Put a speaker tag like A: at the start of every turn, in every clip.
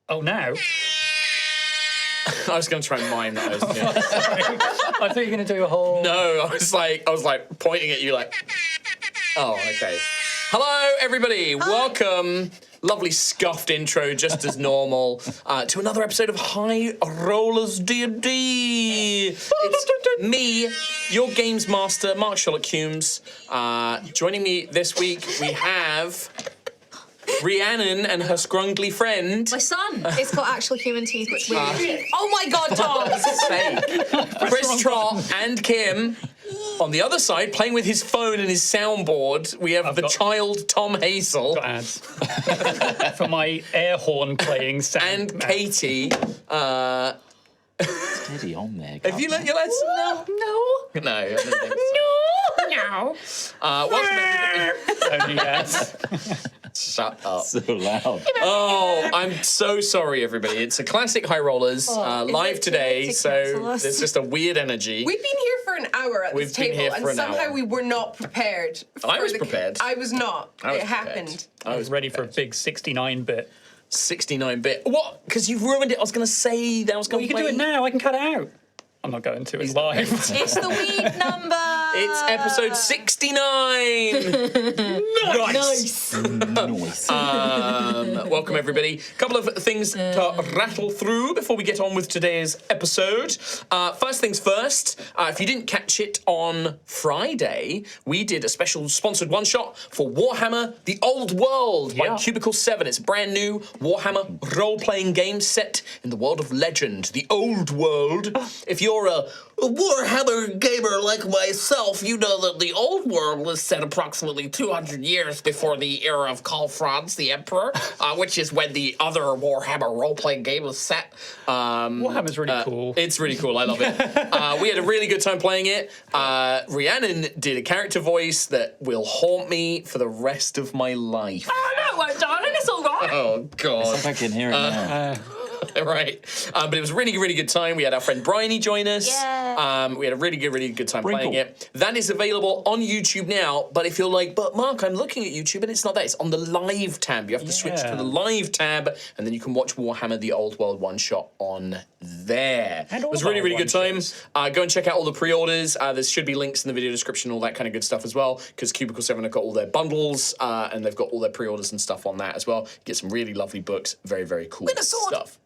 A: Oh, now?
B: I was going to try and mime that. I
A: Sorry. I thought you were going to do a whole...
B: No, I was like pointing at you like... Oh, okay. Hello, everybody. Hi. Welcome. Lovely scuffed intro, just as normal, to another episode of High Rollers D&D. It's me, your games master, Mark Sherlock Humes. Joining me this week, we have Rhiannon and her scrungly friend.
C: My son. It's got actual human teeth. It's weird. Oh my God, Tom!
B: Chris Trott and Kim. On the other side, playing with his phone and his soundboard, we have child Tom Hazel.
A: Got ads. For my air horn playing sound.
B: And Katie.
D: Steady on there.
B: Have you let your lads know? No. No. I don't think so.
C: No.
B: Welcome everybody.
A: Only yes.
B: Shut up.
D: So loud.
B: Oh, I'm so sorry, everybody. It's a classic High Rollers live today, so there's just a weird energy.
E: We've been here for an hour at this table, and somehow we were not prepared.
B: I was prepared.
E: I was not. It happened.
A: I was ready for a big 69-bit.
B: 69-bit. What? Because you've ruined it. I was going to say that I was going to
A: You can do it now. I can cut it out. I'm not going to. It's live.
C: It's the weed number.
B: It's episode 69.
C: Nice.
B: Welcome, everybody. A couple of things to rattle through before we get on with today's episode. First things first, if you didn't catch it on Friday, we did a special sponsored one-shot for Warhammer The Old World by Cubicle 7. It's a brand new Warhammer role-playing game set in the world of legend, the Old World. If you're a Warhammer gamer like myself, you know that the Old World was set approximately 200 years before the era of Karl Franz the Emperor, which is when the other Warhammer role-playing game was set.
A: Warhammer's really cool.
B: It's really cool. I love it. We had a really good time playing it. Rhiannon did a character voice that will haunt me for the rest of my life.
C: Oh, no, it won't, darling. It's all right.
B: Oh, God.
D: It's like I can hear it now.
B: Right. But it was a really, really good time. We had our friend Bryony join us.
C: Yeah.
B: We had a really good time playing it. That is available on YouTube now. But if you're like, but Mark, I'm looking at YouTube and it's not there. It's on the live tab. You have to switch to the live tab and then you can watch Warhammer The Old World one-shot on there. It was a really, really good time. Go and check out all the pre-orders. There should be links in the video description, all that kind of good stuff as well, because Cubicle 7 have got all their bundles and they've got all their pre-orders and stuff on that as well. Get some really lovely books. Very, very cool stuff.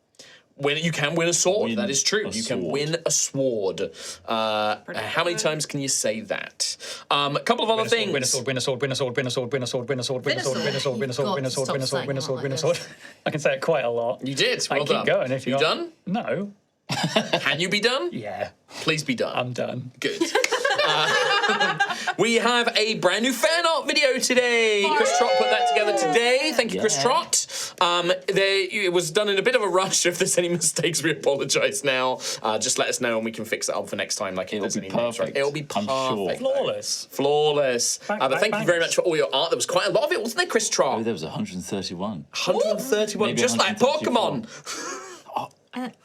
B: You can win a sword. That is true. You can win a sword. How many times can you say that? A couple of other things.
A: Win a sword, win a sword, win a sword, win a sword, win a sword, win a sword, win a sword, win a sword, win a sword, win a sword, win a sword, win a sword, win a sword. I can say it quite a lot.
B: You did. Well done.
A: Keep going if you
B: done?
A: No.
B: Can you be done?
A: Yeah.
B: Please be done.
A: I'm done.
B: Good. We have a brand new fan art video today. Chris Trott put that together today. Thank you, Chris Trott. It was done in a bit of a rush. If there's any mistakes, we apologise now. Just let us know and we can fix it up for next time. Like
D: It'll be perfect.
B: It'll be perfect.
D: Sure.
B: Flawless. But thank you very much for all your art. There was quite a lot of it, wasn't there, Chris Trott?
D: Oh, there was 131.
B: 131,
D: Maybe
B: just like Pokemon.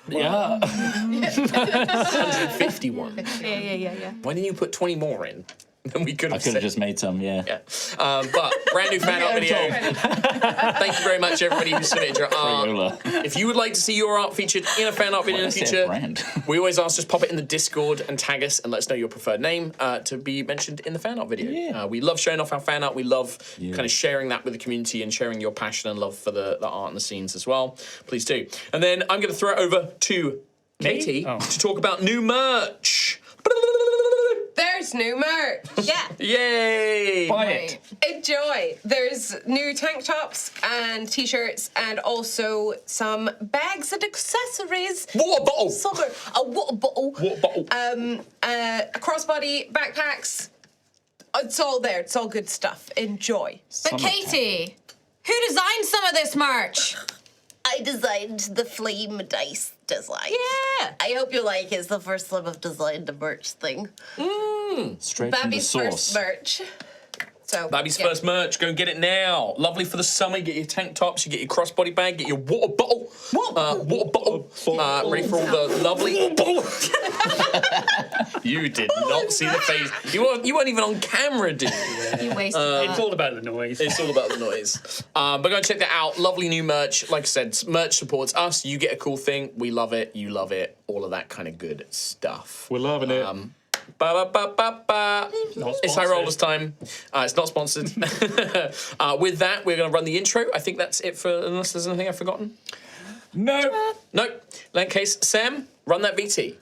D: Yeah.
B: 151.
C: Yeah.
B: Why didn't you put 20 more in? Then we could have.
D: I could have just made some,
B: But brand new fan art video. Thank you very much, everybody who submitted your art. If you would like to see your art featured in a fan art video in the future, we always ask just pop it in the Discord and tag us and let us know your preferred name to be mentioned in the fan art video.
D: Yeah.
B: We love showing off our fan art. We love kind of sharing that with the community and sharing your passion and love for the art and the scenes as well. Please do. And then I'm going to throw it over to Katie to talk about new merch.
E: There's new merch.
C: Yeah.
B: Yay!
A: Buy it.
E: Enjoy. There's new tank tops and t-shirts and also some bags and accessories.
B: Water bottle.
E: A water bottle.
B: Water bottle.
E: A crossbody, backpacks. It's all there. It's all good stuff. Enjoy.
C: But Katie, who designed some of this merch?
F: I designed the flame dice design.
C: Yeah.
F: I hope you like it. It's the first time I've designed a merch thing.
D: Straight from the
E: Babby's
D: source.
E: first merch. So
B: Babby's
E: yeah.
B: first merch. Go and get it now. Lovely for the summer. You get your tank tops. You get your crossbody bag. Get your water bottle. Water bottle. Ready for all the lovely. You did not see the face. You weren't even on camera, dude.
C: You wasted
A: It's
C: that.
A: all about the noise.
B: It's all about the noise. But go and check that out. Lovely new merch. Like I said, merch supports us. You get a cool thing. We love it. You love it. All of that kind of good stuff.
A: We're loving it.
B: Ba-ba-ba-ba-ba. It's High Rollers time. It's not sponsored. With that, we're going to run the intro. I think that's it for, unless there's anything I've forgotten.
A: No.
B: Nope. In that case, Sam, run that VT.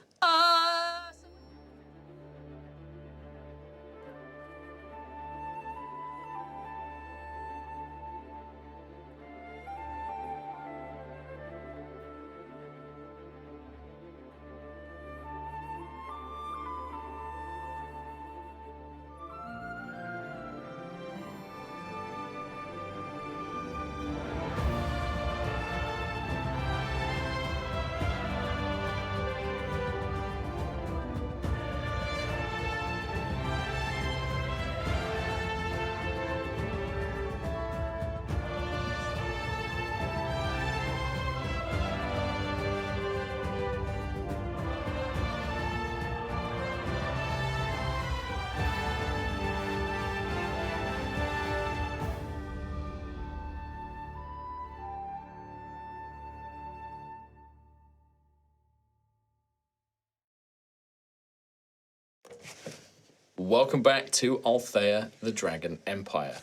B: Welcome back to Altheya, the Dragon Empire.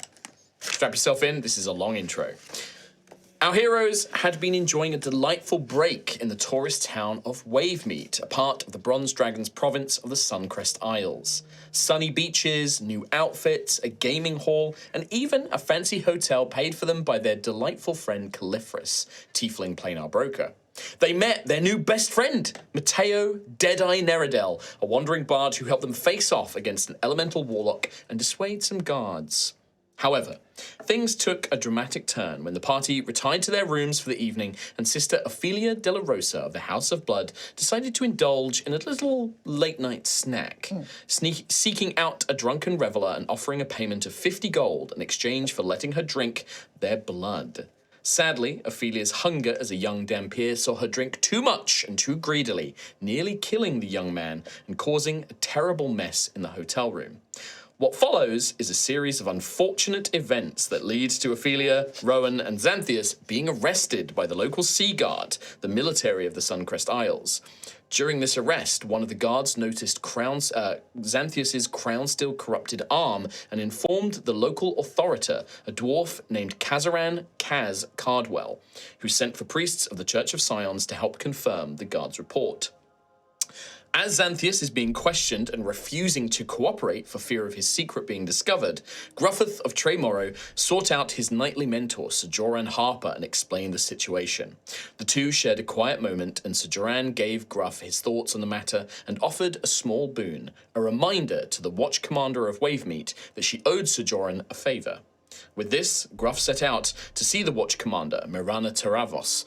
B: Strap yourself in, this is a long intro. Our heroes had been enjoying a delightful break in the tourist town of Wavemeet, a part of the Bronze Dragon's province of the Suncrest Isles. Sunny beaches, new outfits, a gaming hall, and even a fancy hotel paid for them by their delightful friend Califrus, tiefling planar broker. They met their new best friend, Matteo Deadeye Neridel, a wandering bard who helped them face off against an elemental warlock and dissuade some guards. However, things took a dramatic turn when the party retired to their rooms for the evening and Sister Ophelia de la Rosa of the House of Blood decided to indulge in a little late-night snack, seeking out a drunken reveller and offering a payment of 50 gold in exchange for letting her drink their blood. Sadly, Ophelia's hunger as a young Dampier saw her drink too much and too greedily, nearly killing the young man and causing a terrible mess in the hotel room. What follows is a series of unfortunate events that leads to Ophelia, Rowan, and Xanthias being arrested by the local Sea Guard, the military of the Suncrest Isles. During this arrest, one of the guards noticed Xanthias' crown-steel corrupted arm and informed the local authorita, a dwarf named Kazaran Kaz Cardwell, who sent for priests of the Church of Scions to help confirm the guard's report. As Xanthias is being questioned and refusing to cooperate for fear of his secret being discovered, Gruffith of Tremoro sought out his knightly mentor, Sir Joran Harper, and explained the situation. The two shared a quiet moment, and Sir Joran gave Gruff his thoughts on the matter and offered a small boon, a reminder to the Watch Commander of Wavemeet that she owed Sir Joran a favour. With this, Gruff set out to see the Watch Commander, Mirana Taravos,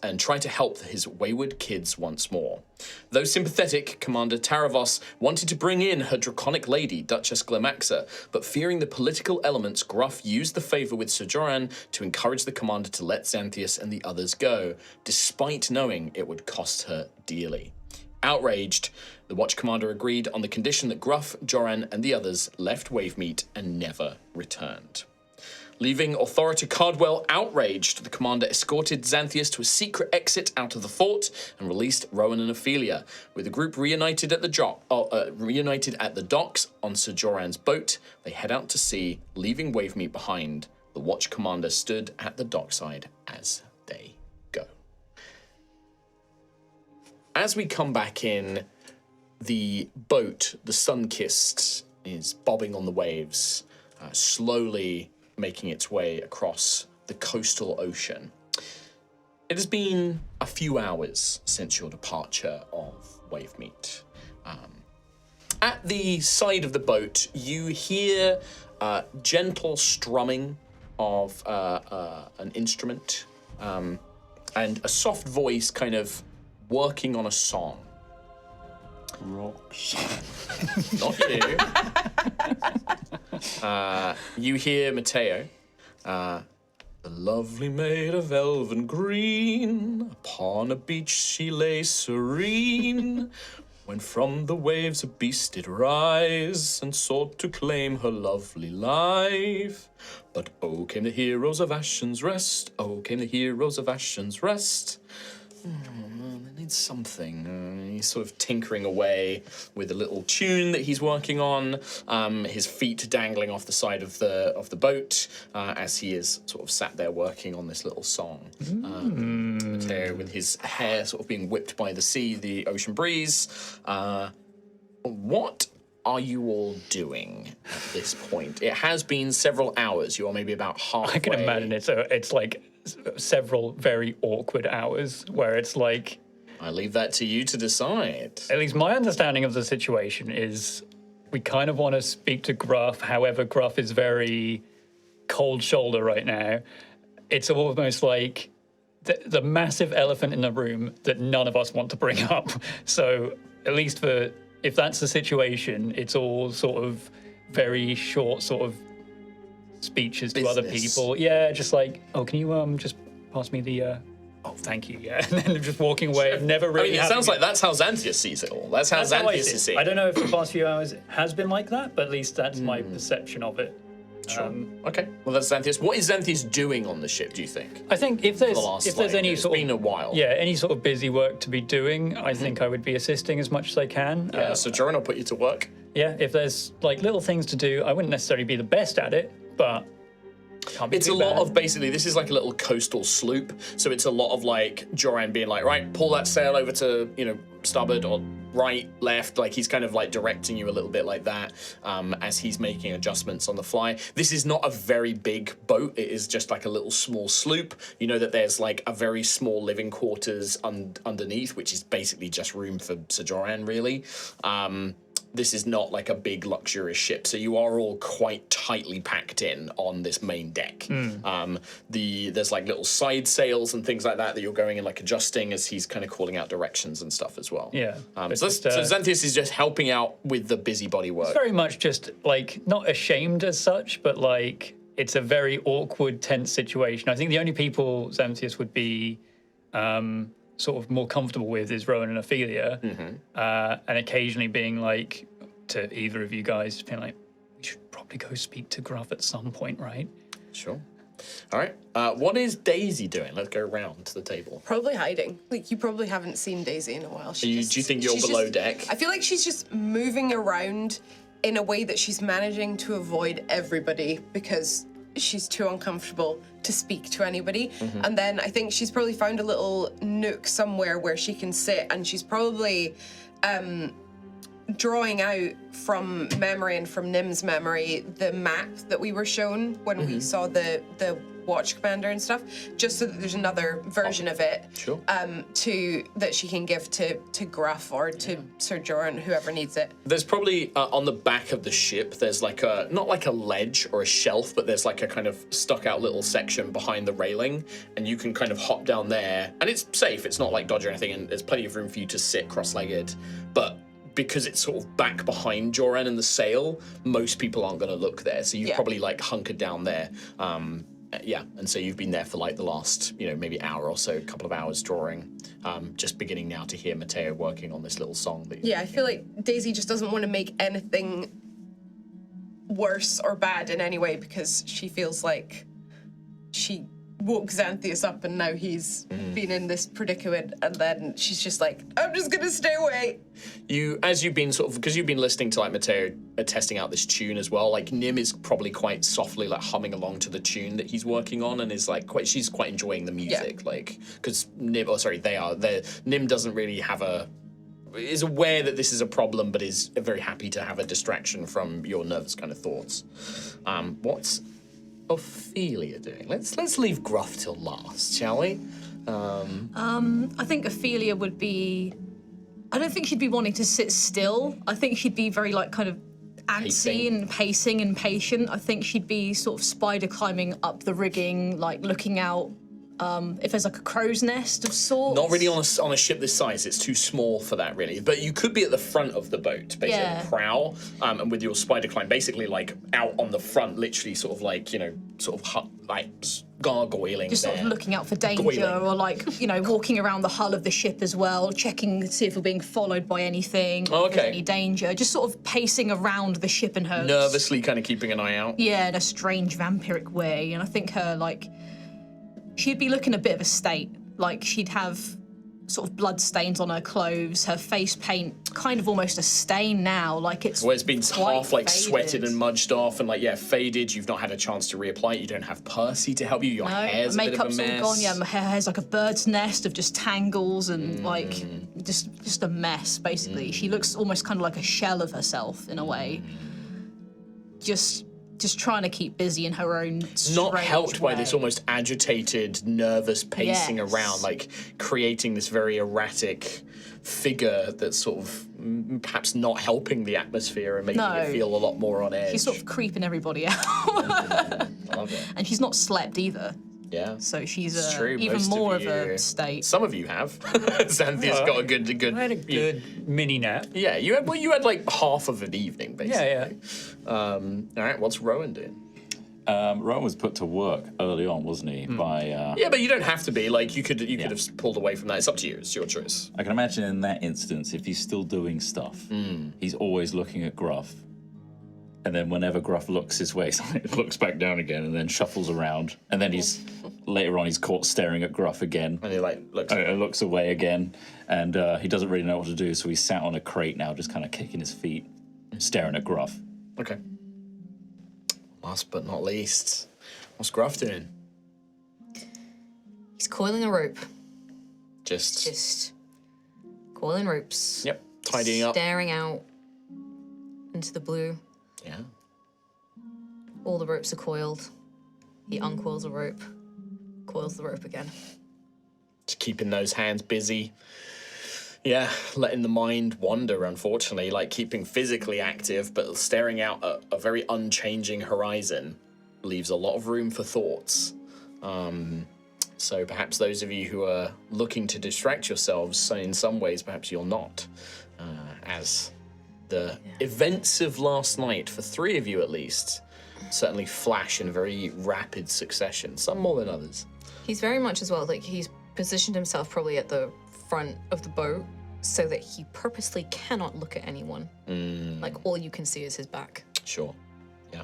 B: and try to help his wayward kids once more. Though sympathetic, Commander Taravos wanted to bring in her draconic lady, Duchess Glamaxa, but fearing the political elements, Gruff used the favour with Sir Joran to encourage the commander to let Xanthias and the others go, despite knowing it would cost her dearly. Outraged, the Watch Commander agreed on the condition that Gruff, Joran, and the others left Wavemeet and never returned. Leaving Authority Cardwell outraged, the commander escorted Xanthias to a secret exit out of the fort and released Rowan and Ophelia. With the group reunited at the docks on Sir Joran's boat, they head out to sea, leaving Wavemeet behind. The Watch Commander stood at the dockside as they go. As we come back in, the boat, the Sun-Kissed, is bobbing on the waves, slowly making its way across the coastal ocean. It has been a few hours since your departure of Wavemeet. At the side of the boat, you hear gentle strumming of an instrument and a soft voice kind of working on a song.
D: Rocks.
B: Not you. You hear Matteo. The lovely maid of elven green, upon a beach she lay serene, when from the waves a beast did rise, and sought to claim her lovely life. But oh, came the heroes of Ashen's Rest, oh, came the heroes of Ashen's Rest. They need something. He's sort of tinkering away with a little tune that he's working on. His feet dangling off the side of the boat as he is sort of sat there working on this little song. Matteo with his hair sort of being whipped by the sea, the ocean breeze. What are you all doing at this point? It has been several hours. You are maybe about halfway.
A: I can imagine it's like several very awkward hours where it's like...
B: I leave that to you to decide.
A: At least my understanding of the situation is we kind of want to speak to Gruff. However, Gruff is very cold shoulder right now. It's almost like the massive elephant in the room that none of us want to bring up. So at least if that's the situation, it's all sort of very short sort of speeches to other people. Yeah, just like, oh, can you just pass me the... Oh, thank you, yeah. And then just walking away, never really...
B: it sounds like that's how Xanthias sees it all. That's how Xanthias is seeing it.
A: I don't know if the past few hours has been like that, but at least that's my perception of it.
B: Sure. Okay. Well, that's Xanthias. What is Xanthias doing on the ship, do you think?
A: I think if there's any
B: it's
A: sort of...
B: been a while.
A: Yeah, any sort of busy work to be doing, I think I would be assisting as much as I can.
B: Yeah, so Joran will put you to work.
A: Yeah, if there's like little things to do, I wouldn't necessarily be the best at it, but...
B: It's a lot of basically, this is like a little coastal sloop, so it's a lot of like Joran being like, right, pull that sail over to, starboard or right, left, like he's kind of like directing you a little bit like that as he's making adjustments on the fly. This is not a very big boat, it is just like a little small sloop. You know that there's like a very small living quarters underneath, which is basically just room for Sir Joran, really. This is not like a big luxurious ship, so you are all quite tightly packed in on this main deck. There's like little side sails and things like that you're going and like adjusting as he's kind of calling out directions and stuff as well.
A: Yeah.
B: So Xanthias is just helping out with the busybody work.
A: It's very much just like not ashamed as such, but like it's a very awkward, tense situation. I think the only people Xanthias would be sort of more comfortable with is Rowan and Altheya, and occasionally being like to either of you guys, being like, we should probably go speak to Gruff at some point, right?
B: Sure. All right. What is Daisy doing? Let's go around to the table.
E: Probably hiding. Like, you probably haven't seen Daisy in a while.
B: Do you think you're below deck?
E: I feel like she's just moving around in a way that she's managing to avoid everybody because she's too uncomfortable to speak to anybody. And then I think she's probably found a little nook somewhere where she can sit, and she's probably drawing out from memory and from Nim's memory the map that we were shown when we saw the watch commander and stuff, just so that there's another version of it that she can give to Gruff or to Sir Joran, whoever needs it.
B: There's probably on the back of the ship, there's like not like a ledge or a shelf, but there's like a kind of stuck out little section behind the railing, and you can kind of hop down there, and it's safe, it's not like dodgy or anything, and there's plenty of room for you to sit cross-legged, but because it's sort of back behind Joran and the sail, most people aren't going to look there, so you've probably like hunkered down there. And so you've been there for like the last, maybe hour or so, couple of hours drawing, just beginning now to hear Matteo working on this little song.
E: I feel like Daisy just doesn't want to make anything worse or bad in any way because she feels like she woke Xanthias up and now he's been in this predicament, and then she's just like, I'm just gonna stay away.
B: As you've been because you've been listening to like Matteo testing out this tune as well, like Nim is probably quite softly like humming along to the tune that he's working on, and is like she's quite enjoying the music, like because Nim doesn't really have is aware that this is a problem, but is very happy to have a distraction from your nervous kind of thoughts. What's Ophelia doing? Let's leave Gruff till last, shall we?
C: I think Ophelia would be... I don't think she'd be wanting to sit still. I think she'd be very, like, kind of antsy and pacing and patient. I think she'd be sort of spider climbing up the rigging, like, looking out If there's like a crow's nest of sorts.
B: Not really on a ship this size. It's too small for that, really. But you could be at the front of the boat, basically, the prow, and with your spider climb, basically like out on the front, literally sort of like, gargoyling.
C: Just sort of looking out for danger,
B: Goiling.
C: or like, walking around the hull of the ship as well, checking to see if we're being followed by anything,
B: Oh,
C: if there's
B: okay.
C: any danger. Just sort of pacing around the ship in her
B: Nervously kind of keeping an eye out.
C: Yeah, in a strange vampiric way. And I think her, she'd be looking a bit of a state. Like, she'd have sort of blood stains on her clothes, her face paint kind of almost a stain now, like it's
B: Where it's been
C: quite
B: half
C: faded.
B: sweated and mudged off and faded. You've not had a chance to reapply it. You don't have Percy to help you. Your hair's a bit of a
C: makeup's all
B: mess.
C: gone. Yeah, my hair's like a bird's nest of just tangles and just a mess, basically. She looks almost kind of like a shell of herself in a way. Just trying to keep busy in her own
B: Not
C: strange
B: helped by
C: way.
B: this almost agitated, nervous pacing
C: Yes.
B: around, like creating this very erratic figure that's sort of perhaps not helping the atmosphere and making it feel a lot more on edge.
C: She's sort of creeping everybody out.
B: I love it.
C: And she's not slept either.
B: Yeah.
C: So she's
B: It's true.
C: even
B: Most
C: more
B: of
C: of a
B: you-
C: state.
B: Some of you have. Xanthia's got a good.
A: I had a good mini nap.
B: Yeah, you had like half of an evening basically.
A: Yeah.
B: All right, what's Rowan doing?
D: Rowan was put to work early on, wasn't he? By
B: Yeah, but you don't have to be. Like you could have pulled away from that. It's up to you. It's your choice.
D: I can imagine in that instance, if he's still doing stuff, he's always looking at Gruff. And then whenever Gruff looks his way, he looks back down again and then shuffles around. And then later on he's caught staring at Gruff again.
B: And he looks.
D: Looks away again. And he doesn't really know what to do, so he's sat on a crate now, just kind of kicking his feet, staring at Gruff.
B: Okay. Last but not least, what's Gruff doing?
G: He's coiling a rope.
B: Just
G: Coiling ropes.
B: yep, tidying up.
G: Staring out into the blue.
B: Yeah.
G: All the ropes are coiled. He uncoils a rope, coils the rope again.
B: Just keeping those hands busy. Yeah, letting the mind wander, unfortunately, like keeping physically active, but staring out at a very unchanging horizon leaves a lot of room for thoughts. So perhaps those of you who are looking to distract yourselves, so in some ways, perhaps you're not. As the events of last night, for three of you at least, certainly flash in very rapid succession, some more than others.
G: He's very much as well, like he's positioned himself probably at the front of the boat so that he purposely cannot look at anyone. Like all you can see is his back.
B: Sure, yeah.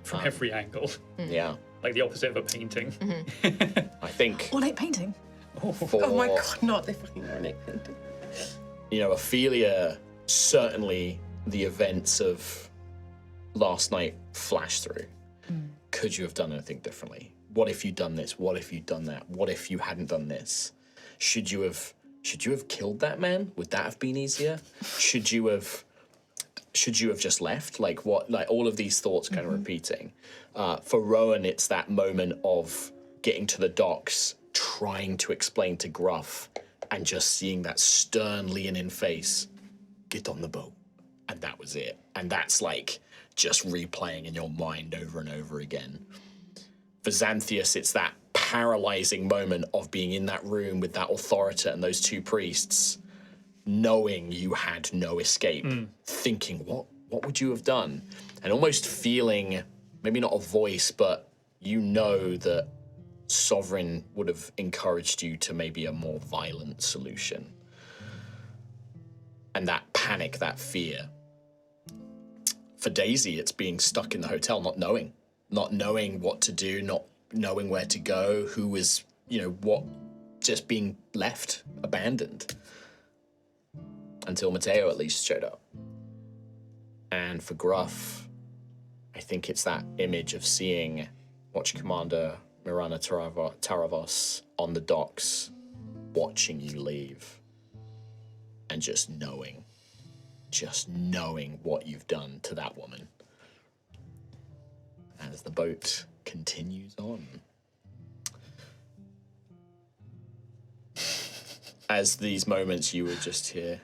A: From every angle.
B: Yeah,
A: Like the opposite of a painting.
B: I think
C: Ornate painting.
B: for,
E: Oh my god, not the fucking ornate painting.
B: Ophelia, certainly the events of last night flash through. Could you have done anything differently? What if you'd done this? What if you'd done that? What if you hadn't done this? Should you have killed that man? Would that have been easier? Should you have just left? Like all of these thoughts kind of repeating. For Rowan, it's that moment of getting to the docks, trying to explain to Gruff, and just seeing that stern leonine face. Get on the boat. And that was it. And that's like just replaying in your mind over and over again. For Xanthias, it's that paralyzing moment of being in that room with that authority and those two priests, knowing you had no escape, thinking, what would you have done? And almost feeling, maybe not a voice, but you know that Sovereign would have encouraged you to maybe a more violent solution. And that panic, that fear. For Daisy, it's being stuck in the hotel, not knowing what to do, not knowing where to go, who was, just being left, abandoned. Until Matteo at least showed up. And for Gruff, I think it's that image of seeing Watch Commander Mirana Taravos on the docks, watching you leave. And just knowing what you've done to that woman. As the boat continues on. As these moments you would just hear,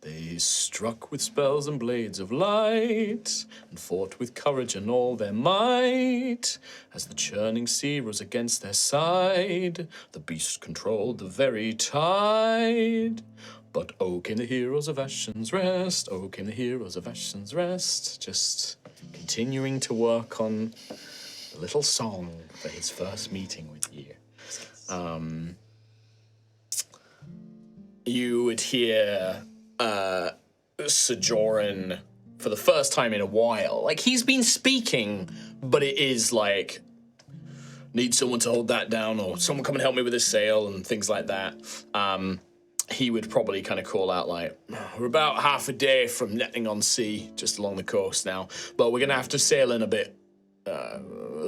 B: these These struck with spells and blades of light, and fought with courage and all their might. As the churning sea rose against their side, the beast controlled the very tide. But oh, came the heroes of Ashen's Rest, oh, came the heroes of Ashen's Rest. Just continuing to work on a little song for his first meeting with you. You would hear Sojourn for the first time in a while. Like, he's been speaking, but it is like, need someone to hold that down, or someone come and help me with this sail, and things like that. He would probably kind of call out like, we're about half a day from netting on sea, just along the coast now, but we're going to have to sail in a bit.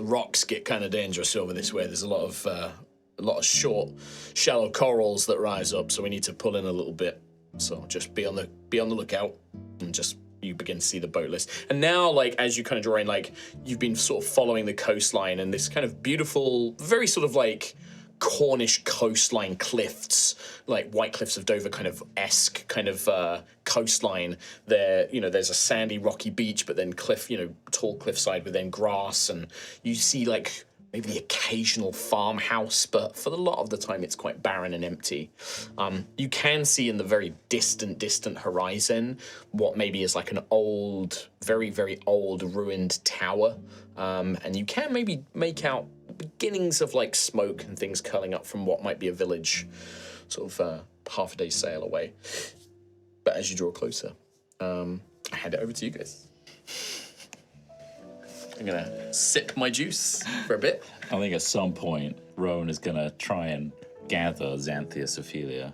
B: Rocks get kind of dangerous over this way. There's a lot of short, shallow corals that rise up, so we need to pull in a little bit. So just be on the lookout, and just you begin to see the boat list. And now, like, as you kind of draw in, like, you've been sort of following the coastline and this kind of beautiful, very sort of like Cornish coastline cliffs, like White Cliffs of Dover kind of esque kind of coastline. There, there's a sandy, rocky beach, but then tall cliffside with then grass, and you see like maybe the occasional farmhouse, but for a lot of the time it's quite barren and empty. You can see in the very distant horizon what maybe is like an old, very, very old ruined tower. And you can maybe make out beginnings of like smoke and things curling up from what might be a village sort of half a day's sail away. But as you draw closer, I hand it over to you guys. I'm gonna sip my juice for a bit.
D: I think at some point, Rowan is gonna try and gather Xanthias Ophelia.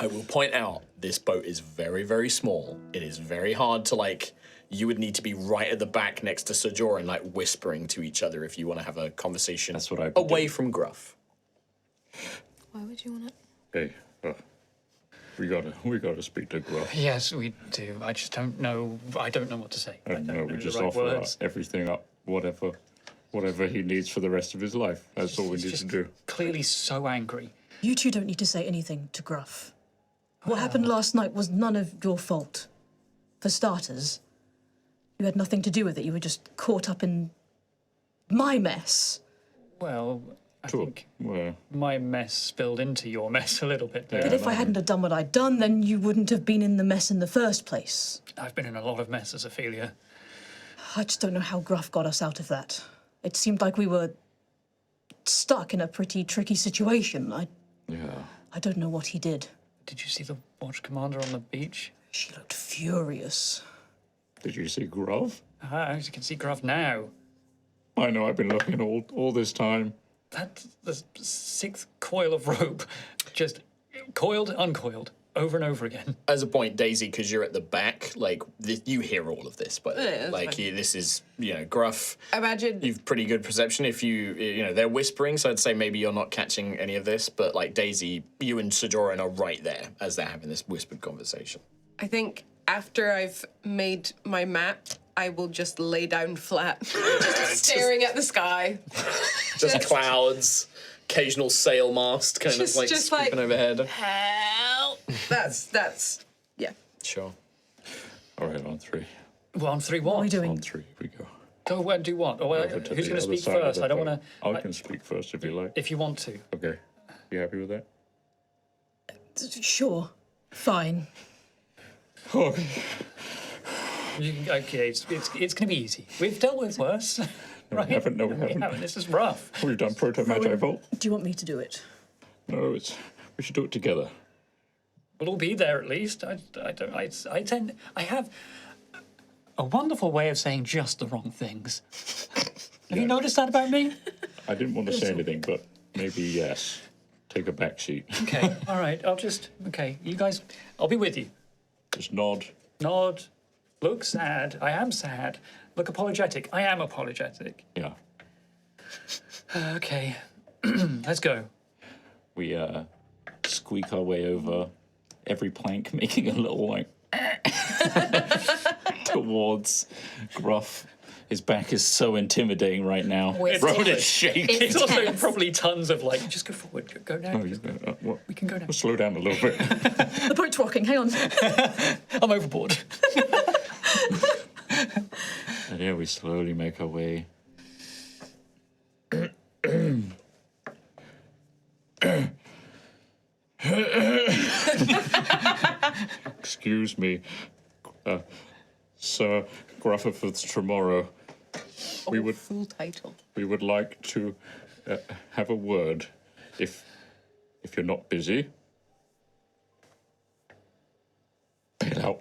B: I will point out, this boat is very, very small. It is very hard to, like, you would need to be right at the back next to Sojourn, like, whispering to each other if you want to have a conversation.
D: That's what I
B: away from Gruff.
G: Why would you want it?
D: Hey, we gotta speak to Gruff.
A: Yes, we do. I just don't know. I don't know what to say.
D: I don't know. We just
A: the right
D: offer
A: words.
D: everything up, whatever he needs for the rest of his life. That's all we
A: He's
D: need
A: just
D: to do.
A: Clearly so angry.
C: You two don't need to say anything to Gruff. What happened last night was none of your fault. For starters, you had nothing to do with it. You were just caught up in my mess.
A: Well, I think my mess spilled into your mess a little bit there.
C: But if I hadn't have done what I'd done, then you wouldn't have been in the mess in the first place.
A: I've been in a lot of messes, Ophelia.
C: I just don't know how Gruff got us out of that. It seemed like we were stuck in a pretty tricky situation. I don't know what he did.
A: Did you see the watch commander on the beach?
C: She looked furious.
D: Did you see Gruff?
A: As you can see Gruff now.
D: I know. I've been looking all this time.
A: That's the sixth coil of rope. Just coiled, uncoiled, over and over again.
B: As a point, Daisy, because you're at the back, like, you hear all of this, but like, this is, Gruff.
E: Imagine
B: You've pretty good perception. If they're whispering, so I'd say maybe you're not catching any of this, but like Daisy, you and Sojourn are right there as they're having this whispered conversation.
E: I think after I've made my map, I will just lay down flat, just staring at the sky.
B: Just clouds, occasional sail mast kind of like sweeping overhead.
E: Help! That's yeah.
B: Sure.
D: All right, on three.
A: Well, on 3 what?
C: What are we doing?
D: On three, we go.
A: Go and do what? Oh,
D: Over to
A: who's
D: the
A: going to
D: other
A: speak
D: side of
A: first?
D: the
A: I don't
D: boat.
A: want to...
D: I can speak first if you like.
A: If you want to.
D: Okay. You happy with that?
C: Sure. Fine.
D: Okay.
A: Okay, it's going to be easy. We've dealt with worse. Right?
D: We haven't.
A: This is rough.
D: We've done proto-magi vault.
C: Do you want me to do it?
D: No, we should do it together.
A: We'll all be there at least. I have a wonderful way of saying just the wrong things. Have you noticed that about me?
D: I didn't want to say anything, but maybe yes. Take a back seat.
A: Okay, all right. You guys, I'll be with you.
D: Just nod.
A: Nod. Look sad. I am sad. Look apologetic. I am apologetic.
D: Yeah.
A: Okay. Let's go.
D: We squeak our way over every plank, making a little like towards Gruff His back is so intimidating right now. Rowan is shaking.
A: It's also
G: tense.
A: probably tons of like, just go forward, go now.
D: Oh, he's going,
A: We can go now.
D: We'll slow down a little bit.
C: The boat's rocking. Hang on.
A: I'm overboard.
D: And yeah, we slowly make our way. Excuse me, Sir Gruff of tomorrow.
E: Full title.
D: We would like to have a word, if you're not busy. Bail out.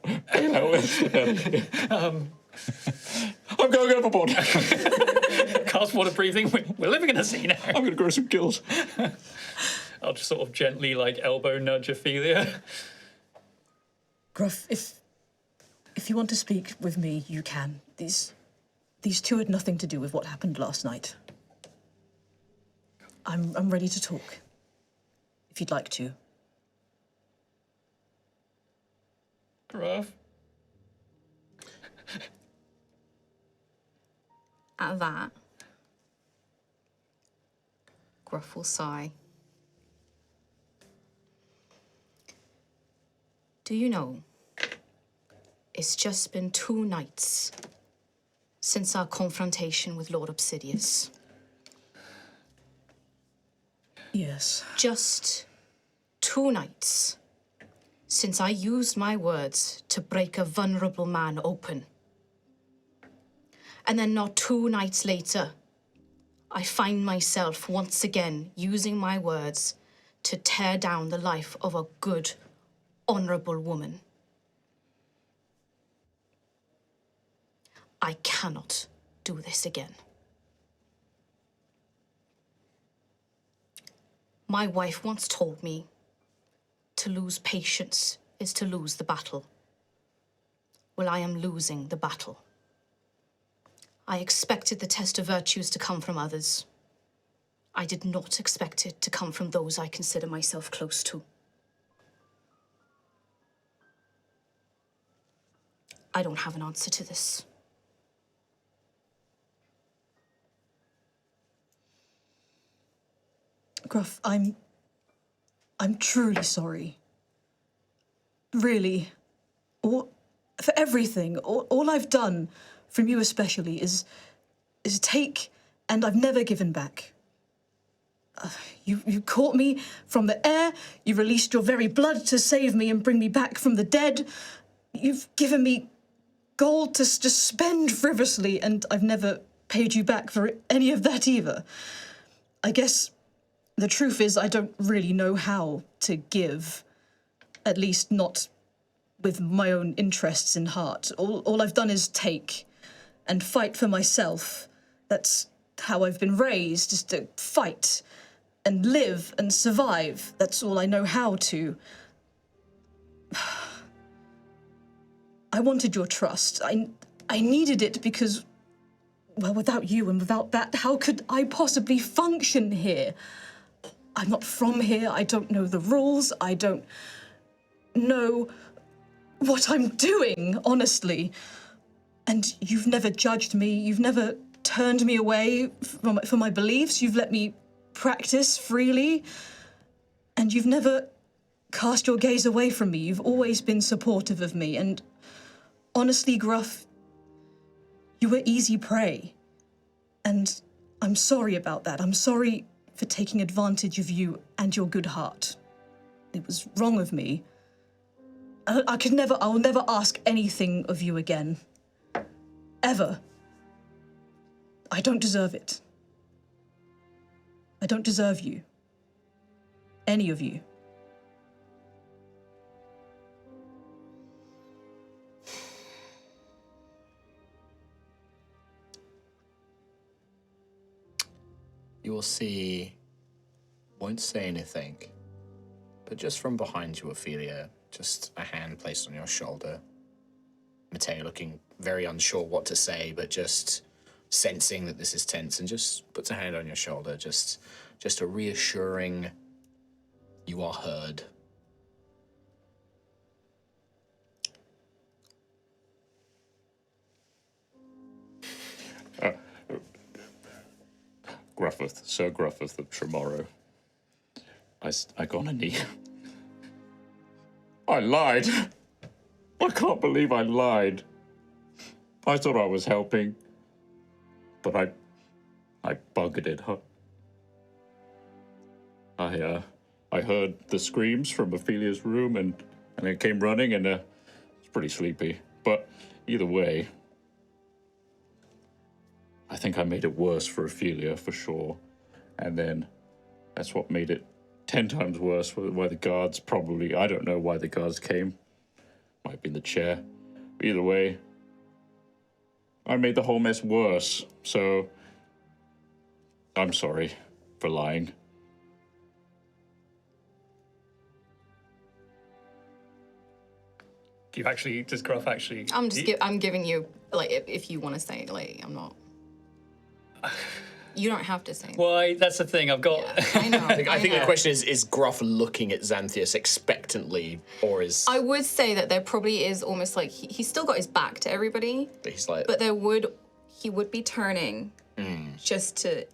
D: I'm going overboard.
A: Cast water breathing. We're living in the sea now.
D: I'm going to grow some gills.
A: I'll just sort of gently like elbow nudge Ophelia.
C: Gruff, if you want to speak with me, you can. These two had nothing to do with what happened last night. I'm ready to talk, if you'd like to.
A: Gruff.
G: At that, Gruff will sigh. Do you know, it's just been 2 nights since our confrontation with Lord Obsidius.
C: Yes.
G: Just 2 nights since I used my words to break a vulnerable man open. And then not 2 nights later, I find myself once again using my words to tear down the life of a good, honorable woman. I cannot do this again. My wife once told me to lose patience is to lose the battle. Well, I am losing the battle. I expected the test of virtues to come from others. I did not expect it to come from those I consider myself close to. I don't have an answer to this.
C: Gruff, I'm truly sorry. Really. For everything. All I've done, from you especially, is take, and I've never given back. You caught me from the air, you released your very blood to save me and bring me back from the dead. You've given me gold to just spend frivolously, and I've never paid you back for any of that either. I guess the truth is I don't really know how to give, at least not with my own interests in heart. All I've done is take and fight for myself. That's how I've been raised, is to fight and live and survive. That's all I know how to. I wanted your trust. I needed it because, well, without you and without that, how could I possibly function here? I'm not from here. I don't know the rules. I don't know what I'm doing, honestly. And you've never judged me. You've never turned me away from my beliefs. You've let me practice freely. And you've never cast your gaze away from me. You've always been supportive of me. And honestly, Gruff, you were easy prey. And I'm sorry about that. I'm sorry for taking advantage of you and your good heart. It was wrong of me. I'll never ask anything of you again. Ever. I don't deserve it. I don't deserve you. Any of you.
B: You will see, won't say anything, but just from behind you, Ophelia, just a hand placed on your shoulder. Matteo looking very unsure what to say, but just sensing that this is tense, and just puts a hand on your shoulder, just a reassuring, you are heard.
D: Gruffith, Sir Gruffith of Tremorrow. I got on a knee. I lied. I can't believe I lied. I thought I was helping, but I buggered it, huh? I heard the screams from Ophelia's room and I came running and it's pretty sleepy. But either way, I think I made it worse for Ophelia for sure. And then that's what made it 10 times worse. Why the guards probably, I don't know why the guards came. Might have been the chair. Either way, I made the whole mess worse. So I'm sorry for lying.
A: Does Gruff actually?
G: I'm giving you, like, if you want to say, like, I'm not. You don't have to say.
A: Well, that's the thing. I've got.
G: Yeah, I know.
B: I think the question is Gruff looking at Xanthias expectantly, or is...
G: I would say that there probably is almost like he's still got his back to everybody.
B: But he's like...
G: But he would be turning just to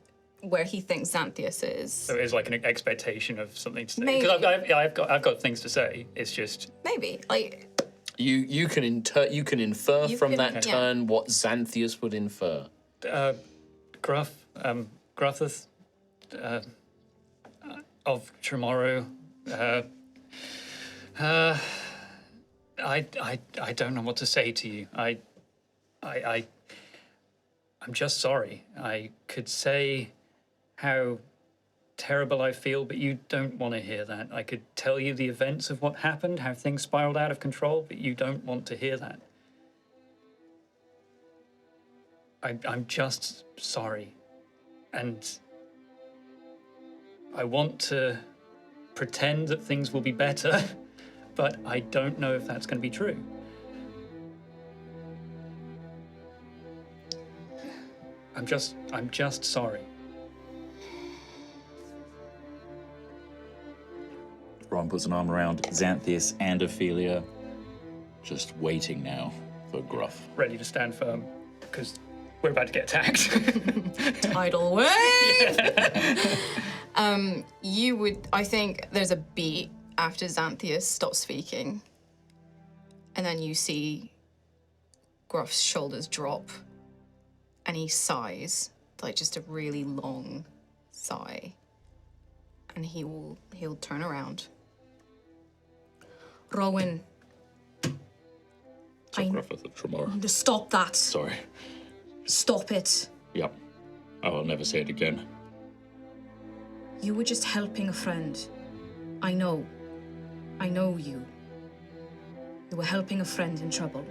G: where he thinks Xanthias is.
A: So it's like an expectation of something to say.
G: Maybe.
A: Because I've got things to say. It's just
G: Maybe, like...
B: You can infer from that turn what Xanthias would infer.
A: Gruff, Gruffith, of Tremorrow. I don't know what to say to you. I'm just sorry. I could say how terrible I feel, but you don't want to hear that. I could tell you the events of what happened, how things spiraled out of control, but you don't want to hear that. I'm just sorry. And I want to pretend that things will be better, but I don't know if that's going to be true. I'm just sorry.
D: Ron puts an arm around Xanthias and Ophelia, just waiting now for Gruff.
A: Ready to stand firm, because we're about to get attacked.
G: Tidal wave! I think there's a beat after Xanthias stops speaking, and then you see Gruff's shoulders drop, and he sighs, like just a really long sigh, and he'll turn around. Rowan.
D: Gruffith of Tremorrow.
G: Stop that.
D: Sorry.
G: Stop it.
D: Yep. I will never say it again.
G: You were just helping a friend. I know. I know you. You were helping a friend in trouble.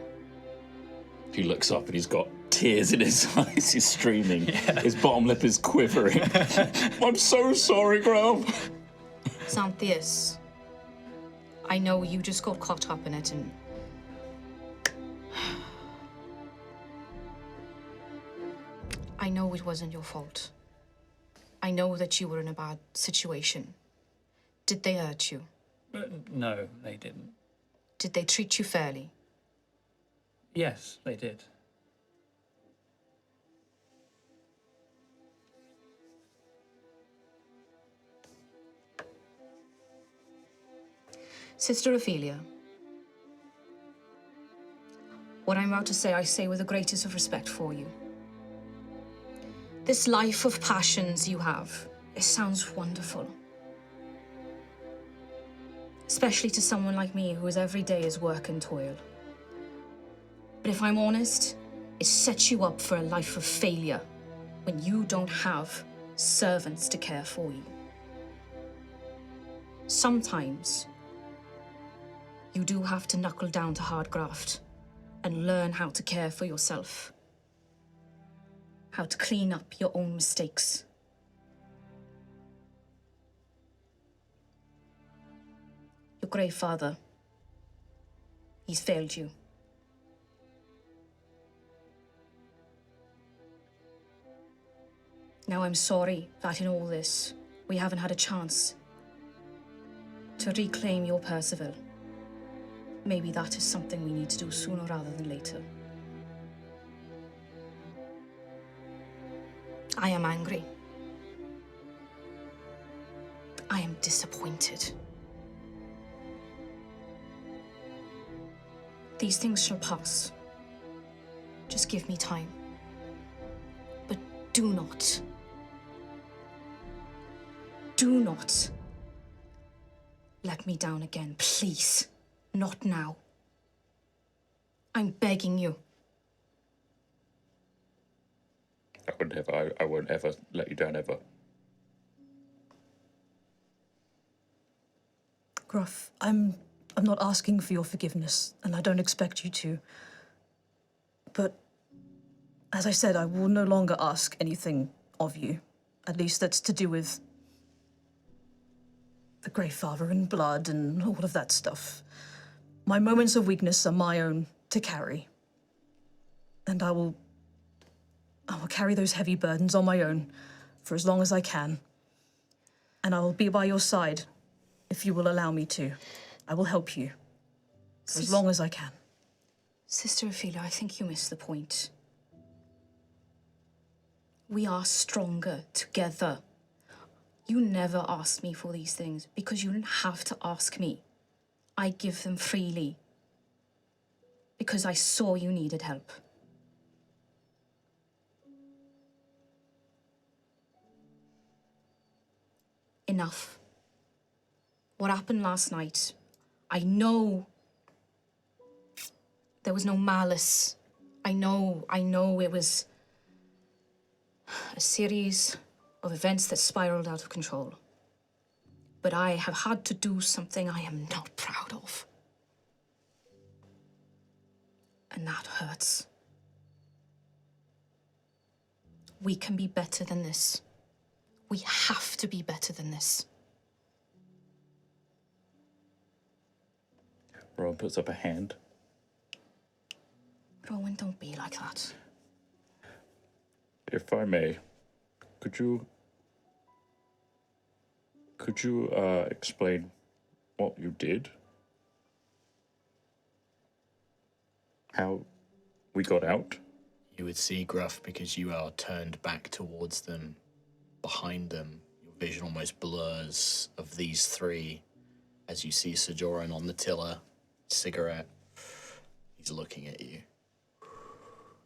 D: He looks up and he's got tears in his eyes. He's streaming. Yeah. His bottom lip is quivering. I'm so sorry, Gruff.
G: Xanthias. I know you just got caught up in it and... I know it wasn't your fault. I know that you were in a bad situation. Did they hurt you?
A: No, they didn't.
G: Did they treat you fairly?
A: Yes, they did.
G: Sister Ophelia, what I'm about to say, I say with the greatest of respect for you. This life of passions you have, it sounds wonderful. Especially to someone like me whose every day is work and toil. But if I'm honest, it sets you up for a life of failure when you don't have servants to care for you. Sometimes, you do have to knuckle down to hard graft and learn how to care for yourself. How to clean up your own mistakes. Your great father, he's failed you. Now I'm sorry that in all this, we haven't had a chance to reclaim your Percival. Maybe that is something we need to do sooner rather than later. I am angry. I am disappointed. These things shall pass. Just give me time. But do not let me down again, please. Not now. I'm begging you.
D: I won't ever let you down ever.
C: Gruff, I'm not asking for your forgiveness, and I don't expect you to. But as I said, I will no longer ask anything of you. At least that's to do with the Grey Father and blood and all of that stuff. My moments of weakness are my own to carry. And I will carry those heavy burdens on my own for as long as I can. And I will be by your side if you will allow me to. I will help you for as long as I can.
G: Sister Ophelia, I think you missed the point. We are stronger together. You never asked me for these things because you didn't have to ask me. I give them freely because I saw you needed help. Enough. What happened last night, I know there was no malice. I know it was a series of events that spiraled out of control. But I have had to do something I am not proud of. And that hurts. We can be better than this. We have to be better than this.
D: Rowan puts up a hand.
G: Rowan, don't be like that.
D: If I may, could you explain what you did? How we got out?
B: You would see, Gruff, because you are turned back towards them, behind them. Your vision almost blurs of these three as you see Sir Joran on the tiller, cigarette. He's looking at you,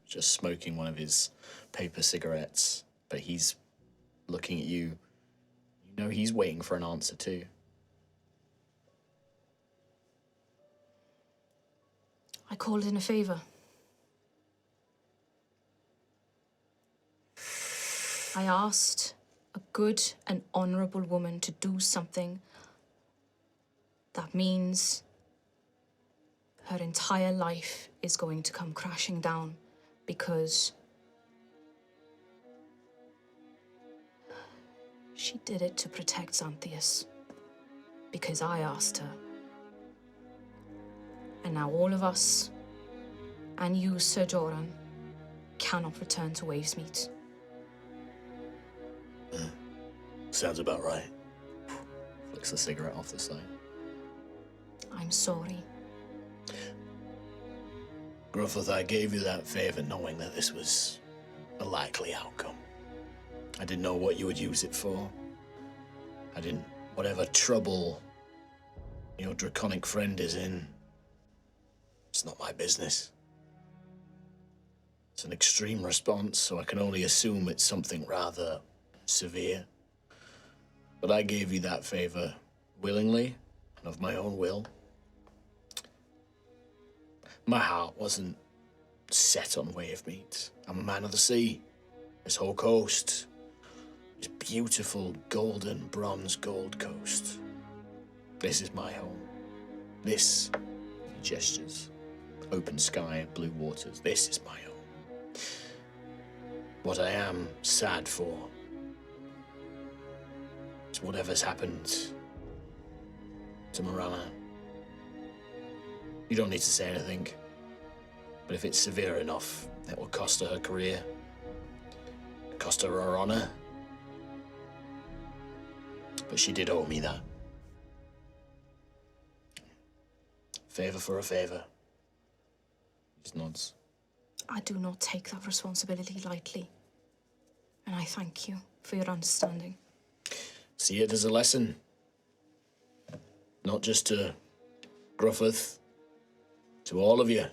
B: just smoking one of his paper cigarettes, but he's looking at you. You know he's waiting for an answer too.
G: I called in a favor. I asked a good and honorable woman to do something that means her entire life is going to come crashing down because she did it to protect Xanthias. Because I asked her. And now all of us, and you, Sir Joran, cannot return to Wavesmeet.
B: Sounds about right. Flicks the cigarette off the side.
G: I'm sorry.
B: Gruff, I gave you that favor knowing that this was a likely outcome. I didn't know what you would use it for. Whatever trouble your draconic friend is in, it's not my business. It's an extreme response, so I can only assume it's something rather severe. But I gave you that favor willingly and of my own will. My heart wasn't set on Wavemeet. I'm a man of the sea. This whole coast, this beautiful golden bronze gold coast. This is my home. This, he gestures, open sky, blue waters. This is my home. What I am sad for is whatever's happened to Morana. You don't need to say anything, but if it's severe enough, it will cost her her career, cost her her honor. But she did owe me that. Favor for a favor. He just nods.
G: I do not take that responsibility lightly. And I thank you for your understanding.
H: See it as a lesson. Not just to Gruffith, to all of you.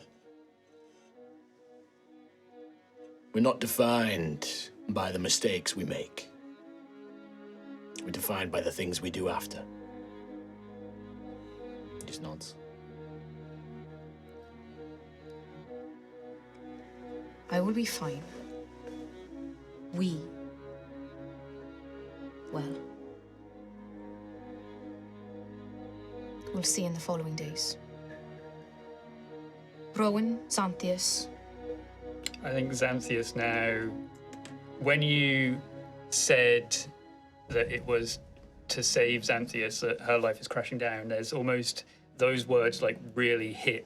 H: We're not defined by the mistakes we make. We're defined by the things we do after. He just nods.
G: I will be fine. We'll see in the following days. Rowan, Xanthias.
A: I think Xanthias now, when you said that it was to save Xanthias that her life is crashing down, there's almost those words like really hit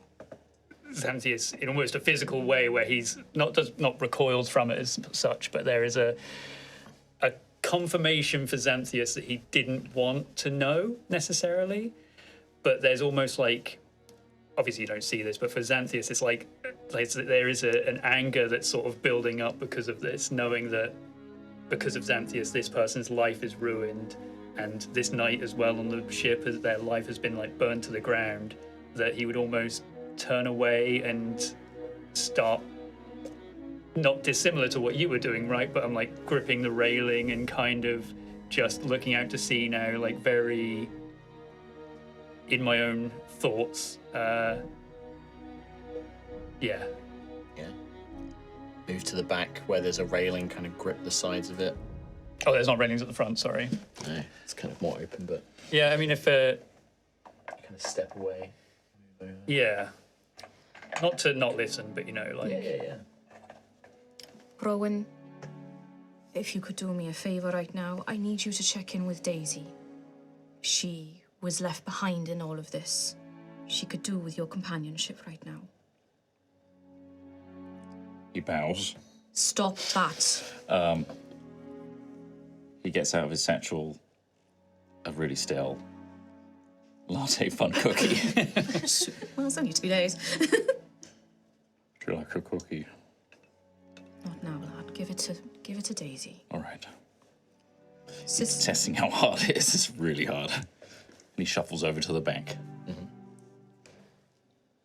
A: Xanthias in almost a physical way where he's not recoiled from it as such, but there is a confirmation for Xanthias that he didn't want to know necessarily, but there's almost like, obviously you don't see this, but for Xanthias it's like there is an anger that's sort of building up because of this, knowing that because of Xanthias this person's life is ruined, and this night as well on the ship as their life has been like burned to the ground, that he would almost turn away and start, not dissimilar to what you were doing, right? But I'm like gripping the railing and kind of just looking out to sea now, like very in my own thoughts. Yeah.
B: Move to the back where there's a railing, kind of grip the sides of it.
A: Oh, there's not railings at the front, sorry.
B: No, it's kind of more open, but
A: Yeah, I mean, if
B: kind of step away.
A: yeah, not to not listen, but you know, like
B: Yeah.
G: Rowan, if you could do me a favor right now, I need you to check in with Daisy. She was left behind in all of this. She could do with your companionship right now.
D: He bows.
G: Stop that.
D: He gets out of his satchel a really stale latte fun cookie.
G: Well, it's only 2 days.
D: Do you like a cookie?
G: Not now, lad. Give it to Daisy.
D: All right.
G: Sis-
D: Testing how hard it is. It's really hard. And he shuffles over to the bank.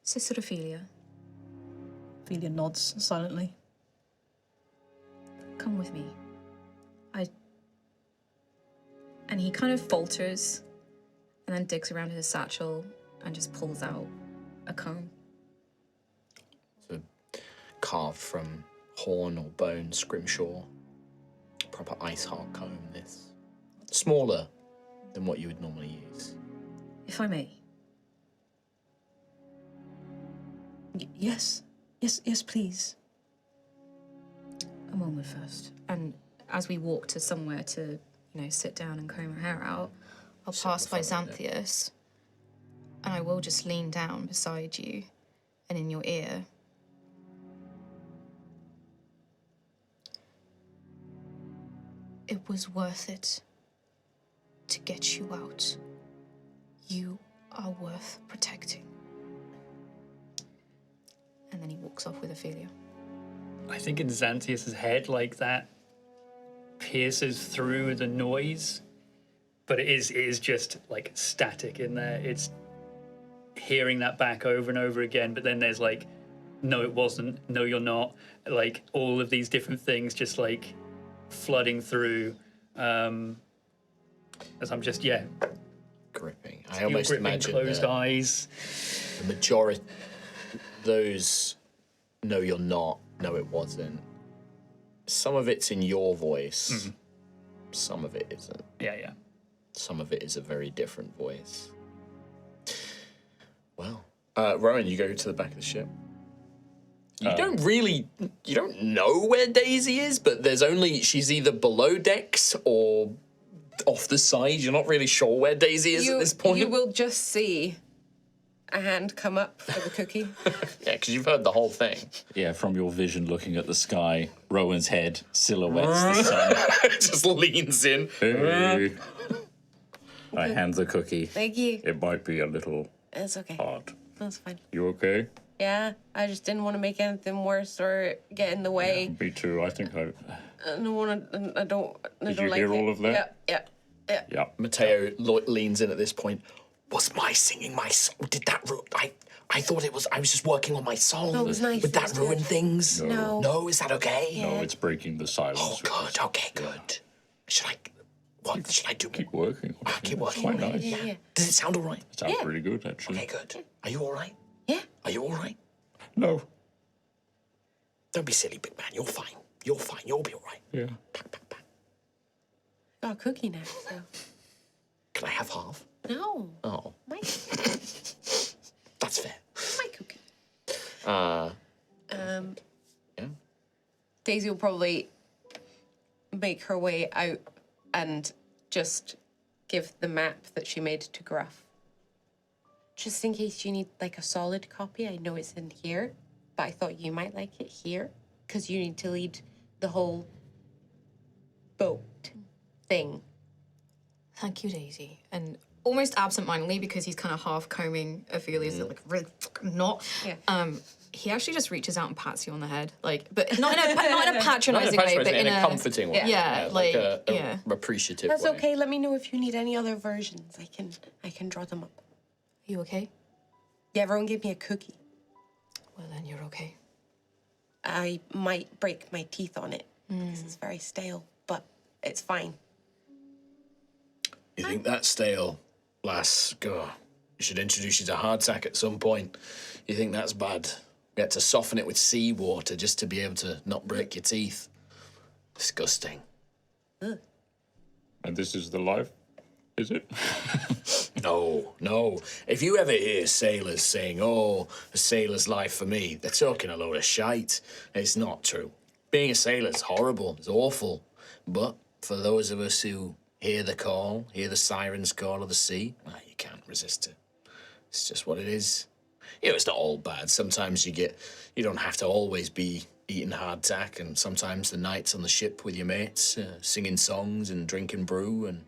G: Sister Ophelia,
C: Ophelia nods silently.
G: come with me. And he kind of falters and then digs around in his satchel and just pulls out a comb.
B: So carved from horn or bone, scrimshaw. Proper ice heart comb, this. Smaller than what you would normally use.
G: If I may.
C: Yes, please.
G: A moment first. And as we walk to somewhere to, sit down and comb her hair out, I'll pass by Xanthias, and I will just lean down beside you and in your ear. It was worth it to get you out. You are worth protecting. And then he walks off with Ophelia.
A: I think in Xanthias' head, like that pierces through the noise, but it is just like static in there. It's hearing that back over and over again, but then there's like, no, it wasn't. No, you're not. Like all of these different things just like flooding through. As I'm just,
B: Gripping. I almost imagine
A: closed eyes.
B: the majority, those, no, you're not, no, it wasn't. Some of it's in your voice. Some of it isn't.
A: Yeah.
B: Some of it is a very different voice. Well, Rowan, you go to the back of the ship. You don't know where Daisy is, but she's either below decks or off the side. You're not really sure where Daisy is at this point.
E: You will just see a hand come up for the cookie.
B: Yeah, because you've heard the whole thing.
D: Yeah, from your vision looking at the sky, Rowan's head silhouettes the sun.
B: Just leans in.
D: Hey. I hand the cookie.
E: Thank you.
D: It might be a little
E: It's okay.
D: hard.
E: That's fine.
D: You okay?
E: Yeah, I just didn't want to make anything worse or get in the way.
D: Me too. I think I.
E: I don't want to. I don't
D: Did you
E: like
D: hear
E: it.
D: all of that?
E: Yeah.
B: Mateo leans in at this point. Was my singing my song? Did that ruin? I thought it was. I was just working on my song.
E: No, it was nice.
B: Would that ruin things?
E: No.
B: No, is that okay?
D: No, it's breaking the silence.
B: Oh, good. Okay, good. Should I? What should I do?
D: Keep working.
B: Keep working.
D: Quite nice.
E: Yeah.
B: Does it sound all right?
D: It sounds pretty good, actually.
B: Okay, good. Are you all right?
E: Yeah.
B: Are you all right?
D: No.
B: Don't be silly, big man. You're fine. You're fine. You'll be all right.
D: Yeah.
E: Got a cookie now, so.
B: Can I have half?
E: No.
B: Oh,
E: My,
B: that's fair.
E: my cookie.
B: Yeah.
E: Daisy will probably make her way out and just give the map that she made to Gruff. Just in case you need like a solid copy, I know it's in here, but I thought you might like it here because you need to lead the whole boat thing.
G: Thank you, Daisy. And almost absentmindedly, because he's kind of half combing Ophelia's like really fucking knot.
E: Yeah.
G: He actually just reaches out and pats you on the head, like, but not in a patronising way, but
B: in a comforting way.
G: Yeah, like
B: a
G: yeah.
B: appreciative
E: That's
B: way.
E: okay. Let me know if you need any other versions. I can draw them up.
G: Are you okay?
E: Yeah, everyone gave me a cookie.
G: Well, then you're okay.
E: I might break my teeth on it because it's very stale, but it's fine.
H: You think that's stale, lass? Go. You should introduce you to hardtack at some point. You think that's bad? We had to soften it with seawater just to be able to not break your teeth. Disgusting.
D: And this is the life, is it?
H: No. If you ever hear sailors saying, oh, a sailor's life for me, they're talking a load of shite. It's not true. Being a sailor's horrible. It's awful. But for those of us who hear the call, hear the siren's call of the sea, well, you can't resist it. It's just what it is. You know, it's not all bad. Sometimes you don't have to always be eating hardtack, and sometimes the nights on the ship with your mates, singing songs and drinking brew, and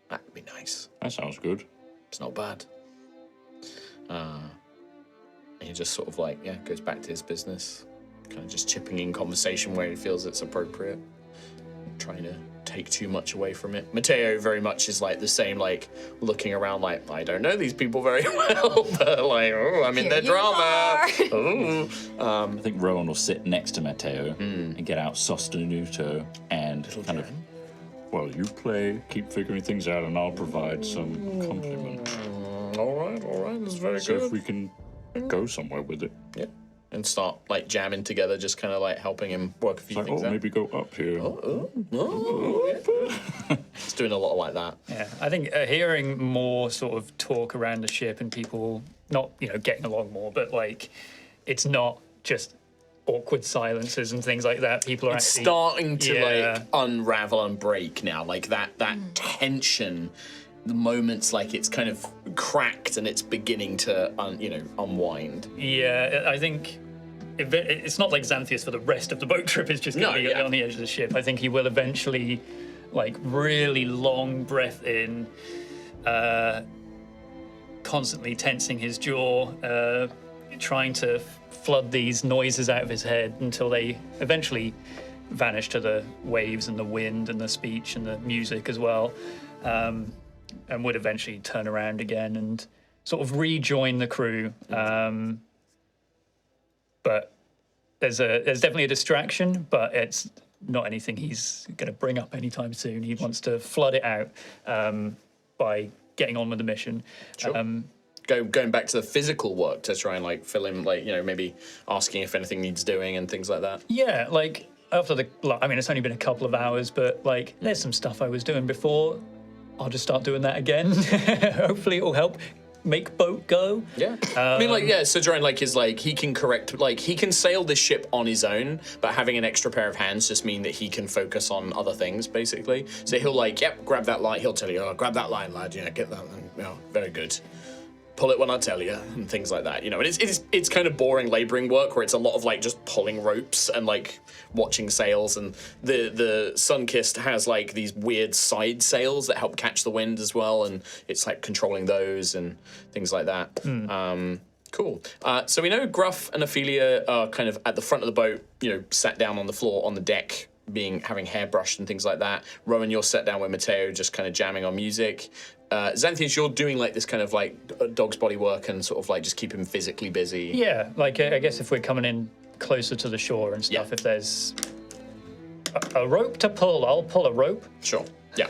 H: that'd be nice.
D: That sounds good.
H: It's not bad.
B: And he just sort of like, goes back to his business, kind of just chipping in conversation where he feels it's appropriate, trying to take too much away from it. Mateo very much is like the same, like looking around like, I don't know these people very well, but like, oh, I'm in their drama. Oh.
D: I think Rowan will sit next to Matteo and get out Sostenuto and kind of, well, you play, keep figuring things out, and I'll provide some compliment.
B: All right, that's very
D: So
B: good.
D: if we can go somewhere with it.
B: Yeah. And start like jamming together, just kind of like helping him work a few
D: Like,
B: things out.
D: maybe go up here.
B: It's doing a lot like that.
A: Yeah, I think hearing more sort of talk around the ship and people not, getting along more, but like it's not just awkward silences and things like that. People are
B: It's
A: actually
B: starting to like unravel and break now. Like that tension, the moments like it's kind of cracked and it's beginning to unwind.
A: Yeah, I think it's not like Xanthius for the rest of the boat trip. It's just going to be on the edge of the ship. I think he will eventually, like, really long breath in, constantly tensing his jaw, trying to flood these noises out of his head until they eventually vanish to the waves and the wind and the speech and the music as well, and would eventually turn around again and sort of rejoin the crew. But there's definitely a distraction, but it's not anything he's going to bring up anytime soon. He wants to flood it out by getting on with the mission.
B: Sure. Going back to the physical work to try and like fill in, like, maybe asking if anything needs doing and things like that.
A: Yeah, like after it's only been a couple of hours, but like there's some stuff I was doing before. I'll just start doing that again. Hopefully it will help make boat go.
B: Yeah. Sojourn is like he can he can sail this ship on his own, but having an extra pair of hands just mean that he can focus on other things basically. So he'll grab that line. He'll tell you, oh, grab that line, lad. Get that. And, very good. Pull it when I tell you, and things like that. And it's kind of boring labouring work where it's a lot of like just pulling ropes and like watching sails. And the Sunkist has like these weird side sails that help catch the wind as well, and it's like controlling those and things like that. Cool. So we know Gruff and Altheya are kind of at the front of the boat, sat down on the floor on the deck, having hair brushed and things like that. Rowan, you're sat down with Mateo, just kind of jamming on music. Xanthius, you're doing like this kind of like dog's body work and sort of like just keep him physically busy.
A: Yeah, like I guess if we're coming in closer to the shore and stuff, if there's a rope to pull, I'll pull a rope.
B: Sure. Yeah,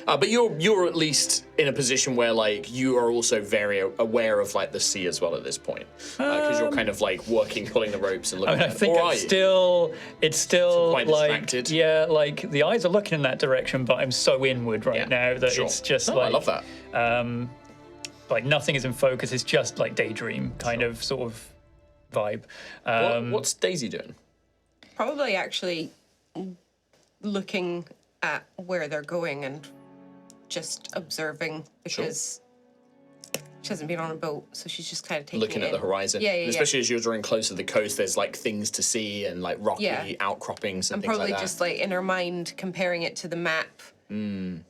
B: but you're at least in a position where like you are also very aware of like the sea as well at this point, because you're kind of like pulling the ropes and looking.
A: I think it's still
B: quite
A: like
B: distracted.
A: Yeah, like the eyes are looking in that direction, but I'm so inward right now that it's just
B: I love that.
A: Like nothing is in focus. It's just like daydream kind of sort of vibe.
B: What's Daisy doing?
E: Probably actually looking at where they're going and just observing, because she hasn't been on a boat, so she's just kind of taking
B: looking
E: it
B: at the
E: in.
B: horizon.
E: Yeah,
B: And especially as you're drawing closer to the coast, there's like things to see and like rocky outcroppings and
E: I'm
B: things like
E: probably
B: that.
E: just like in her mind comparing it to the map and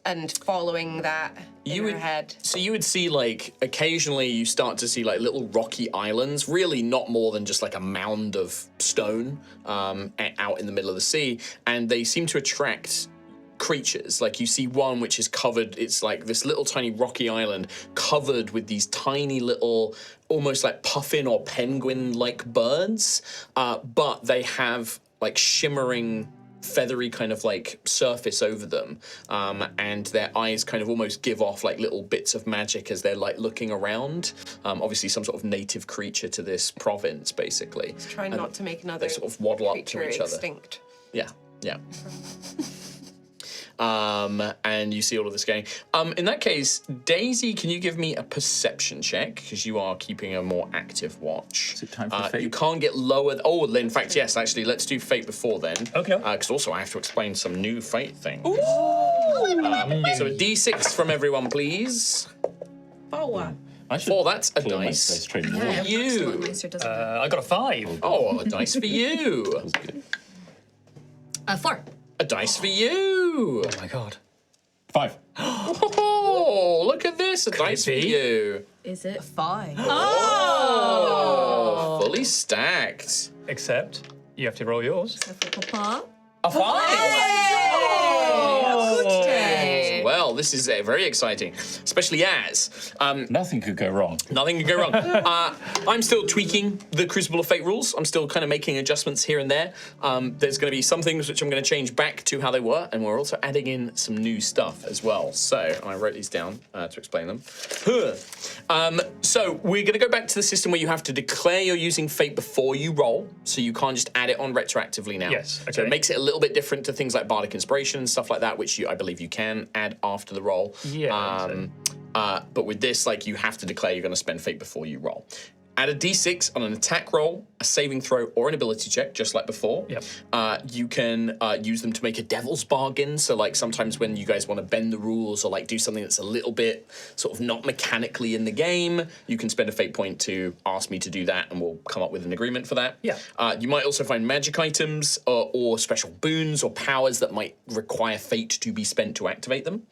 E: following that in her head.
B: So you would see like occasionally you start to see like little rocky islands, really not more than just like a mound of stone out in the middle of the sea, and they seem to attract creatures. Like you see one which is covered, it's like this little tiny rocky island covered with these tiny little almost like puffin or penguin like birds, but they have like shimmering feathery kind of like surface over them, and their eyes kind of almost give off like little bits of magic as they're like looking around. Obviously some sort of native creature to this province basically.
E: Trying not to make another
B: they sort of waddle up to each
E: extinct.
B: other. Yeah. And you see all of this going. In that case, Daisy, can you give me a perception check? Because you are keeping a more active watch.
D: Is it time for fate?
B: You can't get lower. In fact, yes, actually, let's do fate before then.
A: Okay.
B: Because also I have to explain some new fate things. So a d6 from everyone, please.
D: I should
B: That's a
D: clear my
B: dice
D: space training
B: for
D: more.
B: you.
A: I got a 5.
B: Oh, a dice for you.
G: 4.
B: A dice for you.
A: Oh my god.
D: 5.
B: Oh, look at this. A dice for
A: be.
B: you.
G: Is it?
C: 5.
B: Oh, fully stacked.
A: Except you have to roll yours.
G: Papa?
B: A 5.
C: Okay.
B: Well, this is very exciting, especially as
D: Nothing could go wrong.
B: nothing can go wrong. I'm still tweaking the Crucible of Fate rules. I'm still kind of making adjustments here and there. There's going to be some things which I'm going to change back to how they were, and we're also adding in some new stuff as well. So I wrote these down to explain them. So we're going to go back to the system where you have to declare you're using Fate before you roll, so you can't just add it on retroactively now.
A: Yes,
B: So it
A: okay.
B: makes it a little bit different to things like Bardic Inspiration and stuff like that, which I believe you can add after the roll.
A: Yeah,
B: But with this, like, you have to declare you're going to spend fate before you roll. Add a d6 on an attack roll, a saving throw, or an ability check, just like before.
A: Yep.
B: You can use them to make a devil's bargain. So, like, sometimes when you guys want to bend the rules or, like, do something that's a little bit sort of not mechanically in the game, you can spend a fate point to ask me to do that, and we'll come up with an agreement for that.
A: Yeah.
B: You might also find magic items or special boons or powers that might require fate to be spent to activate them.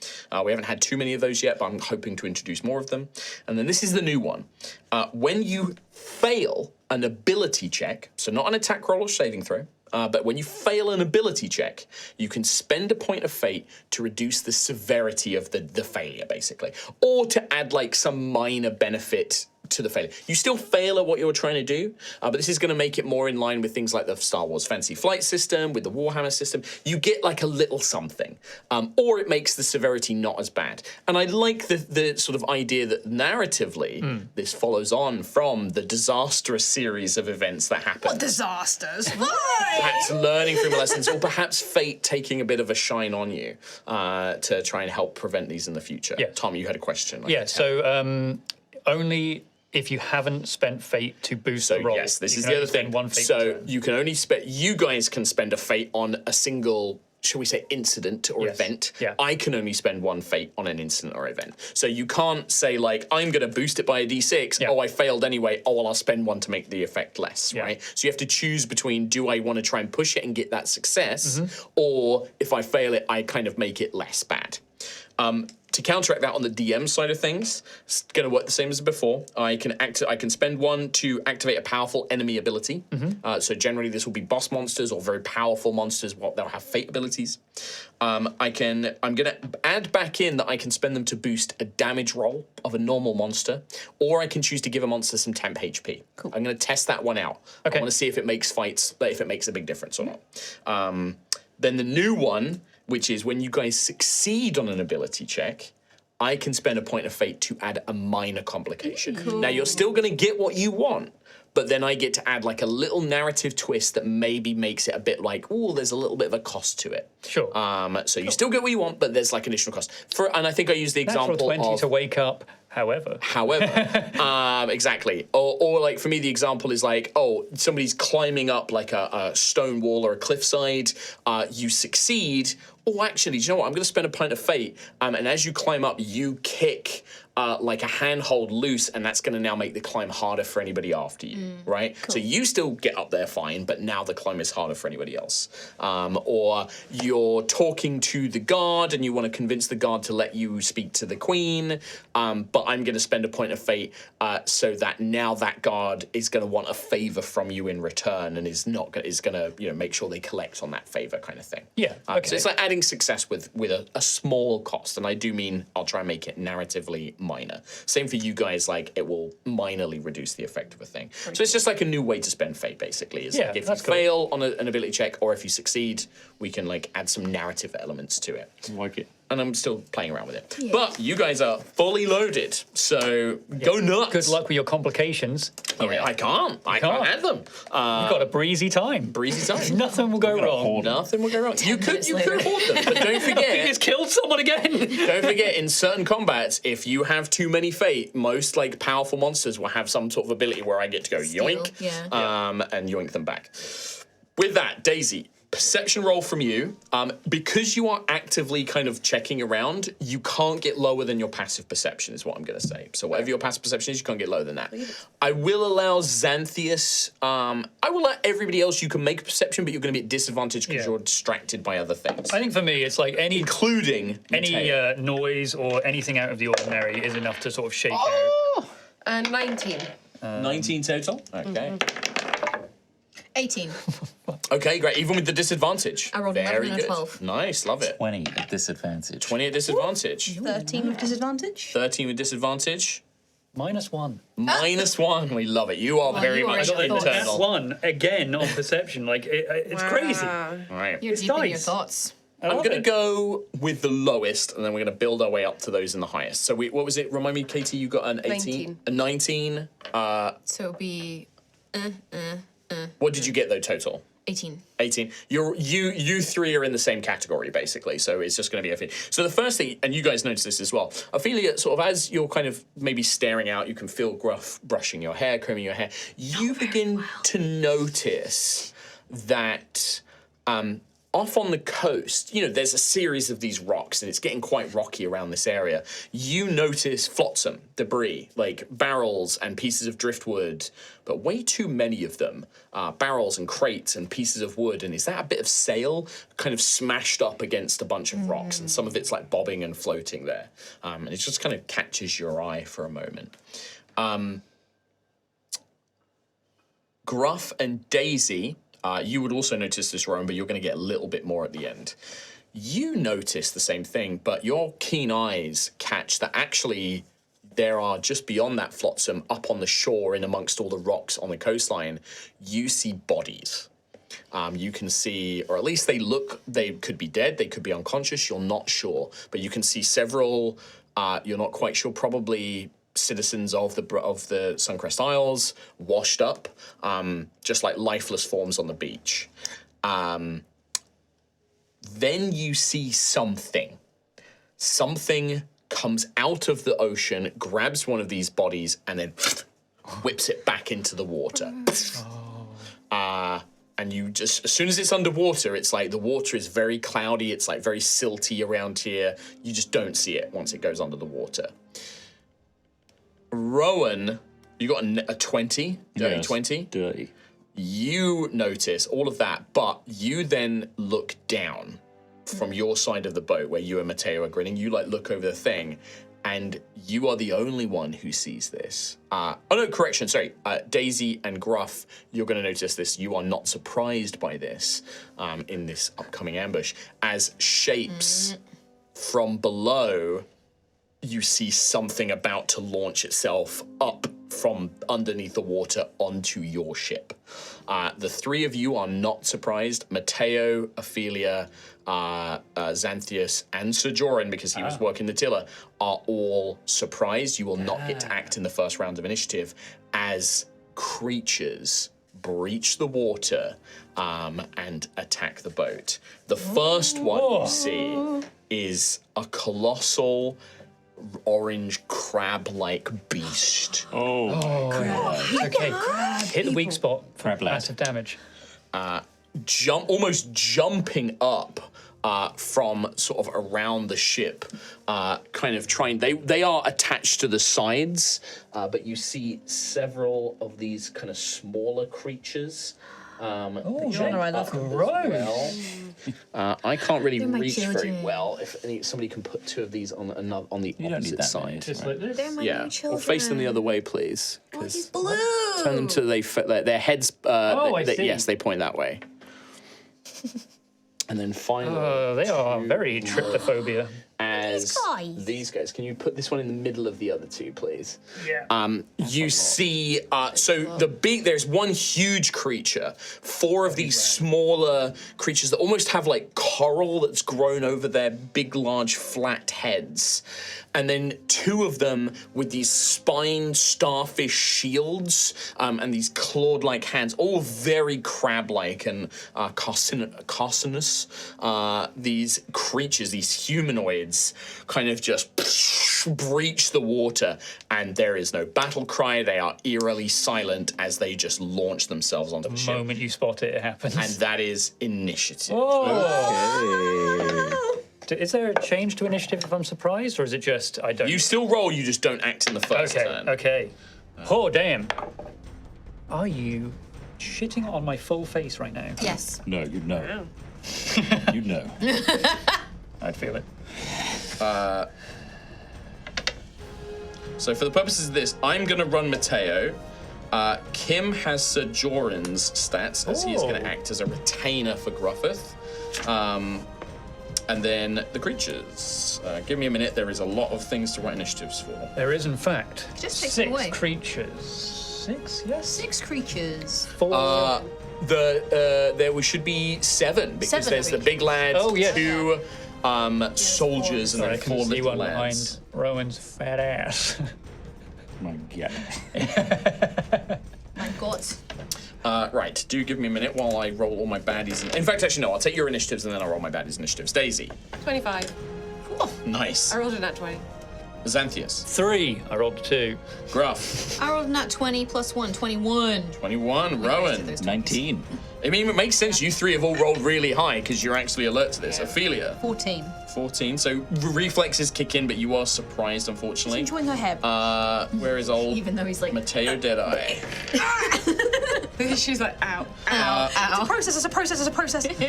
B: We haven't had too many of those yet, but I'm hoping to introduce more of them. And then this is the new one. When you fail an ability check, so not an attack roll or saving throw, but when you fail an ability check, you can spend a point of fate to reduce the severity of the failure, basically, or to add like some minor benefit to the failure. You still fail at what you were trying to do, but this is going to make it more in line with things like the Star Wars Fantasy Flight system, with the Warhammer system. You get like a little something, or it makes the severity not as bad. And I like the sort of idea that narratively, this follows on from the disastrous series of events that happened.
C: What disasters?
B: Perhaps learning from your lessons, or perhaps fate taking a bit of a shine on you to try and help prevent these in the future.
A: Yeah.
B: Tom, you had a question.
A: Yeah, so only if you haven't spent fate to boost the roll.
B: Yes, this
A: you
B: is
A: can
B: the
A: only
B: other thing.
A: spend one fate
B: So
A: per turn.
B: you can only spend. You guys can spend a fate on a single, shall we say, incident or
A: Yes.
B: event.
A: Yeah.
B: I can only spend one fate on an incident or event. So you can't say like, I'm going to boost it by a d6.
A: Yeah.
B: Oh, I failed anyway. Oh, well, I'll spend one to make the effect less.
A: Yeah.
B: Right. So you have to choose between, do I want to try and push it and get that success, or if I fail it, I kind of make it less bad. To counteract that on the DM side of things, it's going to work the same as before. I can spend 1 to activate a powerful enemy ability. So generally this will be boss monsters or very powerful monsters. They'll have fate abilities. I'm going to add back in that I can spend them to boost a damage roll of a normal monster, or I can choose to give a monster some temp HP. Cool. I'm going to test that one out.
A: Okay.
B: I want to see if it makes if it makes a big difference or not. Then the new one, which is when you guys succeed on an ability check, I can spend a point of fate to add a minor complication. Cool. Now, you're still going to get what you want, but then I get to add like a little narrative twist that maybe makes it a bit like, oh, there's a little bit of a cost to it.
A: Sure.
B: So you still get what you want, but there's like additional cost. And I think I used the example
A: Natural 20
B: of...
A: to wake up, however.
B: Exactly. Or like for me, the example is like, oh, somebody's climbing up like a stone wall or a cliffside. You succeed. Oh, actually, do you know what? I'm going to spend a point of fate. And as you climb up, you kick like a handhold loose, and that's going to now make the climb harder for anybody after you, right? Cool. So you still get up there fine, but now the climb is harder for anybody else. Or you're talking to the guard, and you want to convince the guard to let you speak to the queen, but I'm going to spend a point of fate so that now that guard is going to want a favor from you in return, and is going to make sure they collect on that favor kind of thing.
A: Yeah. Okay.
B: So it's like adding success with a small cost, and I do mean I'll try and make it narratively minor. Same for you guys, like it will minorly reduce the effect of a thing. So it's just like a new way to spend fate, basically. Is like if you fail on an ability check, or if you succeed, we can like add some narrative elements to it.
D: I like it.
B: And I'm still playing around with it. Yeah. But you guys are fully loaded, so go nuts.
A: Good luck with your complications.
B: I can't add them.
A: You've got a breezy time. Nothing will go wrong.
B: Nothing will go wrong. You could hoard them, but don't forget.
A: He has killed someone again.
B: Don't forget, in certain combats, if you have too many fate, most like powerful monsters will have some sort of ability where I get to go yoink, and yoink them back. With that, Daisy, perception roll from you. Because you are actively kind of checking around, you can't get lower than your passive perception, is what I'm going to say. So whatever your passive perception is, you can't get lower than that. I will allow Xanthius, I will let everybody else, you can make a perception, but you're going to be at disadvantage because you're distracted by other things.
A: I think for me, it's like
B: including
A: any noise or anything out of the ordinary is enough to sort of shake
E: out. 19.
B: 19 total? Okay.
G: 18.
B: Okay, great. Even with the disadvantage.
G: I rolled 11 and 12.
B: Nice, love it.
D: 20 at disadvantage.
B: 20 at disadvantage.
C: 13 with disadvantage.
B: 13 with disadvantage.
A: -1.
B: -1. We love it. You are very much internal.
A: That's one again on perception. Like it's crazy.
B: All right.
G: You're deep in your thoughts.
B: I'm going to go with the lowest, and then we're going to build our way up to those in the highest. So what was it? Remind me, Katie, you got an 18?
E: 19.
B: A 19.
G: So it'll be...
B: What did you get, though, total?
G: 18.
B: 18. You three are in the same category, basically, so it's just going to be Ophelia. So the first thing, and you guys notice this as well, Ophelia, sort of as you're kind of maybe staring out, you can feel Gruff brushing your hair, combing your hair. You begin to notice that off on the coast, there's a series of these rocks, and it's getting quite rocky around this area. You notice flotsam, debris, like barrels and pieces of driftwood, but way too many of them. Barrels and crates and pieces of wood, and is that a bit of sail kind of smashed up against a bunch of rocks, and some of it's like bobbing and floating there. And it just kind of catches your eye for a moment. Gruff and Daisy... you would also notice this, Rowan, but you're going to get a little bit more at the end. You notice the same thing, but your keen eyes catch that actually there are, just beyond that flotsam, up on the shore in amongst all the rocks on the coastline, you see bodies. You can see, or at least they could be dead, they could be unconscious, you're not sure. But you can see several, you're not quite sure, probably... citizens of the Suncrest Isles, washed up, just like lifeless forms on the beach. Then you see something. Something comes out of the ocean, grabs one of these bodies, and then whips it back into the water. And you just, as soon as it's underwater, it's like the water is very cloudy, it's like very silty around here. You just don't see it once it goes under the water. Rowan, you got a 20? Dirty 20?
D: Dirty.
B: You notice all of that, but you then look down from your side of the boat, where you and Mateo are grinning, you like look over the thing, and you are the only one who sees this. Oh no, correction, sorry. Daisy and Gruff, you're going to notice this. You are not surprised by this in this upcoming ambush. As shapes from below, you see something about to launch itself up from underneath the water onto your ship. The three of you are not surprised. Mateo, Altheya, Xanthius, and Sir Joran, because he was working the tiller, are all surprised. You will not get to act in the first round of initiative as creatures breach the water and attack the boat. The first one you see is a colossal orange crab-like beast.
A: Okay. Hit the weak spot.
D: Crab lad.
A: Massive damage.
B: Almost jumping up from sort of around the ship, kind of trying. They are attached to the sides, but you see several of these kind of smaller creatures.
C: Genre I love.
B: I can't really
G: my
B: reach very
G: children.
B: well. If somebody can put two of these on the
D: You don't need
B: opposite
D: that many.
B: side.
A: Just like this.
G: They're my
B: Yeah,
G: new children.
B: or face them the other way, please.
G: Oh,
B: 'cause
G: he's blue.
B: turn them to their heads.
A: I see.
B: Yes, they point that way. And then finally,
A: They are very trypophobia.
B: as
G: guys.
B: these guys, can you put this one in the middle of the other two, please?
A: Yeah.
B: You see, there's one huge creature, four of these smaller creatures that almost have like coral that's grown over their big, large, flat heads. And then two of them with these spined starfish shields and these clawed-like hands, all very crab-like and carcinous. These creatures, these humanoids, kind of just breach the water, and there is no battle cry. They are eerily silent as they just launch themselves onto the
A: The
B: ship.
A: moment you spot it, it happens.
B: And that is initiative.
A: Is there a change to initiative if I'm surprised, or is it just I don't?
B: You still roll, you just don't act in the first turn.
A: Okay. Oh, damn. Are you shitting on my full face right now?
G: Yes.
D: No, you know. You know.
A: I'd feel it.
B: So for the purposes of this, I'm going to run Mateo. Kim has Sir Joran's stats, as he is going to act as a retainer for Gruffith. And then the creatures. Give me a minute. There is a lot of things to write initiatives for.
A: There is, in fact,
G: Just take
A: 6
G: them away.
A: creatures. 6, yes?
G: 6 creatures.
A: 4.
B: There should be 7 because
G: 7
B: there's
G: of
B: the
G: each.
B: big lad,
A: Oh, yes.
B: 2 soldiers, and
A: I
B: then 4
A: can see
B: little
A: one
B: lads.
A: behind Rowan's fat ass.
D: My God.
G: My God.
B: Right, do give me a minute while I roll all my baddies. In fact, actually, no, I'll take your initiatives and then I'll roll my baddies' initiatives. Daisy.
E: 25.
B: Nice.
E: I rolled a nat 20.
B: Xanthius.
A: 3. I rolled a 2.
B: Gruff.
G: I rolled nat 20 plus 1, 21.
B: 21. Rowan.
D: 19.
B: I mean, it makes sense. You 3 have all rolled really high because you're actually alert to this. Altheya.
C: 14.
B: 14. So reflexes kick in, but you are surprised, unfortunately.
C: Enjoying her hair.
B: Where is old
G: Even though he's like,
B: Mateo Deadeye?
E: She's like, ow.
C: It's a process.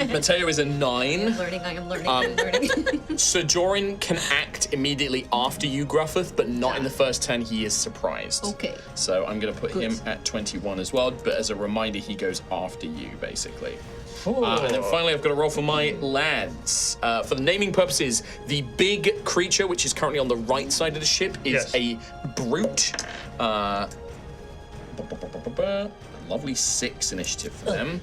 B: Mateo is a 9.
G: I am learning.
B: Sir Joran can act immediately after you, Gruffith, but not in the first turn. He is surprised.
G: Okay.
B: So I'm going to put him at 21 as well, but as a reminder, he goes after you, basically. And then finally, I've got to roll for my lads. For the naming purposes, the big creature, which is currently on the right side of the ship, is a brute. Lovely 6 initiative for them.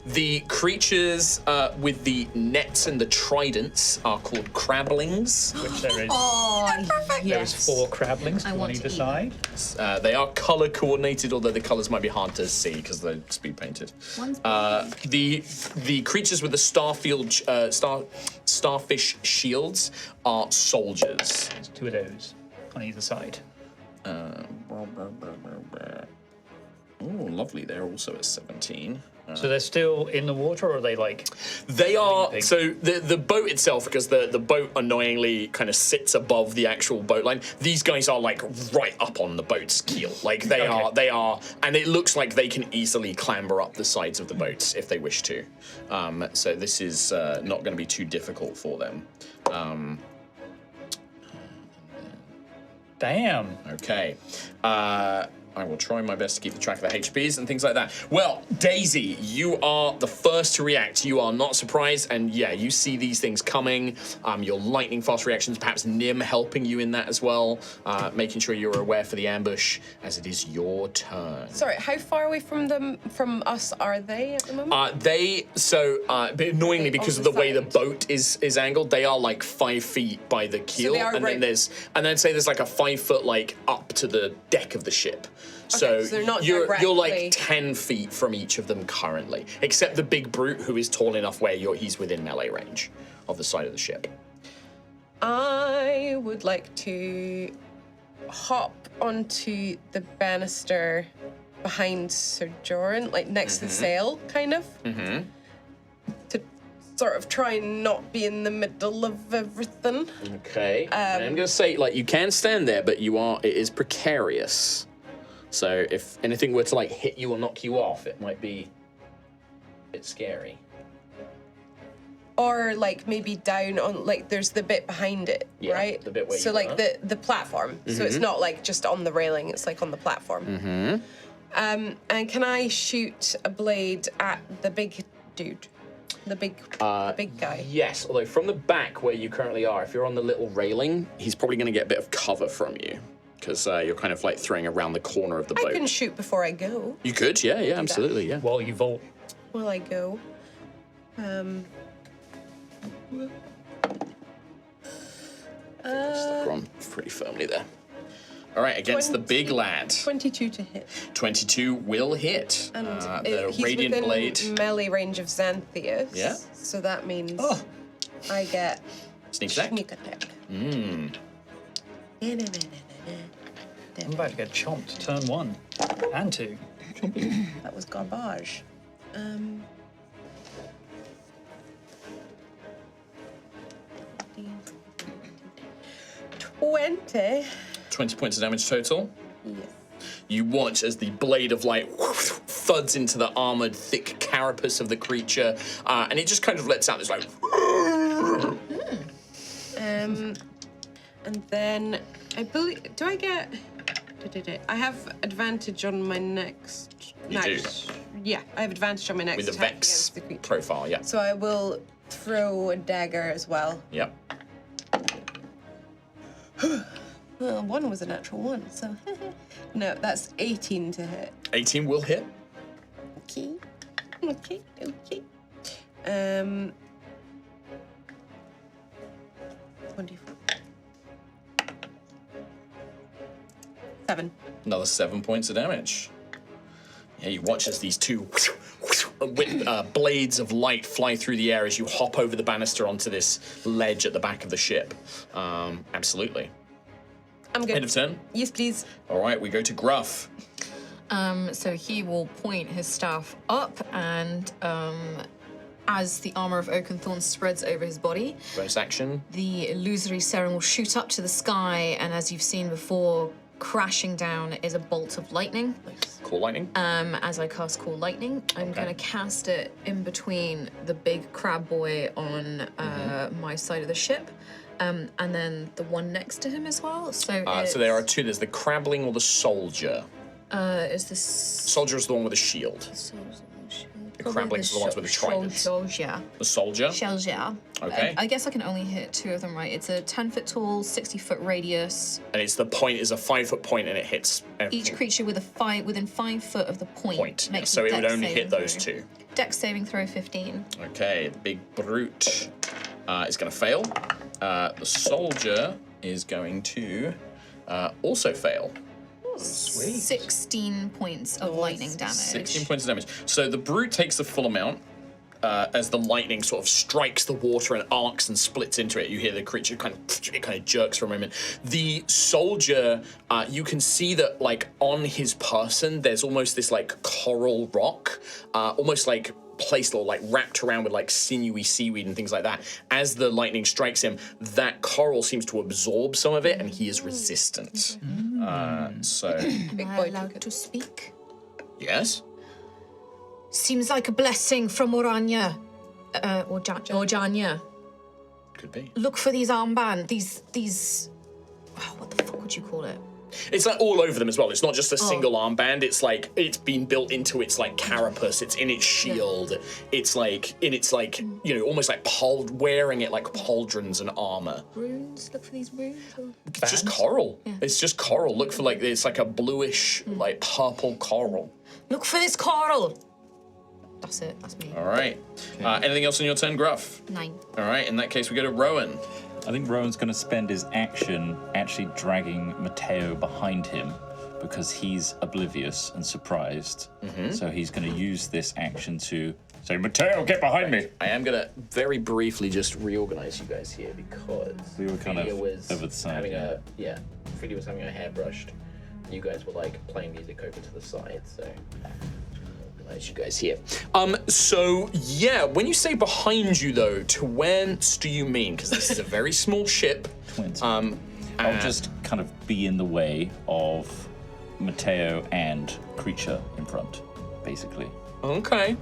B: The creatures with the nets and the tridents are called crablings.
A: Which there is.
G: Oh,
A: There's
G: yes.
A: 4 crablings
G: I
A: on
G: want to
A: either
G: eat
A: side.
B: They are color coordinated, although the colors might be hard to see because they're speed painted. The creatures with the starfish shields are soldiers.
A: There's 2 of those on either side.
B: Oh, lovely. They're also at 17.
A: So they're still in the water, or are they like?
B: They are.
A: Big.
B: So the boat itself, because the boat annoyingly kind of sits above the actual boat line. These guys are like right up on the boat's keel. Like they are, and it looks like they can easily clamber up the sides of the boats if they wish to. So this is not going to be too difficult for them.
A: Damn.
B: Okay. I will try my best to keep the track of the HPs and things like that. Well, Daisy, you are the first to react. You are not surprised, and yeah, you see these things coming. Your lightning fast reactions, perhaps Nim helping you in that as well, making sure you're aware for the ambush as it is your turn.
E: Sorry, how far away from us are they at the moment?
B: But annoyingly, because of the way the boat is angled, they are like 5 feet by the keel,
E: they are
B: and then say there's like a 5 foot like up to the deck of the ship. So
E: they're not
B: you're like
E: directly-
B: 10 feet from each of them currently, except the big brute who is tall enough where he's within melee range of the side of the ship.
E: I would like to hop onto the banister behind Sir Joran, like next to the sail, kind of. To sort of try and not be in the middle of everything.
B: Okay. I'm gonna say, like, you can stand there, but it is precarious. So if anything were to like hit you or knock you off, it might be a bit scary.
E: Or like maybe down on, like there's the bit behind it,
B: Yeah,
E: right?
B: the bit where
E: so
B: you
E: like
B: are.
E: the platform. So it's not like just on the railing, it's like on the platform. And can I shoot a blade at the big dude? The big guy.
B: Yes, although from the back where you currently are, if you're on the little railing, he's probably going to get a bit of cover from you because you're kind of like throwing around the corner of the boat.
E: I can shoot before I go.
B: You could, yeah, absolutely, yeah.
A: While you vault.
E: Will I go?
B: Stuck on pretty firmly there. All right, against the big lad.
E: 22 to hit.
B: 22 will hit.
E: And
B: the
E: he's
B: radiant
E: within
B: blade.
E: melee range of Xanthias.
B: Yeah.
E: So that means I get
B: Sneak attack.
E: sneak attack.
A: I'm about to get chomped. Turn 1 and 2.
E: That was garbage. 20.
B: 20 points of damage total.
E: Yes.
B: You watch as the blade of light thuds into the armored, thick carapace of the creature, and it just kind of lets out this like.
E: And then I believe. Do I get? I have advantage on my next.
B: You do.
E: Yeah, I have advantage on my next
B: With the
E: attack
B: Vex
E: against the creature.
B: profile, yeah.
E: So I will throw a dagger as well.
B: Yep.
E: Well, one was a natural one, so no, that's 18 to hit.
B: 18 will hit.
E: Okay. 24. 7.
B: Another 7 points of damage. Yeah, you watch as these two blades of light fly through the air as you hop over the banister onto this ledge at the back of the ship. Absolutely.
E: I'm good.
B: End of turn.
E: Yes, please.
B: All right, we go to Gruff.
G: So he will point his staff up, and as the armor of Oakenthorn spreads over his body,
B: Bonus action.
G: the illusory serum will shoot up to the sky, and as you've seen before, crashing down is a bolt of lightning.
B: Call lightning.
G: As I cast Call Lightning, I'm going to cast it in between the big crab boy on my side of the ship, and then the one next to him as well. So
B: there are two. There's the crabbling or the soldier.
G: Is this
B: Soldier is the one with a shield. The crabbling's the ones with the tridents.
G: Soldier.
B: The soldier.
G: Soldier.
B: Okay.
G: I guess I can only hit 2 of them, right? It's a 10-foot tall, 60-foot radius.
B: And it's the point is a 5 foot point and it hits everything.
G: Each creature within 5 foot of the point. Makes
B: So
G: a
B: it would
G: dex
B: only
G: saving
B: hit those
G: throw.
B: two.
G: Dex saving throw 15.
B: Okay, the big brute is going to fail. The soldier is going to also fail.
A: Sweet.
G: 16 points of lightning damage.
B: 16 points of damage. So the brute takes the full amount. as the lightning sort of strikes the water and arcs and splits into it. You hear the creature kind of jerks for a moment. The soldier, you can see that like on his person, there's almost this like coral rock, almost like placed or like wrapped around with like sinewy seaweed and things like that. As the lightning strikes him, that coral seems to absorb some of it, and he is resistant. So,
G: Am I allowed to speak?
B: yes.
G: Seems like a blessing from Orania. Or Janya.
B: Could be.
G: Look for these armband, these what the fuck would you call it?
B: It's like all over them as well. It's not just a single armband. It's like it's been built into its like carapace. It's in its shield. It's like in its like almost like wearing it like pauldrons and armor.
G: Runes. Look for these runes.
B: It's just coral. Yeah. It's just coral. Look for like it's like a bluish like purple coral.
G: Look for this coral. That's it. That's me.
B: All right. Anything else on your turn, Gruff?
G: 9.
B: All right. In that case, we go to Rowan.
D: I think Rowan's going to spend his action actually dragging Matteo behind him because he's oblivious and surprised. So he's going to use this action to say, Matteo, get behind me.
B: I am going to very briefly just reorganize you guys here because
D: We were kind of
B: was
D: over the side,
B: having Freddie was having her hair brushed. You guys were like playing music over to the side, so organize you guys here. So yeah, when you say behind you though, to whence do you mean? Because this is a very small ship.
D: 20. I'll just kind of be in the way of Matteo and creature in front, basically.
B: Okay.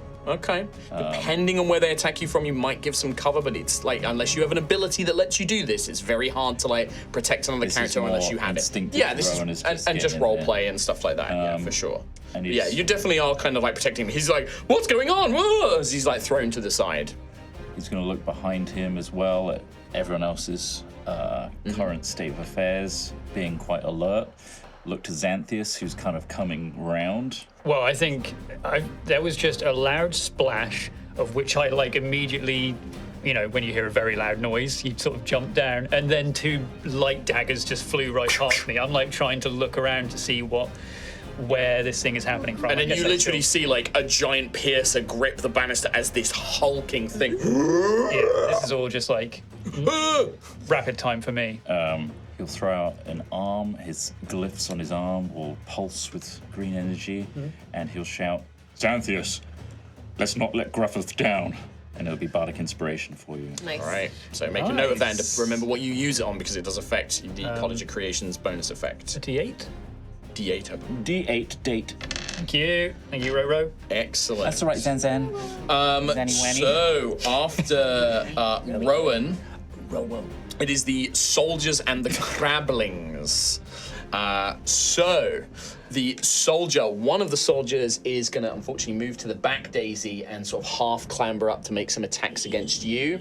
B: Depending on where they attack you from, you might give some cover, but it's like, unless you have an ability that lets you do this, it's very hard to like protect another character unless you have it. Yeah, this is and just role play and stuff like that. Yeah, for sure.
D: And
B: yeah, you definitely are kind of like protecting him. He's like, what's going on? Whoa! As he's like thrown to the side.
D: He's going to look behind him as well at everyone else's current state of affairs, being quite alert. Look to Xanthius, who's kind of coming round.
A: Well, I think there was just a loud splash, of which I like immediately, when you hear a very loud noise, you sort of jump down, and then 2 light daggers just flew right past me. I'm like trying to look around to see where this thing is happening from.
B: And then you literally see like a giant piercer grip the banister as this hulking thing.
A: Yeah, this is all just like rapid time for me.
D: He'll throw out an arm. His glyphs on his arm will pulse with green energy, and he'll shout, Xanthius, let's not let Gruffith down. And it'll be bardic inspiration for you.
E: Nice.
B: All right, so make a note of that and remember what you use it on because it does affect the College of Creation's bonus effect.
A: A D8?
B: D8, I believe.
D: D8 date.
A: Thank you, Roro.
B: Excellent.
D: That's all right, Zen.
B: So after Rowan, it is the soldiers and the crablings. So the soldier, one of the soldiers is going to unfortunately move to the back, Daisy, and sort of half clamber up to make some attacks against you.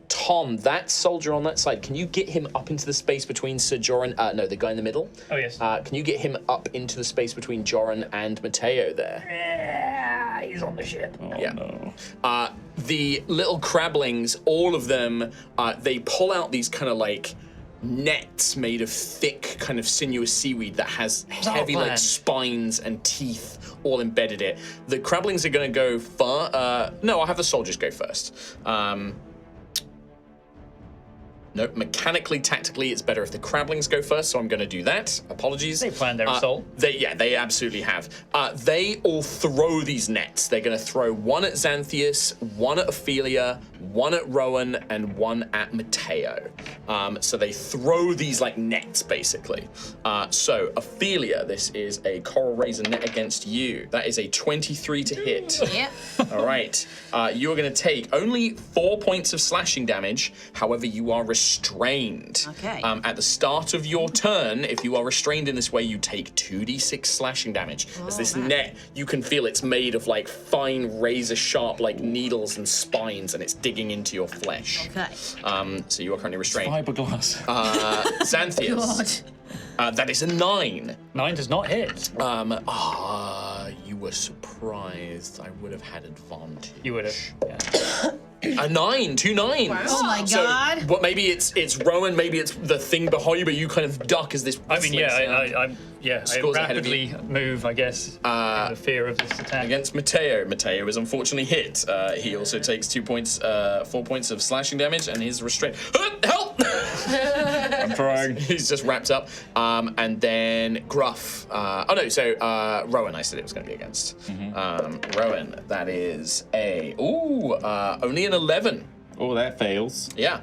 B: Tom, that soldier on that side, can you get him up into the space between Sir Joran, no, the guy in the middle?
A: Oh, yes.
B: Can you get him up into the space between Joran and Matteo there?
A: Yeah, he's on the ship.
D: Oh,
B: Yeah.
D: no.
B: The little crablings, all of them, they pull out these kind of like nets made of thick kind of sinuous seaweed that has heavy like spines and teeth all embedded in it. The crablings are going to go far. No, I'll have the soldiers go first. No, mechanically, tactically, it's better if the crablings go first, so I'm going to do that. Apologies.
A: They planned their assault.
B: They absolutely have. They all throw these nets. They're going to throw one at Xanthius, one at Ophelia, one at Rowan, and one at Matteo. So they throw these like nets, basically. So Ophelia, this is a coral razor net against you. That is a 23 to hit.
C: Yeah.
B: All right. You're going to take only 4 points of slashing damage. However, you are restrained.
C: Okay.
B: At the start of your turn, if you are restrained in this way, you take 2d6 slashing damage. As this net, you can feel it's made of like fine razor sharp like needles and spines, and it's digging into your flesh.
C: Okay.
B: So you are currently restrained.
D: Fiberglass.
B: Xanthius. That is a 9.
A: 9 does not hit.
B: You were surprised. I would have had advantage.
A: You would have. Yeah.
B: A 9, 2 9s.
E: Wow.
C: Oh my god.
B: What? Maybe it's Rowan. Maybe it's the thing behind you, but you kind of duck as this.
A: I mean, I
B: Scores ahead of
A: rapidly move, I guess, in the fear of this attack.
B: Against Matteo. Matteo is unfortunately hit. He also takes 2 points, 4 points of slashing damage, and he's restrained. Help!
D: I'm trying.
B: He's just wrapped up. And then Gruff. Rowan, I said it was going to be against. Rowan, that is only an 11.
D: Oh, that fails.
B: Yeah.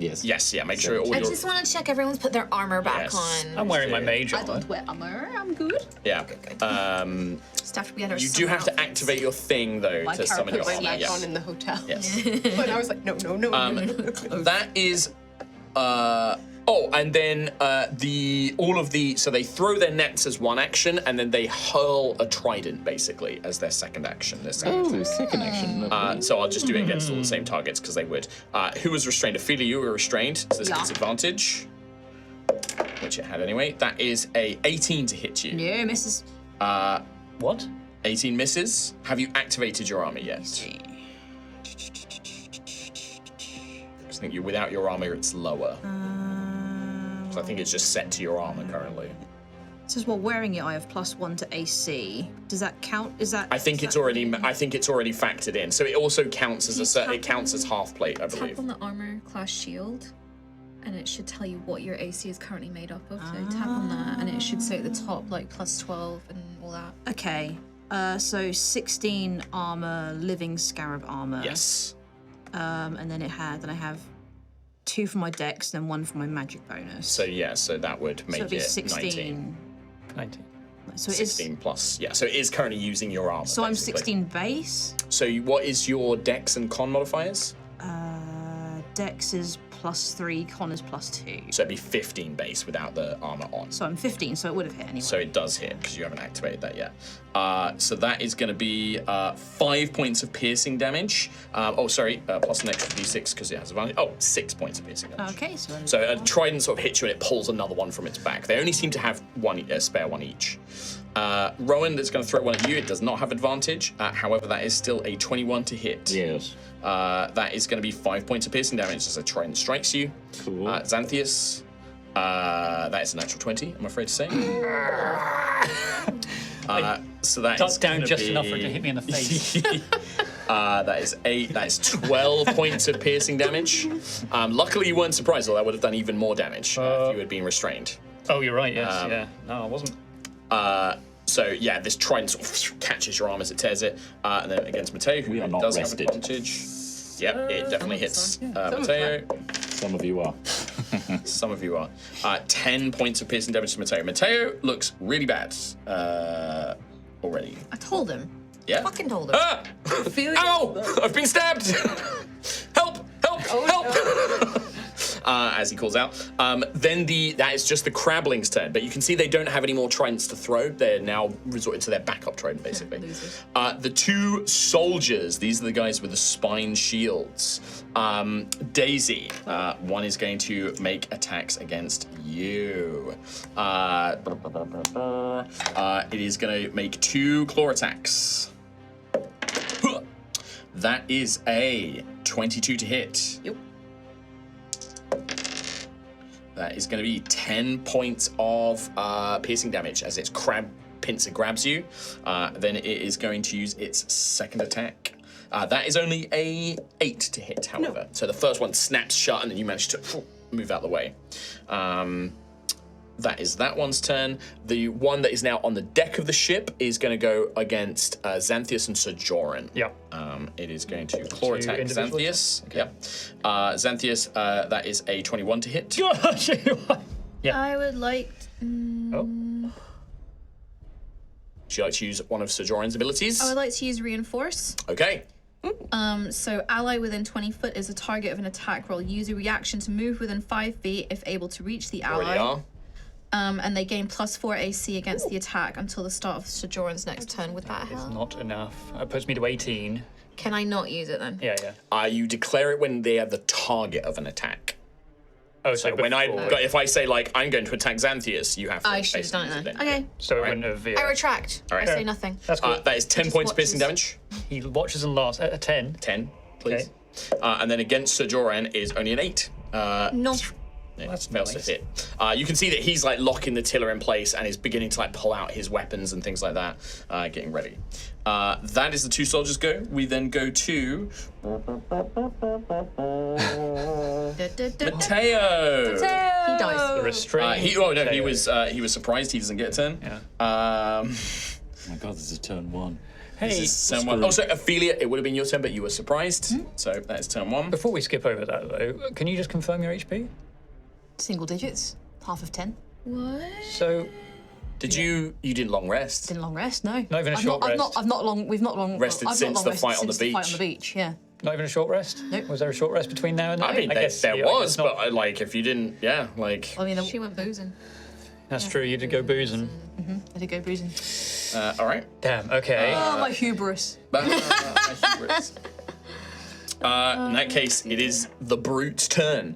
D: Yes.
B: Yes, yeah, make sure all
I: I
B: your...
I: just want to check everyone's put their armor back
B: Yes.
I: on.
A: I'm wearing my mage
C: I
A: armor.
C: don't wear armor. I'm good.
B: Yeah.
I: Just have to get our
B: You do have to activate your thing, though,
C: My
B: to summon your
C: character
B: armor.
E: Back on
B: Yes.
E: in the hotel.
B: Yes.
E: But I was like, no.
B: That is... and then so they throw their nets as one action, and then they hurl a trident, basically, as their second action.
D: Second action.
B: So I'll just do it against all the same targets, because they would. Who was restrained? Ophelia, you were restrained, so this
C: Yeah.
B: gets advantage. Which it had anyway. That is a 18 to hit you.
C: Yeah, misses.
A: What?
B: 18 misses. Have you activated your armor yet? I think without your armor, it's lower. So I think it's just set to your armor currently.
C: It says while wearing it, I have +1 to AC. Does that count? Is that?
B: I think it's already factored in. So it also counts as it counts as half plate, I believe.
J: Tap on the armor class shield, and it should tell you what your AC is currently made up of. So tap on that, and it should say at the top like +12 and all that.
C: Okay. So 16 armor, living scarab armor.
B: Yes.
C: And then I have 2 for my dex, then 1 for my magic bonus.
B: So that would make
C: it'd be
B: it
C: 16.
B: 19.
A: 19.
C: So it is.
B: 16 plus. Yeah, so it is currently using your armor.
C: So I'm
B: basically.
C: 16 base.
B: So what is your dex and con modifiers?
C: Dex is +3, con is +2.
B: So it'd be 15 base without the armor on.
C: So I'm 15, so it would have hit anyway.
B: So it does hit because you haven't activated that yet. So that is going to be 5 points of piercing damage. Plus an extra d6 because it has advantage. 6 points of piercing damage.
C: Okay,
B: So a trident sort of hits you and it pulls another one from its back. They only seem to have a spare one each. Rowan, that's going to throw one at you. It does not have advantage. However, that is still a 21 to hit.
D: Yes.
B: That is going to be 5 points of piercing damage as a trident strikes you.
D: Cool.
B: Xanthias, that is a natural 20, I'm afraid to say. So that
A: Duck
B: is
A: down
B: gonna
A: just
B: be...
A: enough for it to hit me in the face.
B: That is 8. That is 12 points of piercing damage. Luckily, you weren't surprised, or that would have done even more damage if you had been restrained.
A: Oh, you're right, yes, yeah. No, I wasn't.
B: This trident sort of catches your arm as it tears it, and then against Matteo, who
D: We are not
B: does
D: rested.
B: have advantage. Yep, it definitely hits Matteo.
D: Some of you are.
B: Some of you are. 10 points of piercing damage to Matteo. Matteo looks really bad already.
I: I told him.
B: Yeah.
I: Fucking told him.
B: Ah! Ow! I've been stabbed! Help! Help! Help! As he calls out. That is just the Crabling's turn, but you can see they don't have any more tridents to throw. They're now resorted to their backup trident, basically. The 2 soldiers, these are the guys with the spine shields. Daisy, one is going to make attacks against you. It is going to make 2 claw attacks. That is a 22 to hit.
E: Yep.
B: That is going to be 10 points of piercing damage as its pincer grabs you. Then it is going to use its second attack. That is only a 8 to hit, however. So the first one snaps shut and then you manage to move out of the way. That is that one's turn. The one that is now on the deck of the ship is going to go against Xanthias and Sojourn.
A: Yeah.
B: It is going to claw attack
A: individual
B: Xanthias. Okay. Yeah. Xanthias, that is a 21 to hit.
A: Yeah.
J: I would like.
A: Oh.
B: Would you like to use one of Sojourn's abilities?
J: I would like to use reinforce.
B: Okay.
J: So ally within 20 foot is a target of an attack roll. Use a reaction to move within 5 feet if able to reach the ally.
B: Already are.
J: And they gain +4 AC against the attack until the start of Sojourn's next turn. Would that
A: It's
J: help?
A: not enough. It puts me to 18.
J: Can I not use it then?
A: Yeah, yeah.
B: You declare it when they are the target of an attack.
A: Oh,
B: So when if I say like I'm going to attack Xanthius, you have to.
G: I should have done it then. Okay.
A: So it wouldn't have.
G: I retract.
B: All right.
G: I say nothing.
A: That's cool.
B: That is 10 points of piercing damage.
A: He watches and laughs at a 10.
B: 10, please. And then against Sir Joran is only an 8.
G: No.
B: That's fails to hit. You can see that he's like locking the tiller in place and is beginning to like pull out his weapons and things like that, getting ready. That is the 2 soldiers go. We then go to Mateo.
G: He dies.
A: The restraint.
B: He was surprised he doesn't get a turn.
A: Yeah.
D: Oh my god, this is turn 1.
A: Hey,
B: Turn 1. Oh, sorry, Ophelia, it would have been your turn, but you were surprised. So that is turn 1.
A: before we skip over that though, can you just confirm your HP?
C: Single digits, half of 10.
J: What?
A: So
B: You didn't long rest.
C: Didn't long rest, no.
A: Not even a
C: I've
A: short
C: not,
A: rest?
C: I've not long. We've not long
B: Rested
C: I've not
B: since
C: long
B: the
C: rested
B: fight on the
C: since the fight
B: beach.
C: on the beach. Yeah.
A: not even a short rest?
C: Nope.
A: Was there a short rest between now and then?
B: I mean,
A: guess
B: there
A: yeah,
B: was,
A: not-
B: but like if you didn't, like.
C: I mean,
J: She went boozing.
A: That's true. You did go boozing.
C: I did go bruising.
B: All right.
A: Damn. Okay.
C: Oh, my hubris.
B: In that case, it is the brute's turn.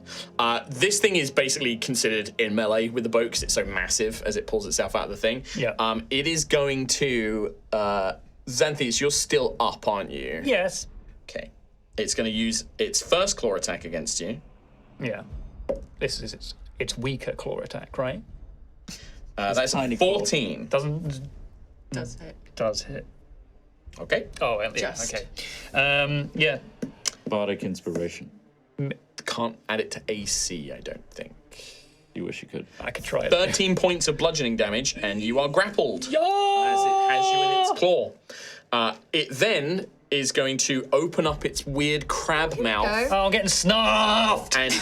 B: This thing is basically considered in melee with the boat because it's so massive as it pulls itself out of the thing.
A: Yeah.
B: It is going to Xanthius. You're still up, aren't you?
A: Yes.
B: Okay. It's going to use its first claw attack against you.
A: Yeah. This is its weaker claw attack, right?
B: That's
D: tiny claw.
B: 14.
E: Does hit.
A: Does hit.
B: Okay.
A: Oh, well, yeah.
E: Just.
A: Okay. Yeah.
D: Bardic inspiration.
B: Can't add it to AC, I don't think.
D: You wish you could.
A: I could try it.
B: 13 points of bludgeoning damage, and you are grappled as it has you in its claw. It then is going to open up its weird crab mouth.
A: Oh, I'm getting snarfed.
B: And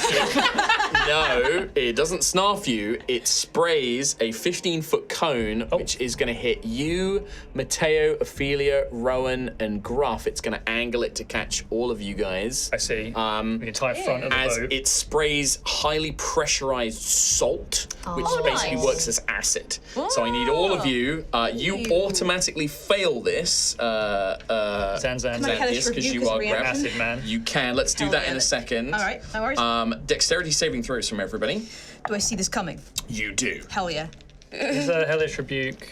B: no, it doesn't snarf you. It sprays a 15-foot cone, which is going to hit you, Mateo, Ophelia, Rowan, and Gruff. It's going to angle it to catch all of you guys.
A: I see. The entire front of the
B: As
A: boat.
B: it sprays highly pressurized salt, which basically works as acid. So I need all of you. You automatically fail this, Xanthius, because you are grappled.
A: Acid man.
B: You can. Let's do that in a second.
C: All right, no worries.
B: Dexterity saving throws from everybody.
C: Do I see this coming?
B: You do.
C: Hell yeah.
A: Is a hellish rebuke?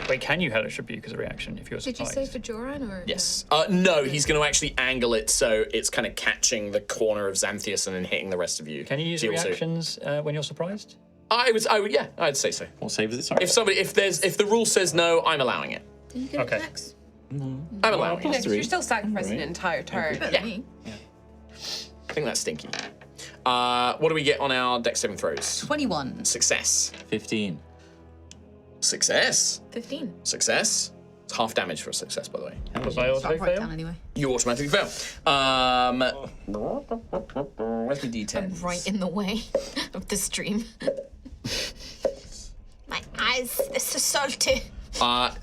A: Wait, can you hellish rebuke as a reaction if you're
J: Did you
A: surprised?
J: say for Joran or?
B: Yes. No, he's going to actually angle it so it's kind of catching the corner of Xanthius and then hitting the rest of you.
A: Can you use
B: So also-
A: reactions when you're surprised?
B: I would. Yeah, I'd say so.
D: What save is it? Sorry.
B: If the rule says no, I'm allowing it.
J: Did you get
A: Okay.
J: it next?
B: I'm allowing it.
E: No, 'cause you're still sacrificing an entire turn.
J: Better
B: Yeah.
J: than me.
B: I think that's stinky. What do we get on our dex saving throws?
C: 21.
B: Success.
D: 15.
B: Success.
J: 15.
B: Success. It's half damage for a success, by the way.
A: Was I also
C: I'll write it down
A: fail?
C: anyway.
B: You automatically fail. Where's my D10?
G: Right in the way of the stream. My eyes, they're so salty.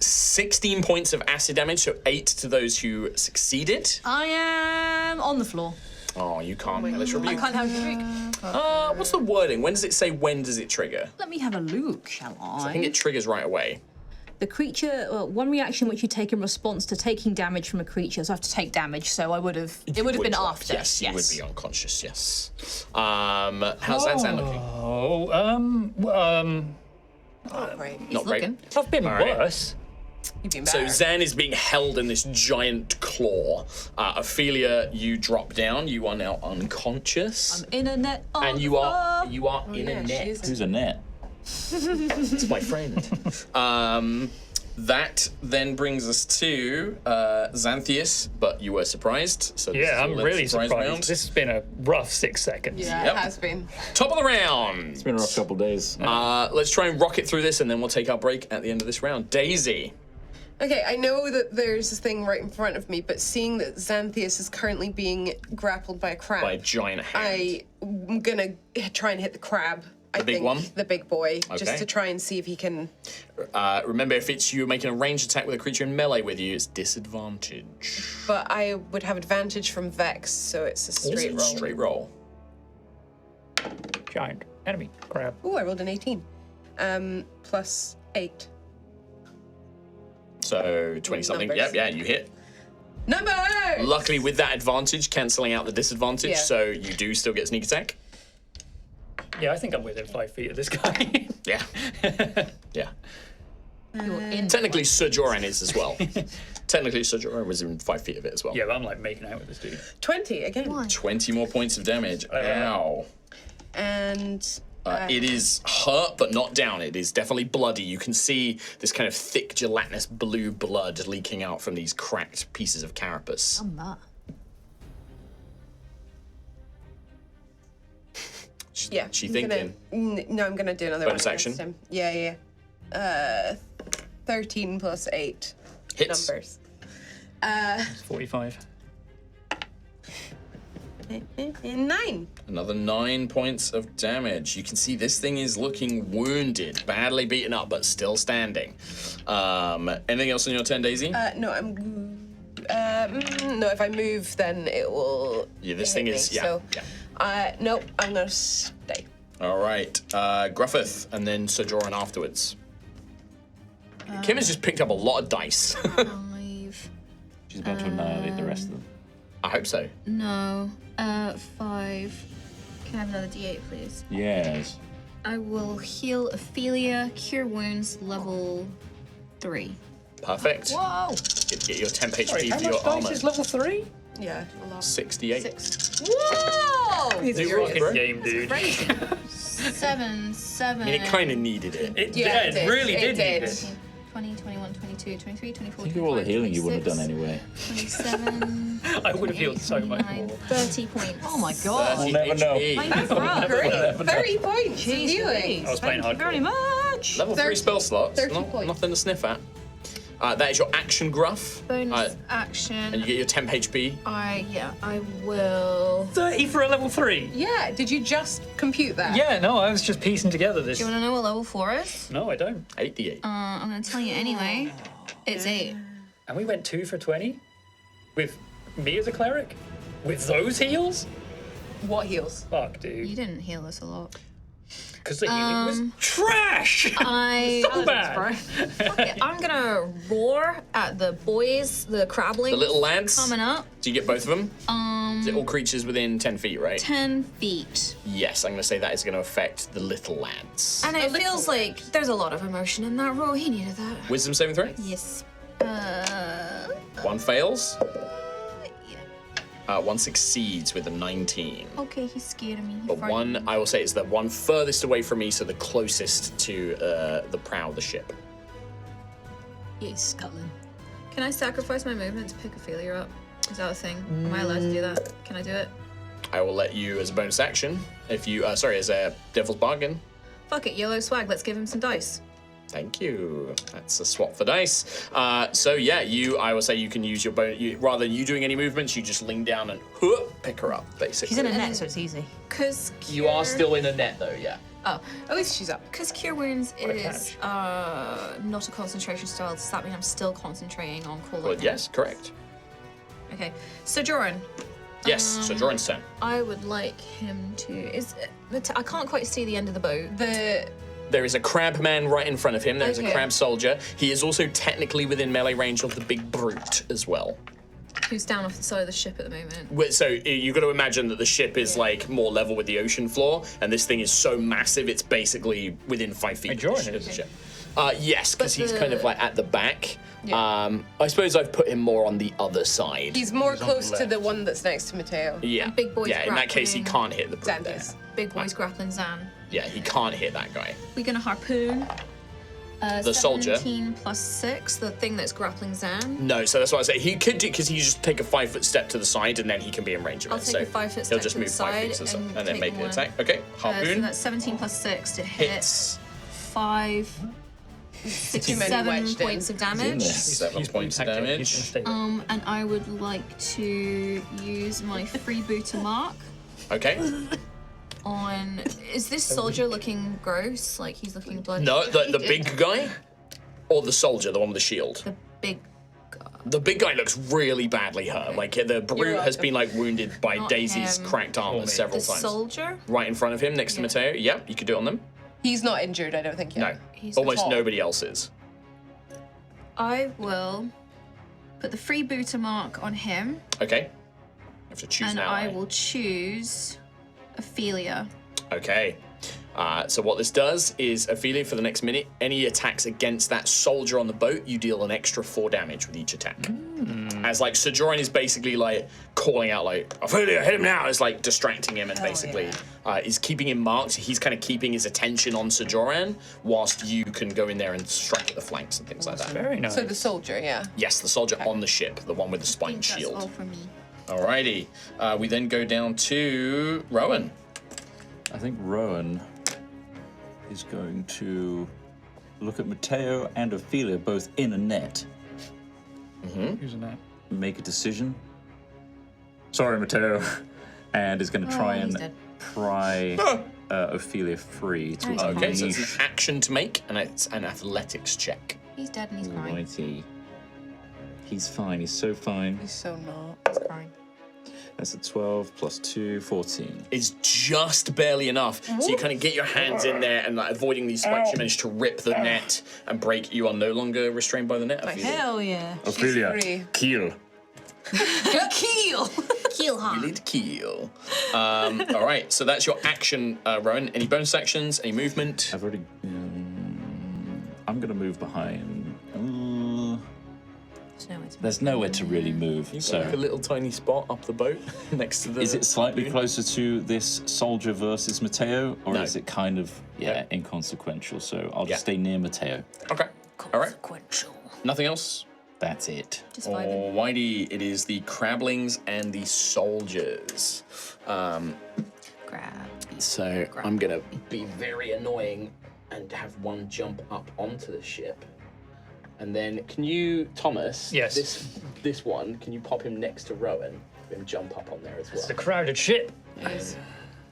B: 16 points of acid damage, so 8 to those who succeeded.
C: I am on the floor.
B: Oh, you can't hellish
C: I
B: rebuke.
C: can't have a drink.
B: What's the wording? When does it say when does it trigger?
C: Let me have a look, shall
B: I think it triggers right away.
C: The creature, one reaction which you take in response to taking damage from a creature. So I have to take damage. So I would have. It would have been after.
B: Yes, you would be unconscious. Yes. How's that sound looking?
E: Not great.
B: Not great.
G: looking.
A: I've been
B: right.
A: worse.
E: You've been
B: So
E: better.
B: Zan is being held in this giant claw. Ophelia, you drop down. You are now unconscious,
C: I'm in a net. On
B: and
C: the
B: you are
C: floor.
B: in a net.
D: Who's a net?
B: It's my friend. That then brings us to Xanthius, but you were surprised. So this is
A: Yeah,
B: a
A: I'm
B: little
A: really
B: surprise
A: surprised.
B: round.
A: This has been a rough 6 seconds.
E: Yeah,
B: Yep.
E: it has been.
B: Top of the round.
D: It's been a rough couple of days.
B: Let's try and rocket through this, and then we'll take our break at the end of this round. Daisy.
E: Okay, I know that there's this thing right in front of me, but seeing that Xanthius is currently being grappled by a crab,
B: By a giant hand.
E: I'm gonna try and hit the crab. I
B: big
E: think,
B: one?
E: The big boy,
B: Okay.
E: just to try and see if he can.
B: Remember, if it's you making a ranged attack with a creature in melee with you, it's disadvantage.
E: But I would have advantage from Vex, so it's a straight roll.
B: Straight roll.
A: Giant enemy crab.
E: Ooh, I rolled an 18. Plus 8.
B: So 20 something.
E: Numbers.
B: Yep, yeah, you hit.
E: Numbers!
B: Luckily, with that advantage, cancelling out the disadvantage,
E: Yeah.
B: so you do still get sneak attack.
A: Yeah, I think I'm within 5 feet of this guy.
B: Yeah. Yeah.
C: You're in.
B: Technically, Sir Joran is as well. Technically, Sir Joran was in 5 feet of it as well.
A: Yeah, but I'm like making out with this dude.
E: 20 again.
B: 20 more points of damage. Ow.
E: And
B: It is hurt, but not down. It is definitely bloody. You can see this kind of thick, gelatinous blue blood leaking out from these cracked pieces of carapace.
E: yeah,
B: She
E: I'm
B: thinking.
E: No, I'm gonna do another
B: Bonus
E: one
B: action?
E: against him. Yeah. 13 plus 8
B: Hits.
E: numbers.
A: 45.
E: 9.
B: Another 9 points of damage. You can see this thing is looking wounded, badly beaten up, but still standing. Anything else on your turn, Daisy?
E: No, no, if I move, then it will.
B: Yeah, this
E: hit
B: thing
E: me,
B: is. Yeah.
E: So,
B: Yeah.
E: nope, I'm gonna stay.
B: All right. Gruffith, and then Sir Joran afterwards. Kim has just picked up a lot of dice.
G: 5.
D: She's about to annihilate the rest of them.
B: I hope so.
G: No. 5. Can I have another D8, please?
D: Yes.
G: I will heal Ophelia, cure wounds, level 3.
B: Perfect.
C: Whoa!
B: Get your temp HP
A: Sorry, how
B: for your
A: much
B: armor.
A: dice is level 3?
E: Yeah, a lot.
B: 68.
E: 6. Whoa!
A: It's a rocking game, dude.
E: Crazy.
G: 7.
B: I mean, it kind of needed it.
A: It,
E: Yeah,
A: it
E: it did.
A: really
E: It
A: did.
E: did.
A: need it.
G: 20, 21, 22, 23, 24,
D: Think of all the
G: 25,
D: healing you wouldn't have done
G: 26,
D: anyway.
G: 27.
A: I would have healed so much
G: 29,
A: more.
G: 30 points.
C: Oh my god.
B: 30
D: never know.
B: HP.
E: Great. 30 points of
C: Jeez
E: healing.
C: Louise,
A: I was playing
C: thank you very
A: hardcore.
C: much.
B: Level 3
E: 30
B: spell slots.
E: 30 points.
B: Nothing to sniff at. That is your action, Gruff.
G: Bonus
B: And
G: action.
B: you get your temp HP.
G: I will.
A: 30 for a level 3?
E: Yeah, did you just compute that?
A: Yeah, no, I was just piecing together this.
G: Do you want to know what level 4 is?
A: No, I don't.
B: 88.
G: I'm going to tell you anyway. It's 8.
A: And we went 2 for 20? With me as a cleric? With those heals?
E: What heals?
A: Fuck,
G: You
A: dude.
G: didn't heal us a lot.
A: Because the healing was trash! So bad.
G: Okay, I'm gonna roar at the boys, the crablings.
B: The little lads.
G: coming up.
B: Do you get both of them? Is it all creatures within 10 feet, right?
G: 10 feet.
B: Yes, I'm going to say that is going to affect the little lads.
G: And it feels like there's a lot of emotion in that roar. He needed that.
B: Wisdom saving throw?
G: Yes.
B: One fails.
G: Yeah.
B: One succeeds with a 19.
G: Okay, he's scared of me. He
B: But
G: frightened
B: one,
G: me.
B: I will say, is the one furthest away from me, so the closest to the prow of the ship.
C: He's scuttling.
J: Can I sacrifice my movement to pick Ophelia up? Is that a thing? Am I allowed to do that? Can I do it?
B: I will let you, as a bonus action, if you, as a devil's bargain.
J: Fuck it, yellow swag. Let's give him some dice.
B: Thank you. That's a swap for dice. So yeah, I will say you can use your bonus. Rather than you doing any movements, you just lean down and pick her up, basically.
C: She's in a net, so it's easy.
J: Cause
B: You are still in a net, though. Yeah.
J: Oh,
E: At least she's up.
J: because Cure Wounds
A: What a
J: is not a concentration spell. Does that mean I'm still concentrating on calling
B: Well,
J: him?
B: yes, correct.
J: Okay. So Joran,
B: Yes. So Joran's turn.
J: I would like him to. I can't quite see the end of the boat.
B: There is a crab man right in front of him. There is a
J: Okay.
B: crab soldier. He is also technically within melee range of the big brute as well.
J: Who's down off the side of the ship at the moment?
B: So you've got to imagine that the ship is like more level with the ocean floor, and this thing is so massive it's basically within 5 feet
A: Hey, Joran
B: of
A: is.
B: the ship. Yes, because
J: But
B: he's kind of
J: the-
B: like at the back. I suppose I've put him more on the other side.
E: He's more
A: on the
E: close to
A: left.
E: the one that's next to Mateo.
B: Yeah.
J: And big boy's
B: Yeah, in that case he
J: grappling.
B: can't hit the brute there.
E: Xanthus.
J: Big boys grappling Zan.
B: Yeah, he can't hit that guy.
J: We're gonna harpoon.
B: The soldier.
J: 17 plus 6, the thing that's grappling Zan.
B: No, so that's what I say. He could do because he just take a 5-foot step to the side and then he can be in range of
J: I'll
B: it.
J: take
B: so
J: a 5-foot
B: he'll
J: step
B: just
J: to the
B: move 5 feet to the
J: side
B: side and then
J: take
B: make the
J: one.
B: attack. Okay,
J: So
B: harpoon
J: that's 17 plus 6 to hit.
B: hits
J: 5,
E: Too many
J: 7
E: wedged in.
J: points of
D: He's in
J: damage.
D: there.
B: 7 points of damage.
J: And I would like to use my freebooter mark
B: Okay.
J: on. Is this soldier looking gross? Like he's looking bloody?
B: No, the big guy or the soldier, the one with the shield.
J: The big.
B: The big guy looks really badly hurt. Like the brute has been like wounded by
J: Not
B: Daisy's
J: him.
B: cracked armor
A: The
B: several
J: The
B: times.
J: soldier.
B: Right in front of him, next to
J: Yeah.
B: Mateo. Yep, you could do it on them.
E: He's not injured, I don't think
B: No,
E: yet.
J: He's
B: almost
E: tall.
B: nobody else is.
J: I will put the freebooter mark on him,
B: Okay. You have to choose
J: and
B: now.
J: I will choose Ophelia.
B: Okay. So what this does is, Ophelia, for the next minute, any attacks against that soldier on the boat, you deal an extra 4 damage with each attack. As like Sir Jordan is basically like calling out like, Ophelia, hit him now. It's like distracting him and basically is keeping him marked. He's kind of keeping his attention on Sir Joran whilst you can go in there and strike at the flanks and things like that.
A: Very nice.
E: So the soldier, yeah.
B: Yes, the soldier on the ship, the one with the spine
J: That's
B: shield.
J: all for me.
B: Alrighty. We then go down to Rowan.
D: I think Rowan is going to look at Mateo and Ophelia both in a net.
A: Who's in that?
D: Make a decision. Sorry, Mateo. And is going to try
J: he's
D: and
J: dead.
D: pry Ophelia free to
B: Okay, so it's
D: unleash.
B: an action to make, and it's an athletics check.
J: He's dead and he's crying.
D: Righty. He's fine. He's so fine.
E: He's so not.
J: He's crying.
D: That's a 12 plus 2, 14.
B: Is just barely enough. So you kind of get your hands in there and like, avoiding these spikes, you manage to rip the net and break. You are no longer restrained by the net. Ophelia.
C: Hell yeah.
D: Ophelia,
E: free.
D: keel.
C: Keel.
J: Keel
B: You lead keel. All right, so that's your action, Rowan. Any bonus actions? Any movement?
D: I've already. I'm going to move behind. There's nowhere to really move. So
B: Like a little tiny spot up the boat next to the.
D: is it slightly
B: lagoon?
D: closer to this soldier versus Mateo, or
B: No.
D: is it kind of inconsequential? So I'll just stay near Mateo.
B: Okay. All right. Nothing else.
D: That's it.
J: Just vibing.
B: Alrighty, it is the crablings and the soldiers.
J: Grab.
B: So I'm gonna be very annoying and have one jump up onto the ship. And then can you, Thomas?
A: Yes.
B: This one, can you pop him next to Rowan? Have him jump up on there as well.
A: It's a crowded ship.
D: It's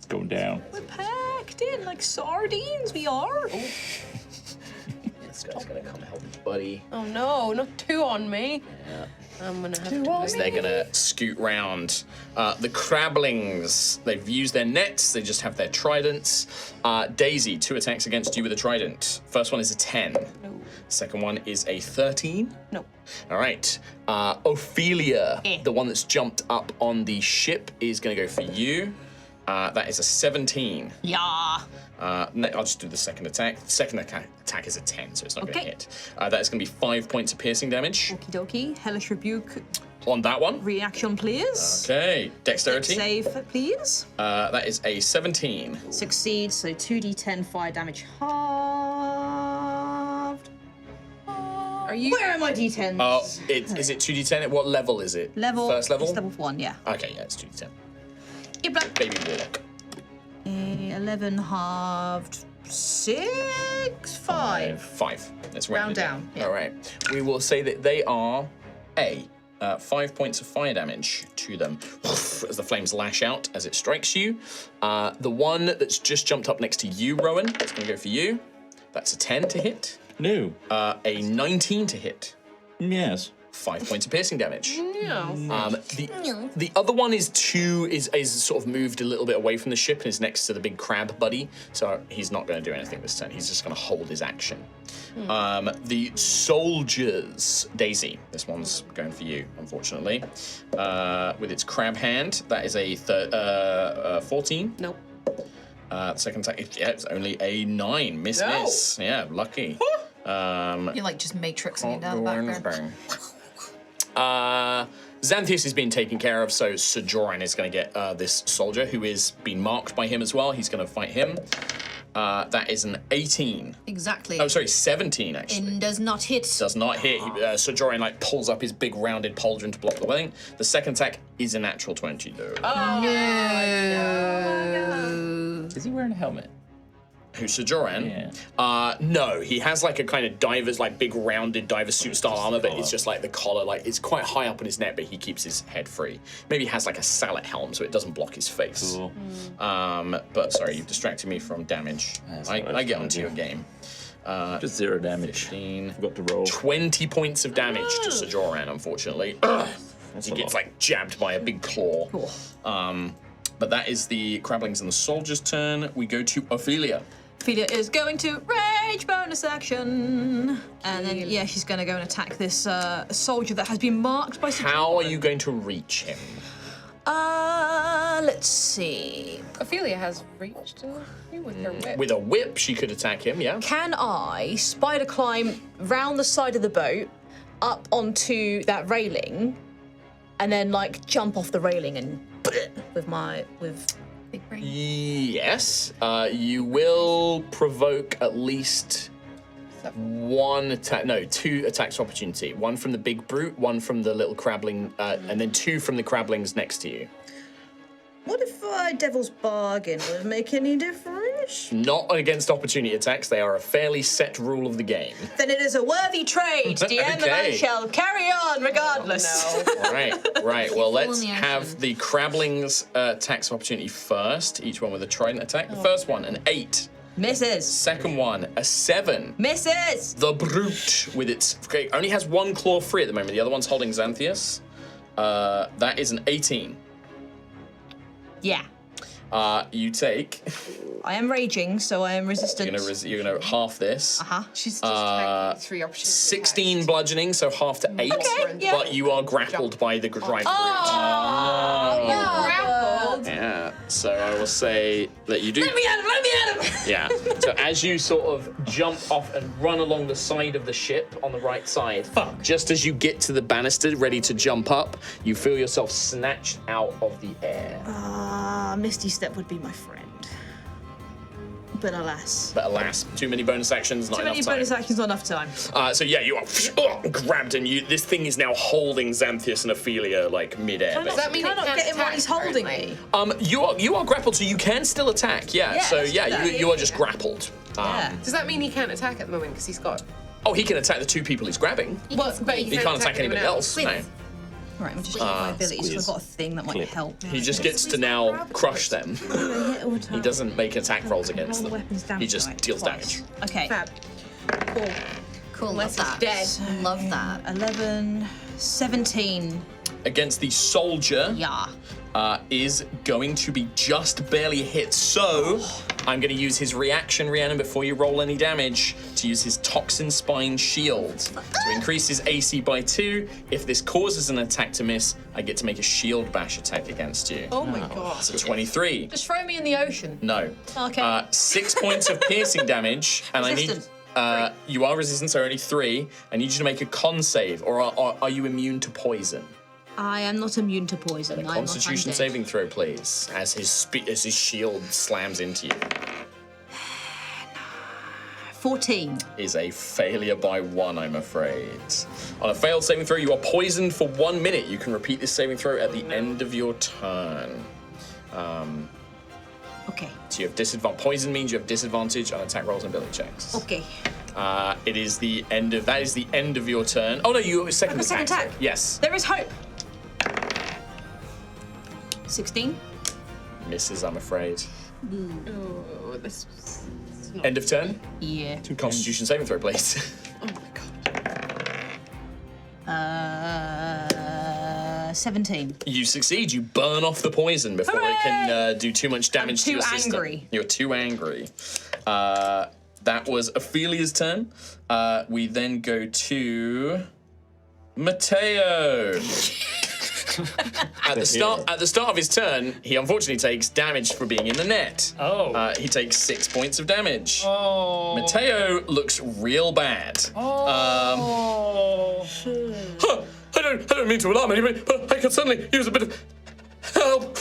D: going down.
C: We're packed in like sardines, we are.
B: This guy's gonna come help his buddy.
E: Oh no, not 2 on me.
B: Yeah.
E: I'm gonna have to.
B: So they're gonna scoot round. The crablings, they've used their nets, they just have their tridents. Daisy, 2 attacks against you with a trident. First one is a 10.
E: No.
B: Second one is a 13.
E: No.
B: All right. Ophelia, the one that's jumped up on the ship, is gonna go for you. That is a 17.
C: Yeah.
B: I'll just do the second attack. The second attack is a 10, so it's not going to
C: Okay.
B: hit. That is going to be 5 points of piercing damage
C: Okie dokie. Hellish Rebuke
B: on that one.
C: reaction, please.
B: Okay, dexterity.
C: Save, please.
B: That is a 17.
C: Succeeds, so 2d10 fire damage halved.
E: Are you?
C: Where are my d10s?
B: Oh, is it 2d10? What level is it?
C: Level.
B: First level?
C: It's level 1, yeah.
B: Okay, yeah, it's 2d10.
C: Yep, black.
B: Baby warlock.
C: 11 halved. 6, 5.
B: 5. Let's round
C: Round
B: it
C: down, yeah.
B: All right. We will say that they are 5 points of fire damage to them as the flames lash out as it strikes you. The one that's just jumped up next to you, Rowan, it's going to go for you. That's a 10 to hit.
D: No.
B: A 19 to hit.
D: Yes.
B: 5 points of piercing damage.
E: No.
B: The other one is sort of moved a little bit away from the ship and is next to the big crab buddy, so he's not going to do anything this turn. He's just going to hold his action. The soldiers, Daisy, this one's going for you, unfortunately. With its crab hand, that is a 14.
E: Nope.
B: The second attack, it's only a 9. Miss. Yeah, lucky.
G: You're like just matrixing it down the background.
B: Xanthius is being taken care of, so Sir Joran is going to get this soldier who is being marked by him as well. He's going to fight him. That is an 18.
G: Exactly.
B: Oh, sorry, 17 actually.
G: And does not hit.
B: Does not hit. Sir Joran pulls up his big rounded pauldron to block the wedding. The second attack is a natural 20 though.
D: Is he wearing a helmet?
B: Who, Sir Joran?
D: Yeah.
B: No, he has like a kind of diver's, like big rounded diver suit style armor, but it's just like the collar, like it's quite high up on his neck, but he keeps his head free. Maybe he has like a sallet helm so it doesn't block his face.
D: Cool.
B: But sorry, you've distracted me from damage.
D: That's what I was
B: I get
D: trying
B: onto
D: to
B: your
D: do.
B: game.
D: Just 0 damage.
B: 15,
D: Forgot to roll.
B: 20 points of damage to Sir Joran, unfortunately. He gets like jabbed by a big claw. But that is the crablings and the soldiers' turn. We go to Ophelia.
C: Ophelia is going to rage bonus action. And then, yeah, she's going to go and attack this soldier that has been marked by...
B: How are you going to reach him?
C: Let's see.
E: Ophelia has reached with her whip.
B: With a whip, she could attack him, yeah.
C: Can I spider climb round the side of the boat, up onto that railing, and then like jump off the railing and with
J: Big brain.
B: Yes. You will provoke at least two attacks of opportunity. One from the big brute, one from the little crabbling, and then two from the crabblings next to you.
C: What if Devil's Bargain would make any difference?
B: Not against opportunity attacks. They are a fairly set rule of the game.
C: Then it is a worthy trade, DM, and I shall carry on regardless.
B: Right. Well, let's have the crabblings attacks of opportunity first. Each one with a trident attack. The first one, an 8.
C: Misses.
B: Second one, a 7.
C: Misses.
B: The brute with its only has one claw free at the moment. The other one's holding Xanthias. That is an 18.
C: Yeah.
B: You take.
C: I am raging, so I am resistant.
B: You're gonna half this.
E: She's just taking 3 opportunities.
B: 16 bludgeoning, so half to 8.
C: Okay, yeah.
B: But you are grappled by the giant brute.
E: Grappled.
B: Yeah. So I will say that you do.
C: Let me at him!
B: Yeah. So as you sort of jump off and run along the side of the ship on the right side, just as you get to the banister, ready to jump up, you feel yourself snatched out of the air.
C: Misty Step would be my friend. But alas.
B: Too many bonus actions, not enough time.
C: Too many bonus actions, not enough time.
B: So yeah, you are grabbed, and this thing is now holding Xanthias and Ophelia like midair.
E: Does that mean
C: Can I not get him while he's holding me?
B: You are grappled, so you can still attack. Yeah.
C: Yeah,
B: So
C: let's do that.
B: you are just grappled.
C: Yeah.
E: Does that mean he can't attack at the moment because he's got?
B: Oh, he can attack the 2 people he's grabbing.
E: Well, but
B: He can't attack anybody else. No.
C: Right, I'm just checking my abilities, so I've got a thing that might help.
B: He just gets to now crush them. He doesn't make attack rolls against them.
C: Weapons damage
B: He just deals damage.
C: Okay.
E: Fab.
G: Cool, love that.
E: Dead.
G: Love that.
C: 11, 17.
B: Against the soldier
C: Yeah.
B: is going to be just barely hit. So I'm going to use his reaction, Rhiannon, before you roll any damage, to use his Toxin Spine Shield to increase his AC by 2. If this causes an attack to miss, I get to make a shield bash attack against you.
C: Oh my god.
B: So 23.
C: Just throw me in the ocean.
B: No.
C: Okay.
B: 6 points of piercing damage, and
C: Resistant.
B: I need. You are resistant, so only 3. I need you to make a con save, or are you immune to poison?
C: I am not immune to poison. I'm not
B: Constitution
C: undead.
B: saving throw, please, as his shield slams into you.
C: 14.
B: Is a failure by 1, I'm afraid. On a failed saving throw, you are poisoned for 1 minute. You can repeat this saving throw at the end of your turn.
C: Okay.
B: So you have disadvantage. Poison means you have disadvantage on attack rolls and ability checks.
C: Okay.
B: It is the end of that. Is the end of your turn. Oh no, you have a second
C: I have a second attack.
B: Yes.
C: There is hope. 16.
B: Misses, I'm afraid.
E: Oh, this is not...
B: End of turn.
C: Yeah.
B: Constitution saving throw, please.
E: Oh my god.
C: 17.
B: You succeed. You burn off the poison before it can do too much damage to your system.
C: angry.
B: You're too angry. That was Ophelia's turn. We then go to Matteo. At the start of his turn, he unfortunately takes damage for being in the net.
A: Oh.
B: He takes 6 points of damage.
A: Oh.
B: Matteo looks real bad.
A: Oh.
B: I don't mean to alarm anybody, but I could certainly use a bit of help.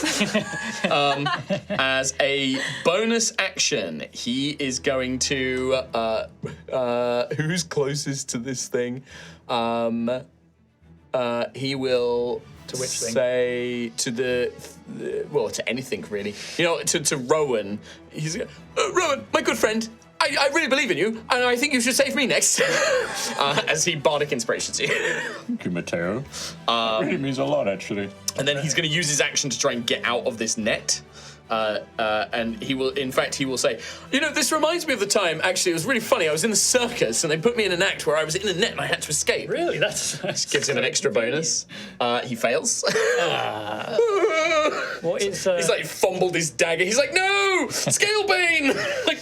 B: As a bonus action, he is going to who's closest to this thing? He will
A: To which thing?
B: say to to anything really. You know, to Rowan. He's Rowan, my good friend. I really believe in you, and I think you should save me next. As he bardic inspirations you.
D: Thank you, Matteo. Really means a lot, actually.
B: And then he's going to use his action to try and get out of this net. And he will say, you know, this reminds me of the time, actually, it was really funny. I was in the circus and they put me in an act where I was in a net and I had to escape.
A: Really? That's
B: Gives him an extra bonus. He fails.
A: What is?
B: He's like fumbled his dagger. He's like, no, Scalebane! Like,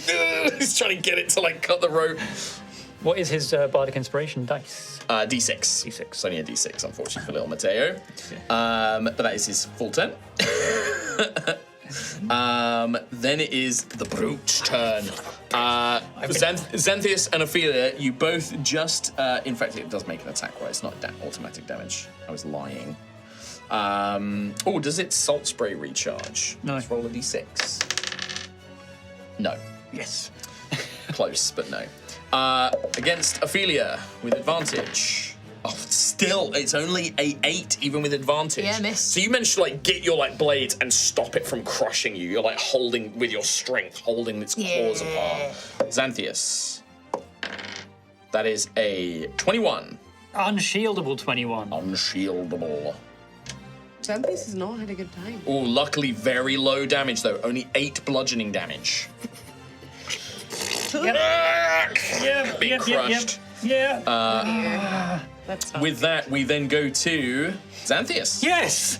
B: he's trying to get it to like cut the rope.
A: What is his bardic inspiration dice?
B: D6.
A: D6.
B: It's only a D6, unfortunately, for little Matteo. But that is his full turn. Then it is the Brute's turn. Xanthius and Ophelia, you both just... in fact, it does make an attack roll. It's not automatic damage. I was lying. Does it Salt Spray recharge?
A: No.
B: Let's roll a d6. No.
A: Yes.
B: Close, but no. Against Ophelia with advantage. Oh, still, it's only a 8, even with advantage.
C: Yeah, miss.
B: So you managed to get your blades and stop it from crushing you. You're holding with your strength, holding its claws apart. Xanthius. That is a 21.
A: Unshieldable 21.
B: Unshieldable.
E: Xanthius has not had a good time.
B: Oh, luckily very low damage though. Only 8 bludgeoning damage. Be crushed. With that, we then go to Xanthius.
A: Yes!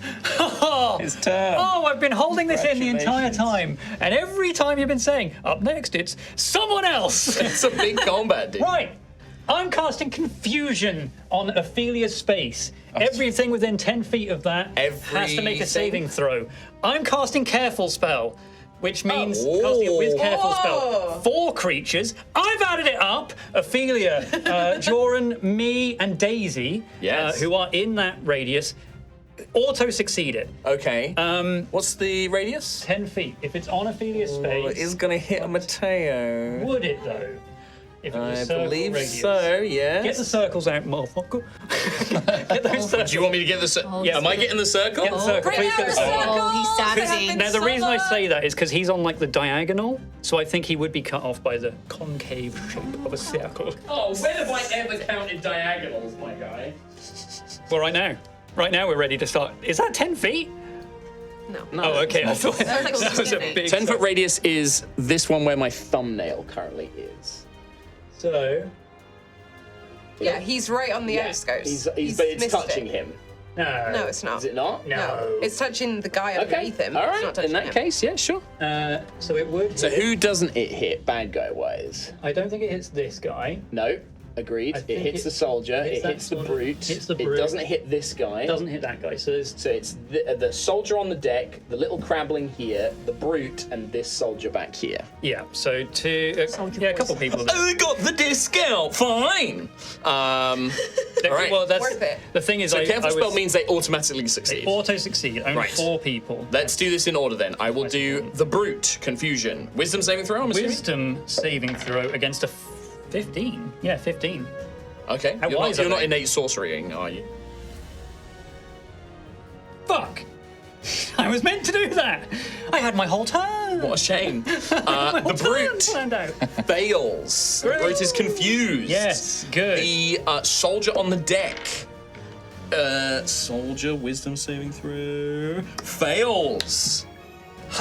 D: His turn.
A: Oh, I've been holding this in the entire time. And every time you've been saying, up next, it's someone else.
B: It's a big combat, dude.
A: Right. I'm casting Confusion on Ophelia's space. Everything within 10 feet of that has to make a saving throw. I'm casting Careful Spell, which means casting it with Careful Spell. 4 creatures. I've added it up. Ophelia, Joran, me, and Daisy, who are in that radius, auto-succeed it.
B: Okay. What's the radius?
A: 10 feet. If it's on Ophelia's space...
B: It is going to hit a Mateo.
A: Would it, though? If it was
B: I
A: circle
B: believe
A: radius.
B: so, yes.
A: Get the circles out, motherfucker. Get those circles.
B: Do you want me to get the circle?
A: Yes.
B: Am I getting the circle?
A: Get the circle. Please get the circle.
G: Oh, he's sassy.
A: Now, the reason I say that is because he's on the diagonal, so I think he would be cut off by the concave shape of a circle.
B: Oh, when have I ever counted diagonals, my guy?
A: Well, right now we're ready to start. Is that 10 feet?
E: No.
A: Oh, okay. I thought that was a big
B: 10-foot radius is this one where my thumbnail currently is.
A: So...
E: Yeah, he's right on the outskirts.
B: But it's touching him.
E: No, it's not.
B: Is it not?
A: No.
E: It's touching the guy underneath him.
B: All
E: It's
B: right.
E: not touching
B: In that
E: him.
B: case, yeah, sure.
A: So it would
B: So
A: hit.
B: who doesn't it hit, bad guy wise?
A: I don't think it hits this guy.
B: No. Agreed.
A: I
B: It
A: think
B: hits the soldier. It
A: that
B: hits the
A: sort of-
B: brute.
A: hits the
B: It
A: brute.
B: doesn't hit this guy.
A: It doesn't hit that guy. So there's...
B: So it's the soldier on the deck, the little crabbling here, the brute, and this soldier back here.
A: Yeah, so two... a couple people.
B: Oh, we got the discount. Fine. All right.
A: Well, that's...
E: Worth it.
A: The thing is,
B: So
A: I
B: careful
A: was-
B: spell means they automatically succeed.
A: Auto-succeed. Only
B: Right.
A: 4 people.
B: Let's do this in order then. I will do the brute, confusion. Wisdom saving throw, I'm assuming?
A: Wisdom saving throw against a 15. Yeah, 15.
B: Okay.
A: How wise are
B: You're not
A: they?
B: innate sorcerying, are you?
A: Fuck! I was meant to do that! I had my whole turn!
B: What a shame.
A: My whole
B: The
A: turn
B: brute
A: planned out.
B: fails. The brute is confused.
A: Yes, good.
B: The soldier on the deck. Soldier, wisdom saving throw. Fails.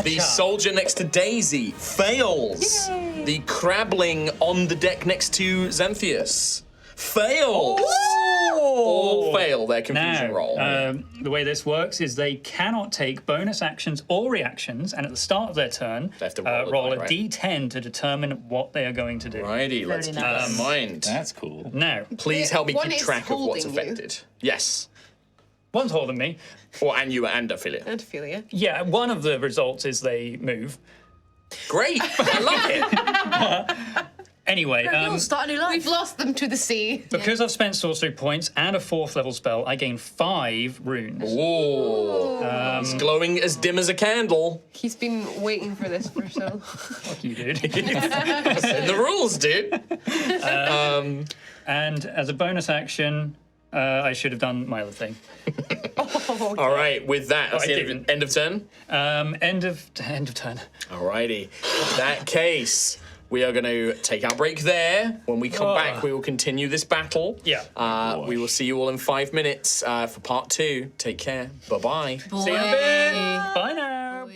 B: The
A: Hacha.
B: soldier next to Daisy fails.
A: Yay.
B: The crabbling on the deck next to Xanthius fails. All fail their confusion
A: Now,
B: roll.
A: the way this works is they cannot take bonus actions or reactions, and at the start of their turn,
B: They have to
A: roll
B: die,
A: a
B: right?
A: d10 to determine what they are going to do.
B: Righty, let's keep that in mind.
D: That's cool.
A: Now,
B: Please help me
E: One
B: keep
E: is
B: track of what's
E: holding you.
B: affected. Yes.
A: one's holding me.
B: And you and Ophelia.
E: And Ophelia.
A: Yeah, one of the results is they move.
B: Great. I love it.
A: Anyway,
G: Start a new life.
E: We've lost them to the sea.
A: because I've spent sorcery points and a 4th level spell, I gain 5 runes.
B: Ooh. It's glowing as dim as a candle.
E: He's been waiting for this for so.
A: Fuck you, dude.
B: In the rules, dude.
A: And as a bonus action, I should have done my other thing.
B: All right, with that, that's
A: I
B: the
A: didn't.
B: end of turn.
A: End of turn.
B: Alrighty. In that case, we are going to take our break there. When we come back, we will continue this battle.
A: Yeah.
B: We will see you all in 5 minutes for part 2. Take care. Bye-bye.
A: See you in a bit. Bye now.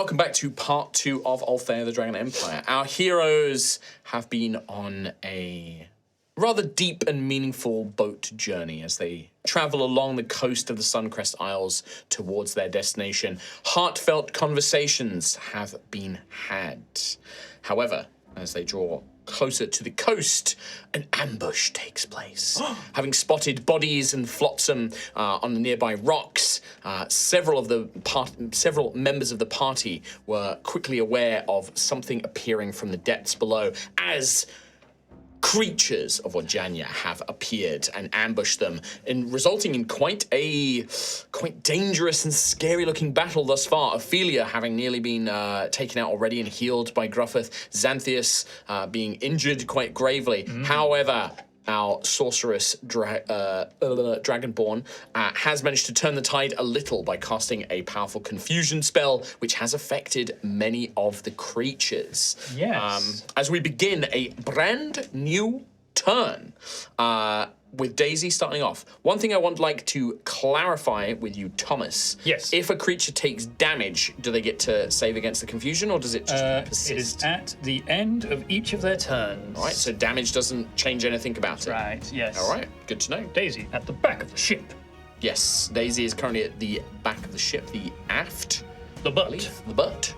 B: welcome back to part 2 of Altheya, the Dragon Empire. Our heroes have been on a rather deep and meaningful boat journey as they travel along the coast of the Suncrest Isles towards their destination. Heartfelt conversations have been had. However, as they draw closer to the coast, an ambush takes place. Having spotted bodies and flotsam on the nearby rocks, several members of the party were quickly aware of something appearing from the depths below as creatures of Wajanya have appeared and ambushed them, and resulting in quite dangerous and scary-looking battle thus far. Ophelia having nearly been taken out already and healed by Gruffith, Xanthias being injured quite gravely. However, our sorceress Dragonborn has managed to turn the tide a little by casting a powerful confusion spell, which has affected many of the creatures.
A: Yes.
B: As we begin a brand new turn, with Daisy starting off. One thing I would like to clarify with you, Thomas.
A: Yes.
B: If a creature takes damage, do they get to save against the confusion, or does it just persist?
A: It is at the end of each of their turns.
B: All right, so damage doesn't change anything about it.
A: Right, yes.
B: All right, good to know.
A: Daisy at the back of the ship.
B: Yes, Daisy is currently at the back of the ship, the aft.
A: The butt.
B: The butt.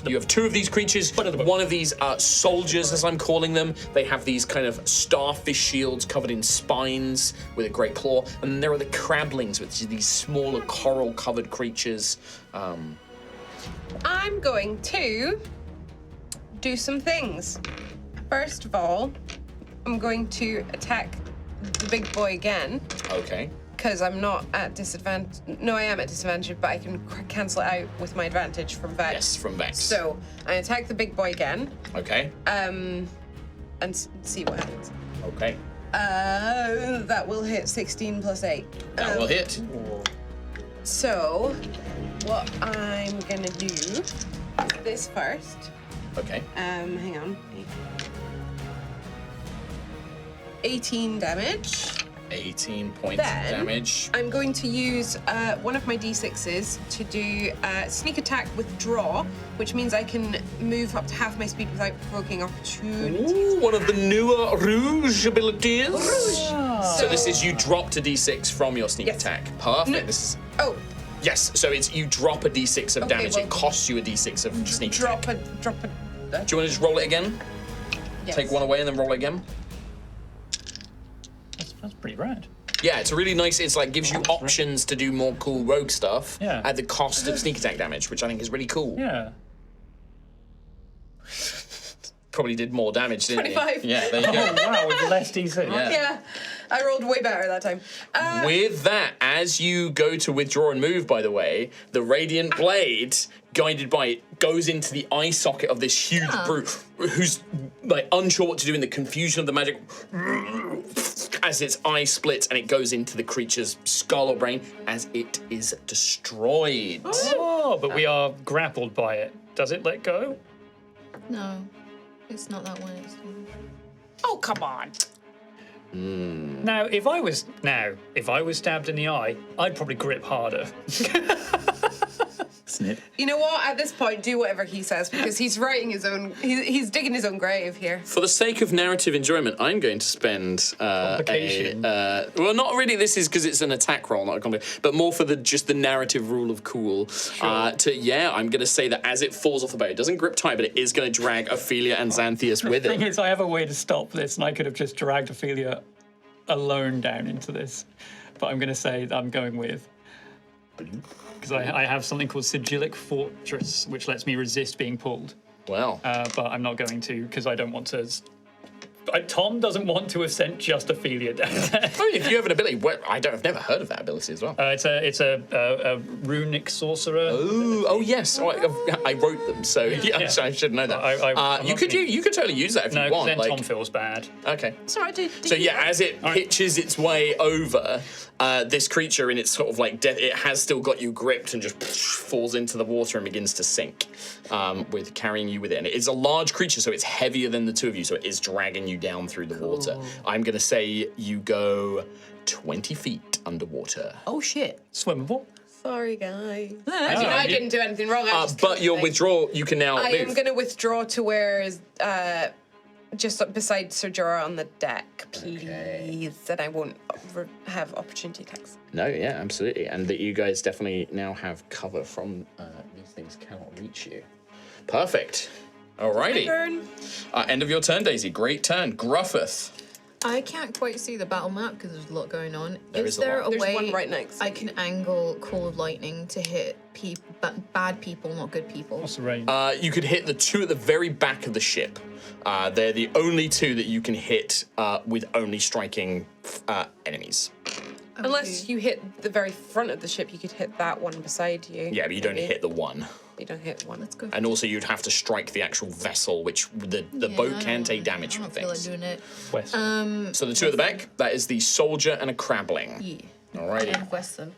B: You have 2 of these creatures. One of these soldiers, as I'm calling them, they have these kind of starfish shields covered in spines with a great claw. And then there are the crablings, which are these smaller coral-covered creatures.
E: I'm going to do some things. First of all, I'm going to attack the big boy again.
B: Okay.
E: Because I'm not at disadvantage. No, I am at disadvantage, but I can cancel it out with my advantage from Vex.
B: Yes, from Vex.
E: So I attack the big boy again.
B: Okay.
E: And see what happens.
B: Okay.
E: That will hit 16 plus 8.
B: That will hit.
E: So what I'm gonna do is this first.
B: Okay.
E: Hang on. 18 damage.
B: 18 points
E: Then,
B: of damage.
E: I'm going to use one of my d6s to do sneak attack with draw, which means I can move up to half my speed without provoking opportunity.
B: Ooh, one of the newer Rouge abilities. So this is you dropped a d6 from your sneak attack. Perfect.
E: No.
B: This is.
E: Oh.
B: Yes, so it's you drop a d6 of damage.
E: Well,
B: it costs you a d6 of sneak attack.
E: Drop a.
B: Do you want to just roll it again?
E: Yes.
B: Take one away and then roll it again?
A: That's pretty rad.
B: Yeah, it's a really nice. It's like gives you options to do more cool rogue stuff at the cost of sneak attack damage, which I think is really cool.
A: Yeah.
B: Probably did more damage, didn't
E: 25.
B: you? Yeah, there you go.
A: Oh, wow, with less D6.
E: Yeah, I rolled way better that time.
B: With that, as you go to withdraw and move, by the way, the Radiant Blade, guided by it, goes into the eye socket of this huge brute who's like unsure what to do in the confusion of the magic as its eye splits and it goes into the creature's skull or brain as it is destroyed.
A: Oh, but we are grappled by it. Does it let go?
G: No, it's not that one.
E: Oh, come on.
A: Now, if I was stabbed in the eye, I'd probably grip harder.
D: Snip.
E: You know what? At this point, do whatever he says because he's writing his own. He's digging his own grave here.
B: For the sake of narrative enjoyment, I'm going to spend
A: Complication.
B: well, not really. This is because it's an attack roll, not a complication, but more for just the narrative rule of cool. I'm going to say that as it falls off the boat, it doesn't grip tight, but it is going to drag Ophelia and Xanthias with
A: The thing
B: it.
A: is, I have a way to stop this, and I could have just dragged Ophelia alone down into this. But I'm going to say that I'm going with. Because I have something called Sigillic Fortress, which lets me resist being pulled.
B: Wow.
A: But I'm not going to, because I don't want to. Tom doesn't want to have sent just Ophelia down there.
B: Oh, if you have an ability, I've never heard of that ability as well.
A: It's a runic sorcerer.
B: Oh yes. Oh, I wrote them, so yeah. I should know that. You could totally use that if you want.
A: Then Tom feels bad.
B: Okay.
E: Sorry,
B: So yeah, as it pitches its way over, this creature in its sort of like death, it has still got you gripped and just falls into the water and begins to sink, with carrying you with it. And it is a large creature, so it's heavier than the two of you, so it is dragging you down through the water. I'm gonna say you go 20 feet underwater.
C: Oh shit.
A: Swimmable.
E: Sorry, guys. I didn't do anything wrong.
B: But your withdrawal, you can now
E: I
B: move.
E: am going to withdraw to where just up beside Sir Jorah on the deck, please. And I won't have opportunity attacks.
B: No, yeah, absolutely. And that you guys definitely now have cover from these things cannot reach you. Perfect. Alrighty.
E: Turn.
B: End of your turn, Daisy. Great turn. Gruffeth.
J: I can't quite see the battle map because there's a lot going on.
B: There
J: is
B: is a
J: there
B: lot.
J: a
E: There's
J: way
E: one right next to
J: I
E: me.
J: can angle cold lightning to hit bad people, not good people?
A: What's the range?
B: You could hit the two at the very back of the ship. They're the only two that you can hit with only striking enemies.
E: Unless you hit the very front of the ship, you could hit that one beside you.
B: Yeah, but you don't
E: maybe.
B: hit the one.
E: You don't hit one.
J: Let's go.
B: And also you'd have to strike the actual vessel, which the boat can take damage
J: I
B: from
J: don't feel like
B: things.
J: doing it.
A: West.
B: So the two at the back, that is the soldier and a crabling.
J: Yeah.
B: Alrighty.
J: And Western.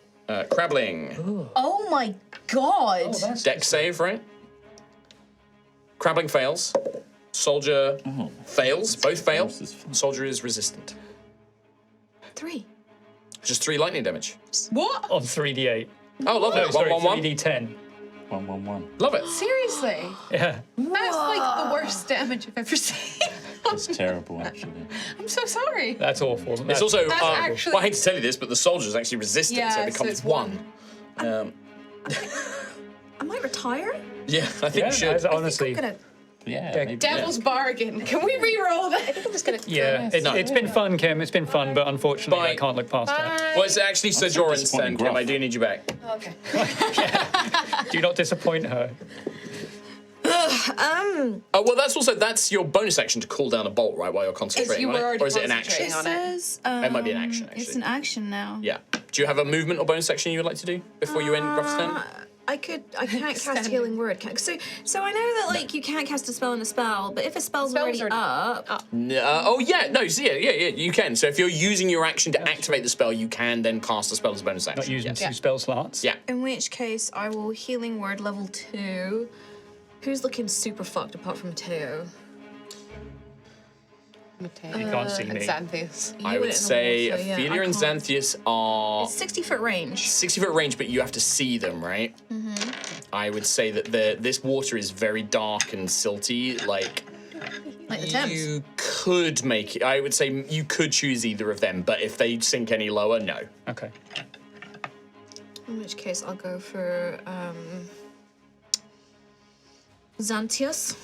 B: Crabling.
J: Oh my god!
B: Deck save, right? Crabling fails. Soldier fails. Both fail.
D: This is fun.
B: Soldier is resistant.
J: 3.
B: Just 3 lightning damage.
E: What?
A: On 3d8.
B: Oh, love
A: No,
B: it.
A: sorry,
B: 1-1-1.
A: 3d10.
D: 1-1-1.
B: Love it.
E: Seriously?
A: Yeah.
E: That's like the worst damage I've ever seen.
D: It's terrible, actually.
E: I'm so sorry.
A: That's awful.
B: It's also,
E: That's actually-
B: well, I hate to tell you this, but the soldier is actually resistant, so
E: Yeah,
B: it
E: so
B: becomes
E: it's
B: 1.
J: I might retire?
B: Yeah, I think
A: Yeah,
B: you should.
A: honestly.
J: I'm gonna.
D: Yeah,
A: Yeah,
D: maybe.
E: Devil's bargain. Can we re-roll that?
J: I'm just gonna.
A: Yeah, it's been fun, Kim. It's been fun, but unfortunately,
B: Bye.
A: I can't look past that.
B: Well, it's actually Sir
D: so
B: Joran's
D: disappointing,
B: turn, Kim.
D: Gruff.
B: I do need you back.
J: Okay.
A: Do not disappoint her.
B: Oh, well, that's your bonus action to cool down a bolt, right, while you're concentrating
E: you
B: on
E: were
B: it?
E: already
B: Or is it an action?
E: concentrating on it.
J: says.
B: It might be an action,
J: It's
B: actually.
J: an action now.
B: Yeah. Do you have a movement or bonus action you would like to do before you end Gruff's turn?
J: I can't cast healing word. So I know that like you can't cast a spell in a spell, but if a spell's already up,
B: No. Oh, yeah. No, so yeah, you can. So if you're using your action to activate the spell, you can then cast the spell as a bonus action.
A: Not using
B: Yes.
A: 2 spell slots.
B: Yeah.
J: in which case I will healing word level 2. Who's looking super fucked apart from Mateo?
A: You can't see me.
E: Xanthius.
B: I
J: You
B: would
J: went in the
B: say
J: water, yeah,
B: Ophelia
J: I
B: and
J: can't-
B: Xanthius are
J: It's 60-foot range.
B: 60-foot range, but you have to see them, right? Mm-hmm. I would say that this water is very dark and silty. Like
J: Like the Thames.
B: you could make it. I would say you could choose either of them, but if they sink any lower, no.
A: Okay.
J: In which case I'll go for Xanthius.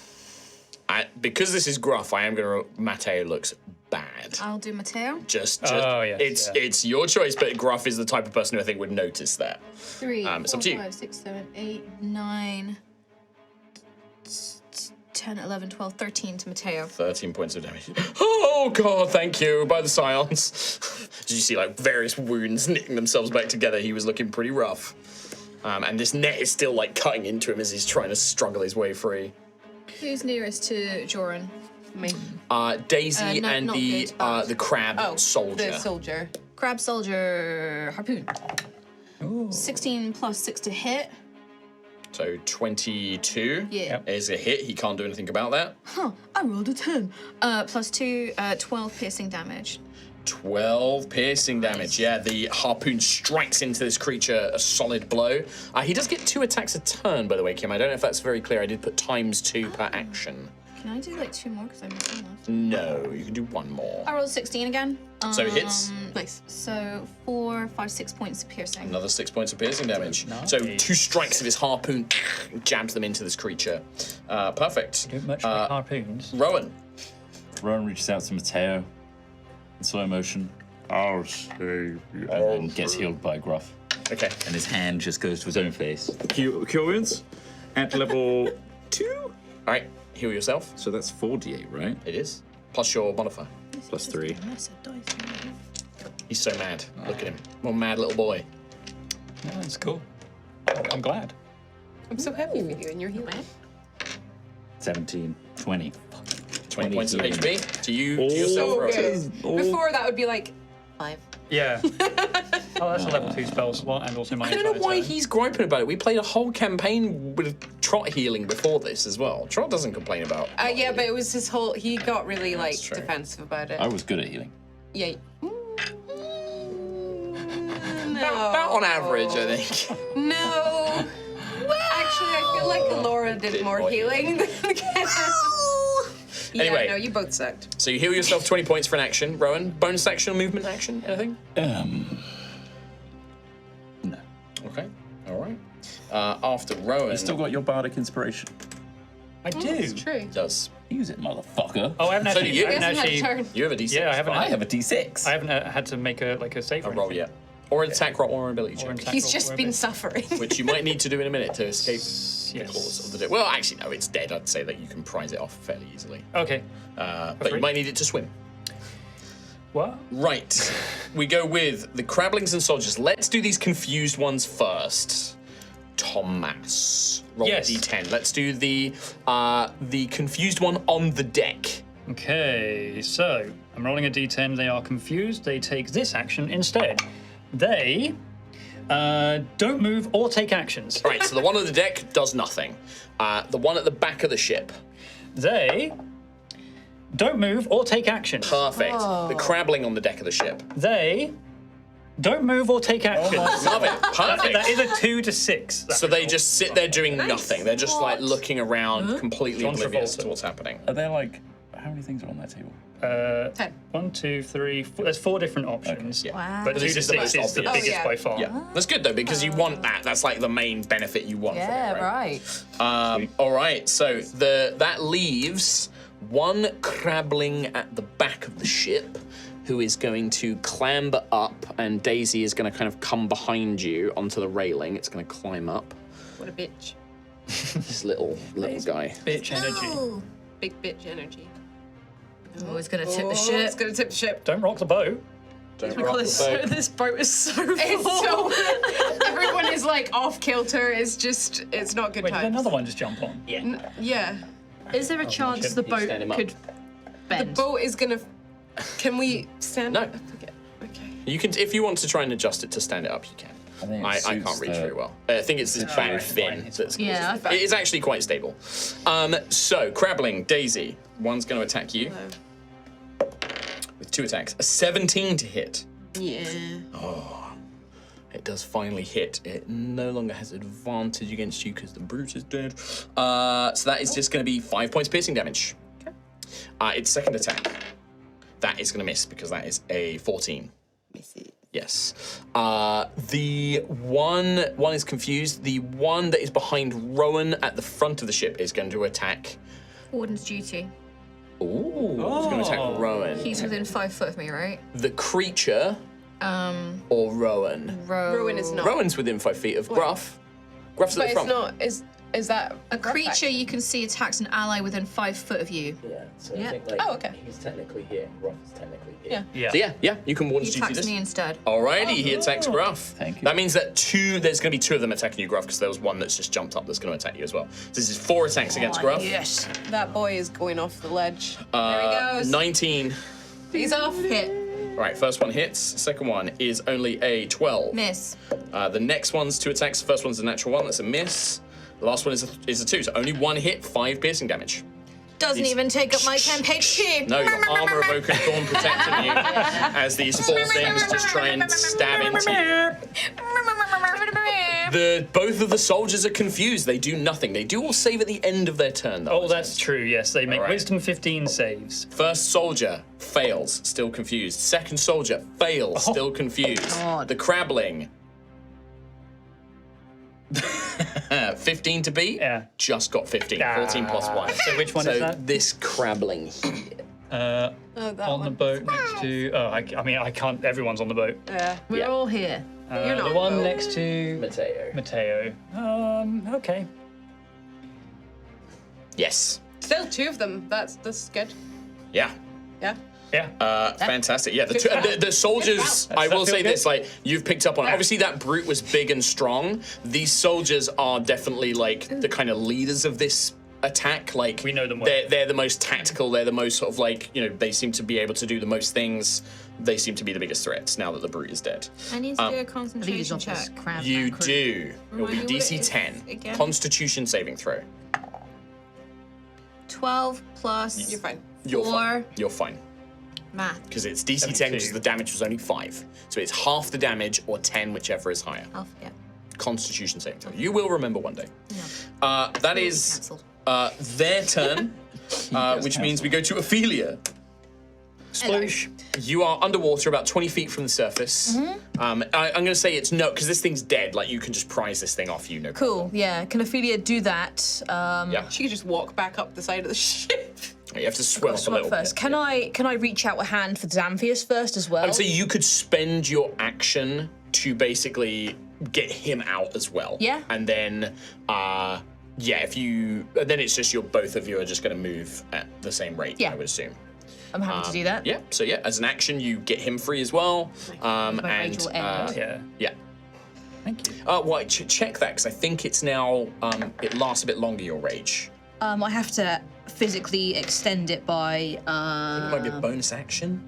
B: Because this is Gruff, I am gonna. Matteo looks bad.
J: I'll do Mateo.
B: Just
A: Oh, yes,
B: it's your choice, but Gruff is the type of person who I think would notice that.
J: 3,
B: it's up
J: 4,
B: to you.
J: 5, 6, 7, 8, 9, 10, 11, 12, 13 to Mateo.
B: 13 points of damage. Oh god, thank you. By the scions. Did you see like various wounds knitting themselves back together? He was looking pretty rough. And this net is still like cutting into him as he's trying to struggle his way free.
J: Who's nearest to Joran?
E: Me.
B: Daisy
J: No,
B: and
J: not
B: the
J: good.
B: the crab soldier.
E: The soldier.
J: Crab soldier harpoon. 16 plus 6 to hit.
B: So 22
J: Yeah.
B: is a hit. He can't do anything about that.
J: Huh, I rolled a 10. Plus 2, 12 piercing damage.
B: 12 piercing damage. Yeah, the harpoon strikes into this creature a solid blow. He does get 2 attacks a turn, by the way, Kim. I don't know if that's very clear. I did put ×2 per action.
J: Can I do like 2 more because I missed one last?
B: No, you can do 1 more.
J: I rolled 16 again.
B: So it hits.
E: Nice.
J: So 4, 5, 6 points of piercing.
B: Another 6 points of piercing damage.
A: Nice.
B: So 2 strikes of his harpoon jabs them into this creature. Perfect.
A: Do much like harpoons.
B: Rowan.
D: Rowan reaches out to Mateo in slow motion. I'll save you. And then gets healed by Gruff.
B: Okay.
D: And his hand just goes to his own face. Cure wounds at level 2.
B: All right. Heal yourself.
D: So that's 4d8, right?
B: It is. Plus your modifier.
D: Plus 3.
B: He's so mad. Look at him. What a mad little boy.
A: Yeah, that's cool. I'm glad.
E: I'm so happy for you and your healing.
D: 17, 20.
B: 20 points of
D: healing.
B: HP to you, to yourself,
E: So
B: Rowan.
E: good. Before that would be like 5.
A: Yeah. Oh, that's a level 2 spell slot and also my
B: I don't know
A: entire
B: why
A: turn.
B: he's griping about it. We played a whole campaign with Trot healing before this as well. Trot doesn't complain about.
E: Yeah, but it was his whole. He got really like
B: true.
E: defensive about it.
D: I was good at healing.
E: Yeah.
B: about on average, I think.
E: No. Actually, I feel like Alora did more healing than Yeah,
B: Anyway.
E: no, you both sucked.
B: So you heal yourself 20 points for an action. Rowan, bonus action or movement action? Anything?
D: No.
B: Okay. All right. After Rowan,
D: You still got your bardic inspiration.
A: I do.
E: It's true.
B: does.
D: Use it, motherfucker.
A: Oh, I haven't
B: So do
A: actually.
B: you.
A: I haven't
E: He hasn't had a
A: actually.
E: turn.
B: You have a D6.
A: Yeah, I haven't.
D: I have a D6.
A: I haven't had to make a save.
B: a
A: or
B: roll
A: anything.
B: yet, or an attack roll, or an ability
A: Or an
B: check,
A: attack
E: He's
A: roll
E: just
A: or a
E: been
A: bit.
E: suffering.
B: which you might need to do in a minute to escape the claws of the dead. Well, actually, no, it's dead. I'd say that you can prise it off fairly easily,
A: Okay.
B: but you
A: free?
B: might need it to swim.
A: What?
B: Right. We go with the Crablings and Soldiers. Let's do these confused ones first. Thomas. Roll
A: Yes.
B: a D10. Let's do the confused one on the deck.
A: Okay, so I'm rolling a d10. They are confused. They take this action instead. They don't move or take actions.
B: All right, so the one on the deck does nothing. The one at the back of the ship.
A: They don't move or take actions.
B: Perfect. The Crabling on the deck of the ship.
A: They don't move or take actions.
B: Love it. Perfect.
A: That is a 2 to 6. that
B: So they
A: result.
B: just sit there doing nothing. They're just like looking around, completely
A: John
B: oblivious
A: Travolta.
B: to what's happening.
D: Are there like, how many things are on that table?
E: 10.
A: 1, 2, 3, 4. There's 4 different options.
B: Yeah.
G: Wow.
A: But 2
B: This
A: to
B: is the
A: 6
B: most
A: is the
B: obvious.
A: biggest
E: yeah.
A: by far.
B: Yeah, that's good though because you want that. That's like the main benefit you want.
C: Yeah,
B: from it,
C: right.
B: All right, so that leaves one Crabling at the back of the ship, who is going to clamber up, and Daisy is going to kind of come behind you onto the railing. It's going to climb up.
E: What a bitch.
B: This little guy.
A: Bitch energy.
E: Big bitch energy.
G: Oh, it's gonna tip the
E: It's
G: ship.
E: gonna tip the ship.
A: Don't rock the boat.
B: Don't rock the boat.
C: This boat is so
E: It's
C: full.
E: so everyone is like off kilter. It's not good
A: Wait, did
E: times.
A: another one just jump on?
E: Yeah.
C: Is there a chance the boat
B: stand him up.
C: could
E: The
C: bend?
E: boat is gonna. Can we stand?
B: No.
E: I forget. Okay.
B: You can, if you want to try and adjust it to stand it up, you can.
D: think it
B: I
D: suits
B: can't reach
D: the-
B: very well. I think it's this back fin that's.
C: Yeah,
B: It is actually quite stable. So Crabling, Daisy, one's going to attack you with 2 attacks. A 17 to hit.
E: Yeah.
B: It does finally hit. It no longer has advantage against you because the brute is dead. So that is just going to be 5 points piercing damage. Okay. Its second attack. That is going to miss because that is a 14.
E: Miss it.
B: Yes. The one is confused. The one that is behind Rowan at the front of the ship is going to attack.
J: Warden's duty.
B: Ooh. It's going to attack Rowan.
J: He's within 5 foot of me, right?
B: The creature or Rowan?
E: Rowan is not.
B: Rowan's within 5 feet of Gruff. Gruff's at
E: But
B: the
E: it's
B: front.
E: not. Is that
J: A creature you can see attacks an ally within 5 foot of you.
B: Yeah, so
C: Yeah.
B: I think like
E: Oh, okay.
B: he's technically here. Gruff is technically here.
E: Yeah.
A: Yeah.
B: So yeah, you can warn
J: He
B: duty
J: attacks
B: this.
J: me instead.
B: Alrighty, he attacks Gruff.
D: Thank you.
B: That means that there's going to be 2 of them attacking you, Gruff, because there was one that's just jumped up that's going to attack you as well. So this is 4 attacks against Gruff.
C: Yes.
E: That boy is going off the ledge. There he goes.
B: 19.
E: He's off.
J: Hit.
B: Right, first one hits. Second one is only a 12.
J: Miss.
B: The next one's 2 attacks. The first one's a natural 1. That's a miss. The last one is a 2. So only 1 hit, 5 piercing damage.
G: Doesn't even take up my temp HP.
B: No, you've got armor of Oaken Thorn protecting you as these 4 things just try and stab into you. Both of the soldiers are confused. They do nothing. They do all save at the end of their turn, though.
A: Oh, that's true. Yes, they make
B: Alright.
A: Wisdom 15 saves.
B: First soldier fails, still confused. Second soldier fails, still confused.
C: God.
B: The Crabling. 15 to beat?
A: Yeah.
B: Just got 15. 14 plus 1.
A: So which one is that?
B: This Crabling here.
E: Oh, that
A: On
E: one.
A: the boat next to. Oh, I mean, I can't. Everyone's on the boat.
E: Yeah.
C: We're all here.
E: You're not
A: The one
E: boat.
A: next to
B: Mateo.
A: Mateo. Okay.
B: Yes.
E: Still 2 of them. That's good.
B: Yeah.
E: Yeah.
A: Yeah.
B: Fantastic. Yeah, the soldiers, I will
A: that feel
B: say
A: good?
B: this, like, you've picked up on it. Obviously, that brute was big and strong. These soldiers are definitely, like, the kind of leaders of this attack. Like,
A: We know them well.
B: They're the most tactical. They're the most sort of, like, you know, they seem to be able to do the most things. They seem to be the biggest threats now that the brute is dead.
J: I need to do a
C: Leaders
J: concentration
C: of this
J: check.
C: crab
B: You
C: crew.
B: do. It'll be
J: Remind me what
B: DC
J: it is
B: 10.
J: again.
B: Constitution saving throw.
J: 12 plus
E: You're fine.
B: You're
J: 4.
B: fine. You're fine.
J: Math.
B: Because it's DC 10 because the damage was only 5. So it's half the damage or 10, whichever is higher.
J: I'll forget.
B: Constitution saving throw. You will remember one day.
J: Yeah.
B: That is their turn, which means we go to Ophelia.
A: Sploosh.
B: You are underwater about 20 feet from the surface. I'm going to say it's no, because this thing's dead. Like, you can just prise this thing off you, no
C: Cool,
B: problem.
C: yeah. Can Ophelia do that?
B: Yeah.
E: She could just walk back up the side of the ship.
B: You have to swim up a little
C: first.
B: bit.
C: Can I reach out a hand for Xanthias first as well?
B: I would say you could spend your action to basically get him out as well.
C: Yeah.
B: And then, if you, then it's just both of you are just going to move at the same rate, I would assume.
C: I'm happy to do that.
B: Yeah, so as an action, you get him free as well.
C: My rage will end.
B: Yeah.
A: Thank you.
B: Well, check that, because I think it's now, it lasts a bit longer, your rage.
C: I have to physically extend it by.
B: I think it might be a bonus action.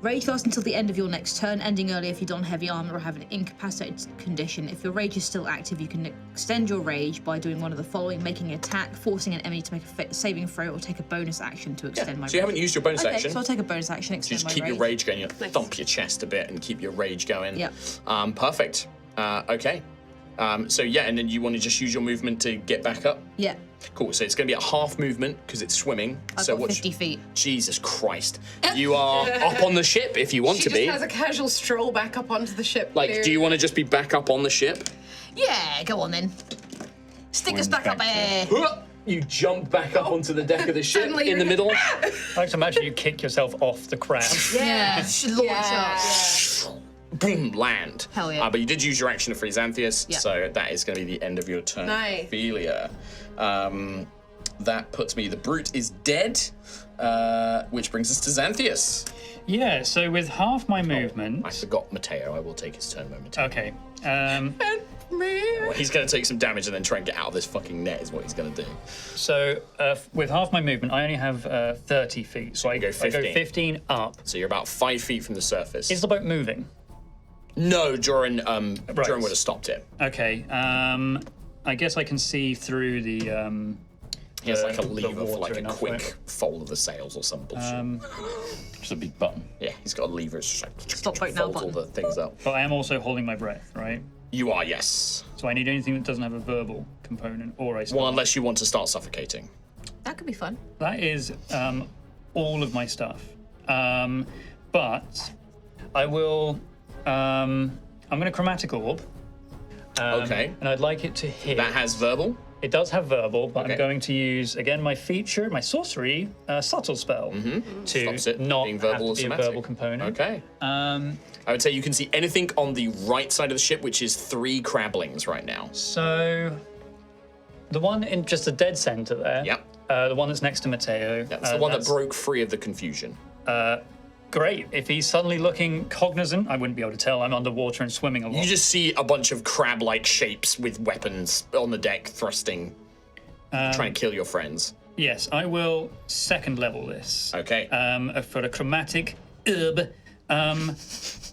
C: Rage lasts until the end of your next turn, ending early if you don heavy armor or have an incapacitated condition. If your rage is still active, you can extend your rage by doing one of the following: making an attack, forcing an enemy to make a saving throw, or take a bonus action to extend my rage.
B: So you haven't used your bonus action.
C: So I'll take a bonus action, extend
B: Just
C: my
B: keep
C: rage.
B: your rage going. You thump your chest a bit and keep your rage going.
C: Yep.
B: Perfect. Okay. And then you want to just use your movement to get back up?
C: Yeah.
B: Cool. So it's going to be a half movement because it's swimming.
C: I've
B: so
C: got 50 feet.
B: Jesus Christ. You are up on the ship if you want to
E: She
B: be.
E: just has a casual stroll back up onto the ship.
B: Like, do you want to just be back up on the ship?
C: Yeah, go on then. Stick us back up there.
B: You jump back up onto the deck of the ship
E: Suddenly
B: in the
E: you're-
B: middle.
A: I like to imagine you kick yourself off the crab.
C: Yeah, should launch up.
B: Boom, land.
C: Hell yeah.
B: But you did use your action to free Xanthias,
C: Yeah.
B: so that is going to be the end of your turn.
E: Nice.
B: Ophelia. That puts me, the brute is dead, which brings us to Xanthias.
A: Yeah, so with half my movement.
B: I forgot Mateo. I will take his turn momentarily.
A: Okay.
B: Well, he's going to take some damage and then try and get out of this fucking net is what he's going to do.
A: So with half my movement, I only have 30 feet. So I
B: go
A: I
B: 15.
A: go 15 up.
B: So you're about 5 feet from the surface.
A: Is the boat moving?
B: No, Joran would have stopped it.
A: Okay. I guess I can see through the.
B: He has like a
A: the
B: lever for
A: water
B: like a
A: enough,
B: quick
A: right?
B: fold of the sails or some bullshit.
D: Just a big button.
B: Yeah, he's got a lever. It's just like
C: Stop boat now
B: folds all
C: button.
B: the things up.
A: But I am also holding my breath, right?
B: You are, yes.
A: So I need anything that doesn't have a verbal component, or I.
B: Well, unless you want to start suffocating.
G: That could be fun.
A: That is all of my stuff. But I will. I'm going to chromatic orb.
B: Okay.
A: And I'd like it to hit.
B: That has verbal?
A: It does have verbal, but
B: Okay.
A: I'm going to use again my feature, my sorcery, subtle spell to
B: Stops it
A: not
B: being verbal
A: have
B: or
A: to be a
B: somatic.
A: verbal component.
B: Okay. I would say you can see anything on the right side of the ship, which is 3 crablings right now.
A: So the one in just the dead center there.
B: Yep.
A: The one that's next to Mateo.
B: That's the one that broke free of the confusion.
A: Great. If he's suddenly looking cognizant, I wouldn't be able to tell. I'm underwater and swimming a lot.
B: You just see a bunch of crab-like shapes with weapons on the deck thrusting, trying to kill your friends.
A: Yes, I will second level this.
B: Okay.
A: For a chromatic herb. Did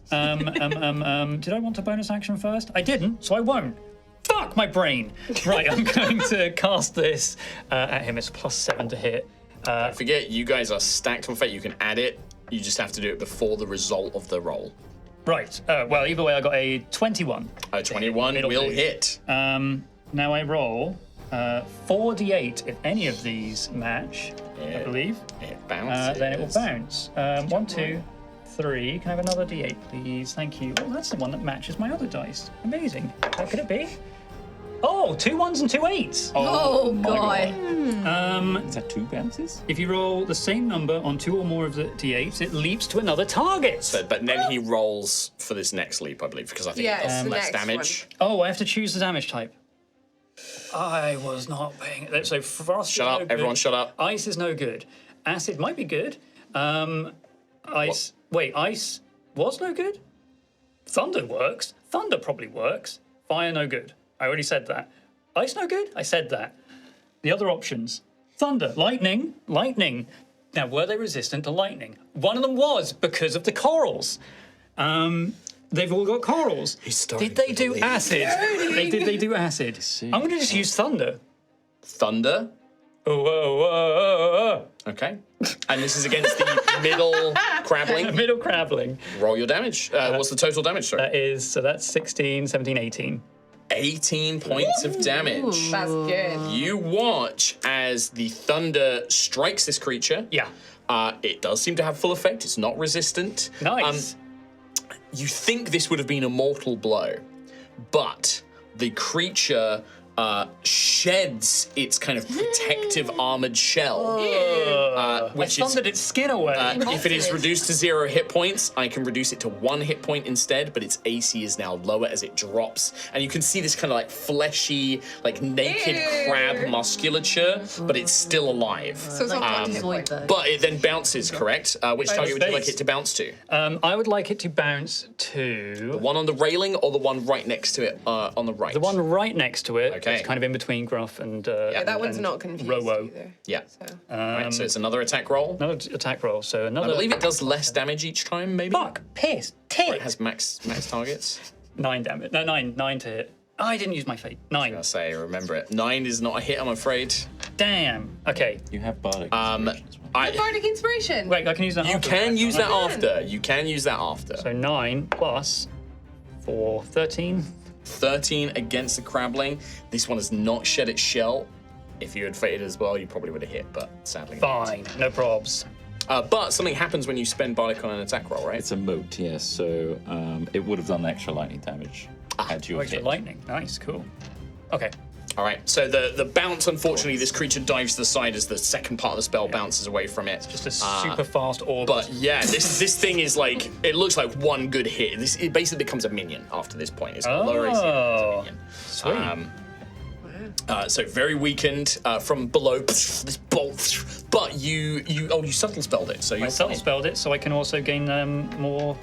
A: I want a bonus action first? I didn't, so I won't. Fuck my brain. Right, I'm going to cast this at him. It's +7 to hit.
B: Don't forget, you guys are stacked on fate. You can add it. You just have to do it before the result of the roll.
A: Right. Well, either way, I got a 21.
B: A 21
A: It'll
B: will
A: do.
B: hit.
A: Now I roll 4d8 if any of these match, I believe.
B: It bounces.
A: Then it will bounce. 1, 2, 3. Can I have another d8, please? Thank you. Oh, that's the one that matches my other dice. Amazing. How could it be? Oh, 2 1s and 2 8s.
C: Oh,
D: my
C: God.
D: Is that 2 bounces?
A: If you roll the same number on 2 or more of the d8s, it leaps to another target.
B: But then he rolls for this next leap, I believe, because I think
E: Yeah,
B: it does
E: it's the
B: less
E: next
B: damage.
A: Oh, I have to choose the damage type. I was not paying it. So frost.
B: Shut
A: is
B: up,
A: no
B: everyone
A: good.
B: shut up.
A: Ice is no good. Acid might be good. Ice. Wait, ice was no good. Thunder works. Thunder probably works. Fire no good. I already said that. Ice no good. I said that. The other options: thunder, lightning. Now, were they resistant to lightning? One of them was because of the corals. They've all got corals. Did they do acid? They do acid. I'm going to just use thunder.
B: Thunder?
A: Oh,
B: Okay. And this is against the middle crabbling.
A: Middle crabbling.
B: Roll your damage. What's the total damage, sorry?
A: That's 16, 17, 18.
B: 18 points of damage.
E: That's good.
B: You watch as the thunder strikes this creature.
A: Yeah.
B: It does seem to have full effect. It's not resistant.
A: Nice.
B: You think this would have been a mortal blow, but the creature sheds its kind of protective armored shell, which is
A: thundered its skin away.
B: if it is reduced to 0 hit points, I can reduce it to 1 hit point instead, but its AC is now lower as it drops. And you can see this kind of like fleshy, like naked crab musculature, but it's still alive.
E: So it's not hit point.
B: But it then bounces, correct? Which target would you like it to bounce to?
A: I would like it to bounce to...
B: The one on the railing or the one right next to it on the right?
A: The one right next to it.
B: Okay.
A: It's kind of in between Gruff and
E: Yeah, that one's
A: and
E: not confused
A: Rowo.
E: either.
B: Yeah.
E: So.
B: Right, so it's another attack roll.
A: Another attack roll. So another...
B: I believe it does less damage each time, maybe?
A: Fuck, piss,
B: Or it has max targets.
A: 9 damage. No, 9 to hit. Oh, I didn't use my fate. 9.
B: I say, remember it. 9 is not a hit, I'm afraid.
A: Damn. Okay.
D: You have bardic. Inspiration as well.
E: Bardic Inspiration.
A: Wait, I can use that
B: You
A: after.
B: can use that after. You can use that after.
A: So 9 plus 4, 13.
B: 13 against the crabbling. This one has not shed its shell. If you had fated as well, you probably would have hit, but sadly not.
A: Fine, no probs.
B: But something happens when you spend bardic on an attack roll, right?
D: It's a moat, yes. So it would have done extra lightning damage had you
A: Extra
D: hit.
A: lightning. Nice, cool. Okay.
B: All right, so the bounce, unfortunately, this creature dives to the side as the second part of the spell bounces away from it.
A: Just a super fast orb.
B: But yeah, this thing is like, it looks like one good hit. It basically becomes a minion after this point. It's got lower AC, it's a minion.
A: Sweet.
B: So very weakened from below, this bolt. But you subtle spelled it, so
A: I
B: you're
A: subtle
B: fine.
A: spelled it, so I can also gain more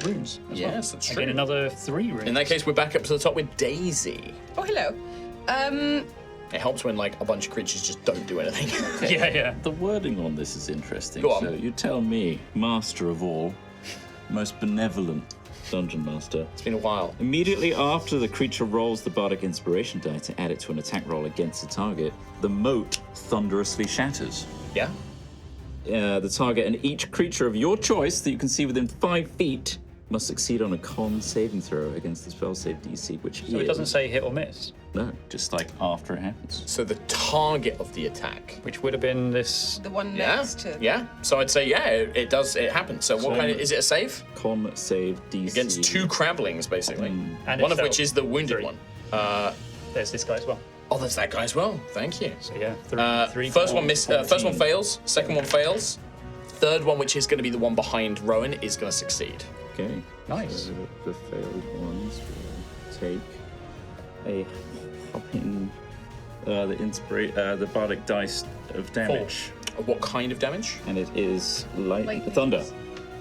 A: runes. As
B: Yes,
A: well.
B: that's
A: I
B: true.
A: gain another 3 runes.
B: In that case, we're back up to the top with Daisy.
E: Oh, hello.
B: It helps when like a bunch of creatures just don't do anything.
A: yeah.
D: The wording on this is interesting.
B: Go on.
D: So you tell me, master of all, most benevolent dungeon master.
B: It's been a while.
D: Immediately after the creature rolls the bardic inspiration die to add it to an attack roll against the target, the moat thunderously shatters.
B: Yeah.
D: The target and each creature of your choice that you can see within 5 feet must succeed on a con saving throw against the spell save DC, which
A: So it doesn't say hit or miss,
D: No, just like after it happens.
B: So the target of the attack.
A: which would have been this.
E: The one
B: Yeah.
E: next to.
B: Yeah. So I'd say it does. It happens. So what kind of is it a save
D: Con save DC.
B: against 2 crabblings basically?
A: And
B: One of
A: itself.
B: which is the wounded
A: 3.
B: one.
A: There's this guy as well.
B: Oh, there's that guy as well. Thank you.
A: So yeah, 3.
B: First one miss. First one
D: 14.
B: fails. Second one fails. Third one, which is going to be the one behind Rowan, is going to succeed.
D: Okay.
A: Nice.
D: So the failed ones will take a hopping the bardic dice of damage.
B: What kind of damage?
D: And it is
E: Lightning.
D: thunder.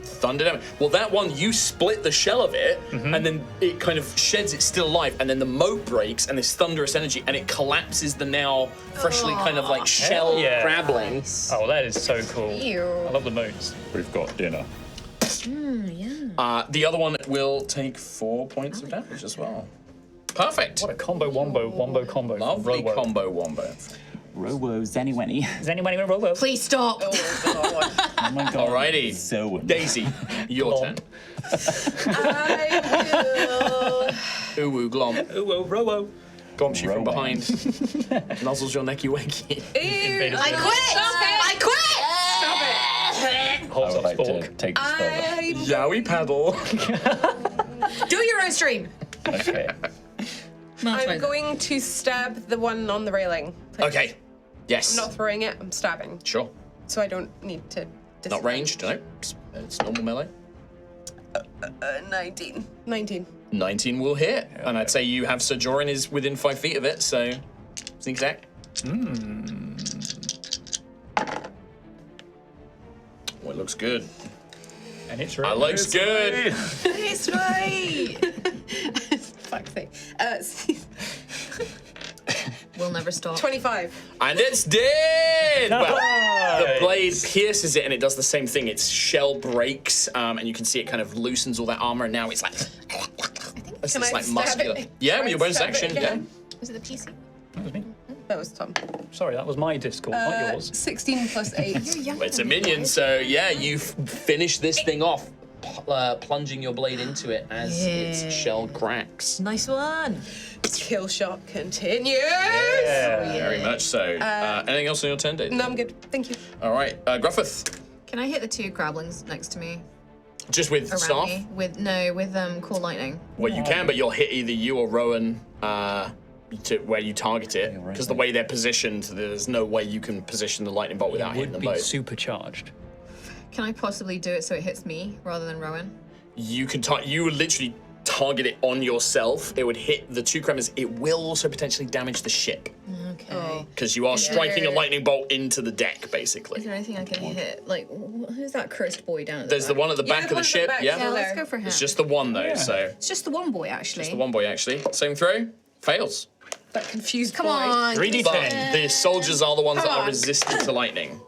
B: Thunder damage. Well, that one, you split the shell of it, and then it kind of sheds it's still alive, and then the moat breaks, and this thunderous energy, and it collapses the now freshly kind of like shell
A: yeah.
B: crabbling.
A: Oh, that is so cool.
E: Ew.
A: I love the moats.
D: We've got dinner.
B: The other one will take 4 points of damage as well. Perfect.
A: What a combo wombo combo. from
B: Lovely
A: Rowo.
B: combo wombo.
D: Rowo Zenny.
A: Is anyone even Rowo?
G: Please stop.
D: Oh my god.
B: Alrighty.
D: So
B: Daisy, your
A: Glom.
B: turn.
E: I
B: Ooh, woo, glom.
A: Ooh, oh, Rowo.
B: Glomps you from
D: Rowan.
B: behind. Nuzzles your necky wanky.
E: will. Ew.
G: I quit. I quit.
D: I
A: Holds
D: would
A: up
D: like
A: spork.
D: to take the spell back.
E: I'm
B: Yowie paddle.
G: Do your own stream.
D: Okay.
E: I'm going to stab the one on the railing. please.
B: Okay. Yes.
E: I'm not throwing it, I'm stabbing.
B: Sure.
E: So I don't need to.
B: Not ranged, no. It's normal melee.
E: 19. 19.
B: 19 will hit. And I'd say you have Sir Jorin is within 5 feet of it, so zigzag. Oh, it looks good.
A: And it's
B: It
A: right.
B: looks good.
E: It's right! Fuck's sake.
G: We'll never stop.
E: 25.
B: And it's dead! Well, the
A: Nice.
B: blade pierces it and it does the same thing. Its shell breaks, and you can see it kind of loosens all that armor, and now it's like. It's
E: Can
B: this
E: I
B: like
E: stab
B: muscular.
E: it?
B: Yeah,
E: Can
B: with
E: I
B: your bonus
E: stab it
B: action, yeah.
E: again?
G: Was it the PC?
A: That was me.
E: That was Tom.
A: Sorry, that was my Discord, not yours.
E: 16 plus 8.
B: It's a minion, so yeah, you finish this thing off, plunging your blade into it as its shell cracks.
C: Nice one.
E: Kill shot continues.
B: Very much so. Anything else on your turn, Dave?
E: No, I'm good. Thank you.
B: All right, Gruffith.
J: Can I hit the 2 grablings next to me?
B: Just with
J: Around
B: staff?
J: me? With cool lightning.
B: Well, you can, but you'll hit either you or Rowan to where you target it, because the way they're positioned, there's no way you can position the lightning bolt without hitting them both.
A: Supercharged.
J: Can I possibly do it so it hits me rather than Rowan?
B: You can you would literally target it on yourself. It would hit the 2 cremas. It will also potentially damage the ship.
J: Okay.
B: Because you are striking a lightning bolt into the deck, basically.
J: Is there anything I can hit? Like, who's that cursed boy down at the
B: There's the
J: back?
B: one at the back of the ship, yeah?
J: Yeah, let's go for him.
B: It's just the one, though, so...
J: It's just the one boy, actually.
B: Just the one boy, actually. Same throw. Fails.
E: That confused
J: Come
E: boy.
J: on.
A: 3d10.
B: But the soldiers are the ones that are resistant to lightning.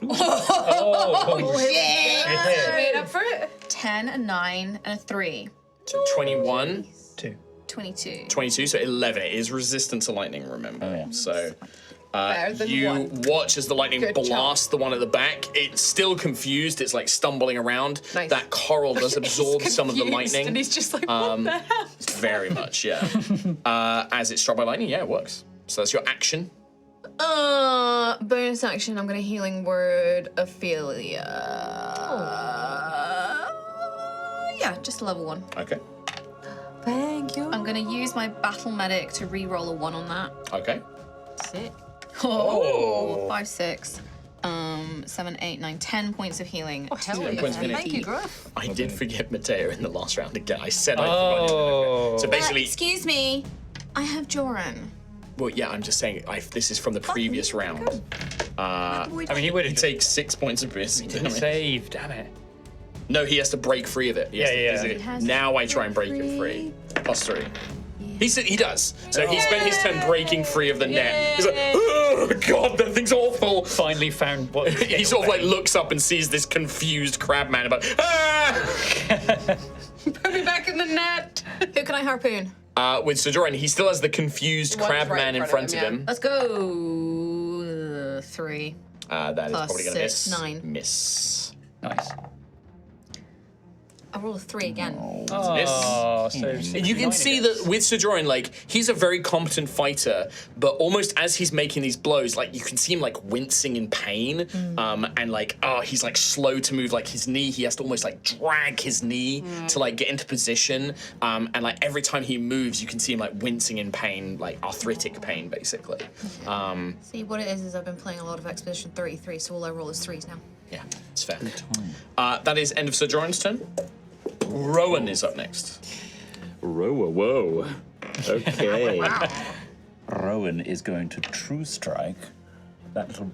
A: Oh,
E: Shit. Made up for it.
J: 10, a 9, and a 3.
B: So 21,
A: 2.
J: 22.
B: 22, so 11. It is resistant to lightning, remember.
D: Oh, yeah.
B: So
E: Better than
B: you
E: one.
B: watch as the lightning
E: Good
B: blasts the one at the back. It's still confused. It's like stumbling around.
E: Nice.
B: That coral does absorb
E: He's
B: some of the
E: confused,
B: lightning.
E: And he's just like, what the hell?
B: Very much, yeah. As it's struck by lightning, yeah, it works. So that's your action.
J: Bonus action, I'm gonna healing word Ophelia. Yeah, just a level 1.
B: Okay.
C: Thank you.
J: I'm gonna use my battle medic to re-roll a 1 on that.
B: Okay.
C: Sick.
J: Oh, 5, 6, 7, 8, 9, 10 points of healing.
C: Oh, hell
B: 10
C: yeah.
B: points of healing.
C: Thank you, Gruff.
B: I did forget Mateo in the last round again. I said I forgot him. So basically,
J: Excuse me, I have Joran.
B: well, yeah, I'm just saying, this is from the previous round.
A: I mean, he would
B: He
A: have
B: takes 6 points of piercing damage.
A: saved, damn it.
B: No, he has to break free of it. He has to
A: Yeah.
B: physically-
J: He has
B: Now
J: to
B: I try and break
J: break
B: it free.
J: free.
B: +3. He does. So he spent his turn breaking free of the net. He's like, oh god, that thing's awful.
A: Finally found what.
B: He sort of like looks up and sees this confused crab man about,
E: Put me back in the net.
J: Who can I harpoon?
B: with Sojourn, he still has the confused
E: One's
B: crab
E: right
B: man in front of him.
J: Let's go. 3.
B: That is
J: Plus
B: probably going to miss.
J: 6, 9.
B: Miss.
A: Nice.
J: I roll a 3 again.
B: Miss.
A: Oh, so
B: You can see that with Sojourn, like, he's a very competent fighter, but almost as he's making these blows, like, you can see him, like, wincing in pain, and, like, he's, like, slow to move, like, his knee. He has to almost, like, drag his knee to, like, get into position, and, like, every time he moves, you can see him, like, wincing in pain, like, arthritic pain, basically.
J: See, what it is I've been playing a lot of Expedition 33, so all I roll is 3s now.
B: Yeah, it's fair. That is end of Sojourn's turn. Rowan is up next.
D: Whoa. Okay. Rowan is going to true strike that little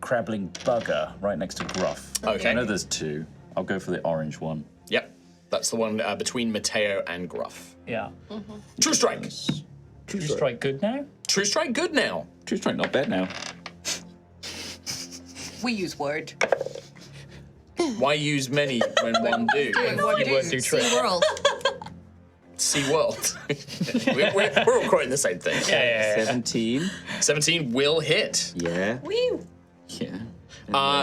D: crabbling bugger right next to Gruff.
B: Okay.
D: I know there's 2. I'll go for the orange one.
B: Yep, that's the one between Mateo and Gruff.
A: Yeah.
B: True strike.
A: True strike good now?
B: True strike good now.
D: True strike, not bad now.
E: We use word.
B: Why use many when one do?
A: You won't do trick.
J: World.
B: Sea World. we're all quoting the same thing.
A: Yeah.
D: 17.
B: 17 will hit.
D: Yeah.
E: Woo.
D: Yeah.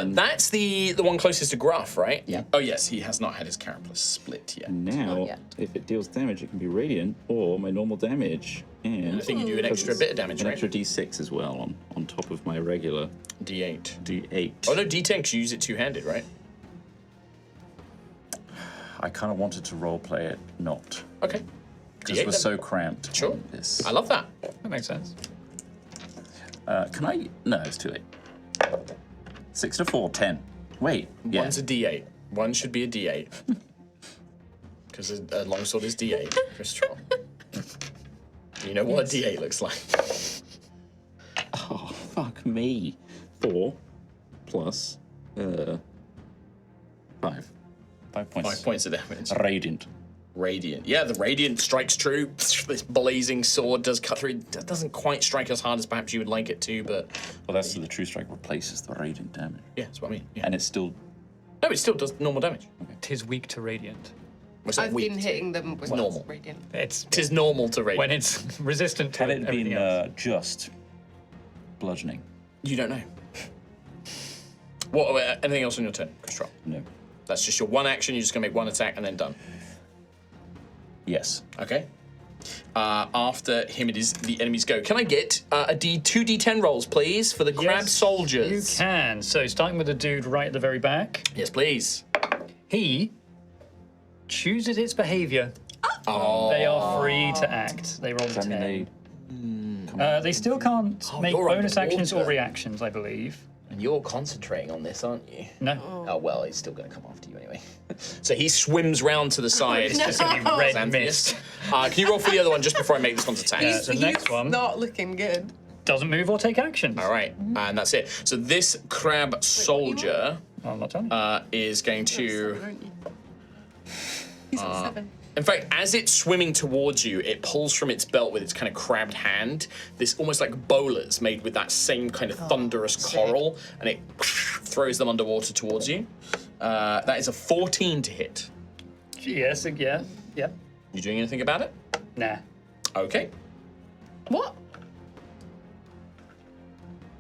B: That's the one closest to Gruff, right?
D: Yeah.
B: Oh yes, he has not had his carapace split yet.
D: And now,
E: Not yet.
D: if it deals damage, it can be radiant or my normal damage. And
B: I think you do an extra bit of damage,
D: an
B: right?
D: extra d6 as well on top of my regular
B: D8.
D: d8.
B: Oh no, D10 because you use it two-handed, right?
D: I kind of wanted to roleplay it not.
B: Okay.
D: Because
B: D8
D: it was
B: then.
D: so cramped.
B: Sure.
D: on This.
B: I love that.
A: That makes sense.
D: Can I? No, it's too late. 6 to 4, 10. Wait. Yeah.
B: One's a D8. One should be a D8. Because a longsword is D8, Crystal. You know what a D8 looks like.
D: Oh, fuck me. 4 plus 5. 5 points.
B: 5 points of damage.
D: Radiant.
B: Radiant. Yeah, the Radiant strikes true. This blazing sword does cut through. It doesn't quite strike as hard as perhaps you would like it to, but...
D: Well, that's the true strike replaces the radiant damage.
B: Yeah, that's what I mean. Yeah.
D: And it's still...
B: No, it still does normal damage.
A: Tis weak to radiant.
B: It's not
E: I've
B: weak
E: been
B: to-
E: hitting them with
B: normal.
E: radiant.
A: It's
B: Tis normal to Radiant.
A: when it's resistant to
D: Had it
A: everything
D: been
A: else.
D: just bludgeoning?
B: You don't know. What? Anything else on your turn, Control?
D: No.
B: That's just your one action. You're just gonna make one attack and then done.
D: Yes.
B: Okay. After him, it is the enemy's go. Can I get two D10 rolls, please, for the crab soldiers?
A: You can. So starting with the dude right at the very back.
B: Yes, please.
A: He chooses its behavior. Oh. They are free to act. They roll a 10. They still can't make bonus actions or reactions, I believe.
B: And you're concentrating on this, aren't you?
A: No.
B: Oh, well, he's still going to come after you anyway. So he swims round to the side.
A: It's just going to be red mist.
B: Can you roll for the other one just before I make this one's attack?
A: Yeah, the next one
E: Not looking good.
A: doesn't move or take actions.
B: All right, and that's it. So this crab soldier
A: I'm not telling you.
B: is going to...
E: He's at 7.
B: In fact, as it's swimming towards you, it pulls from its belt with its kind of crabbed hand, this almost like bolas made with that same kind of thunderous coral, and it throws them underwater towards you. That is a 14 to hit.
A: Yes, yeah.
B: You doing anything about it?
A: Nah.
B: Okay.
E: What?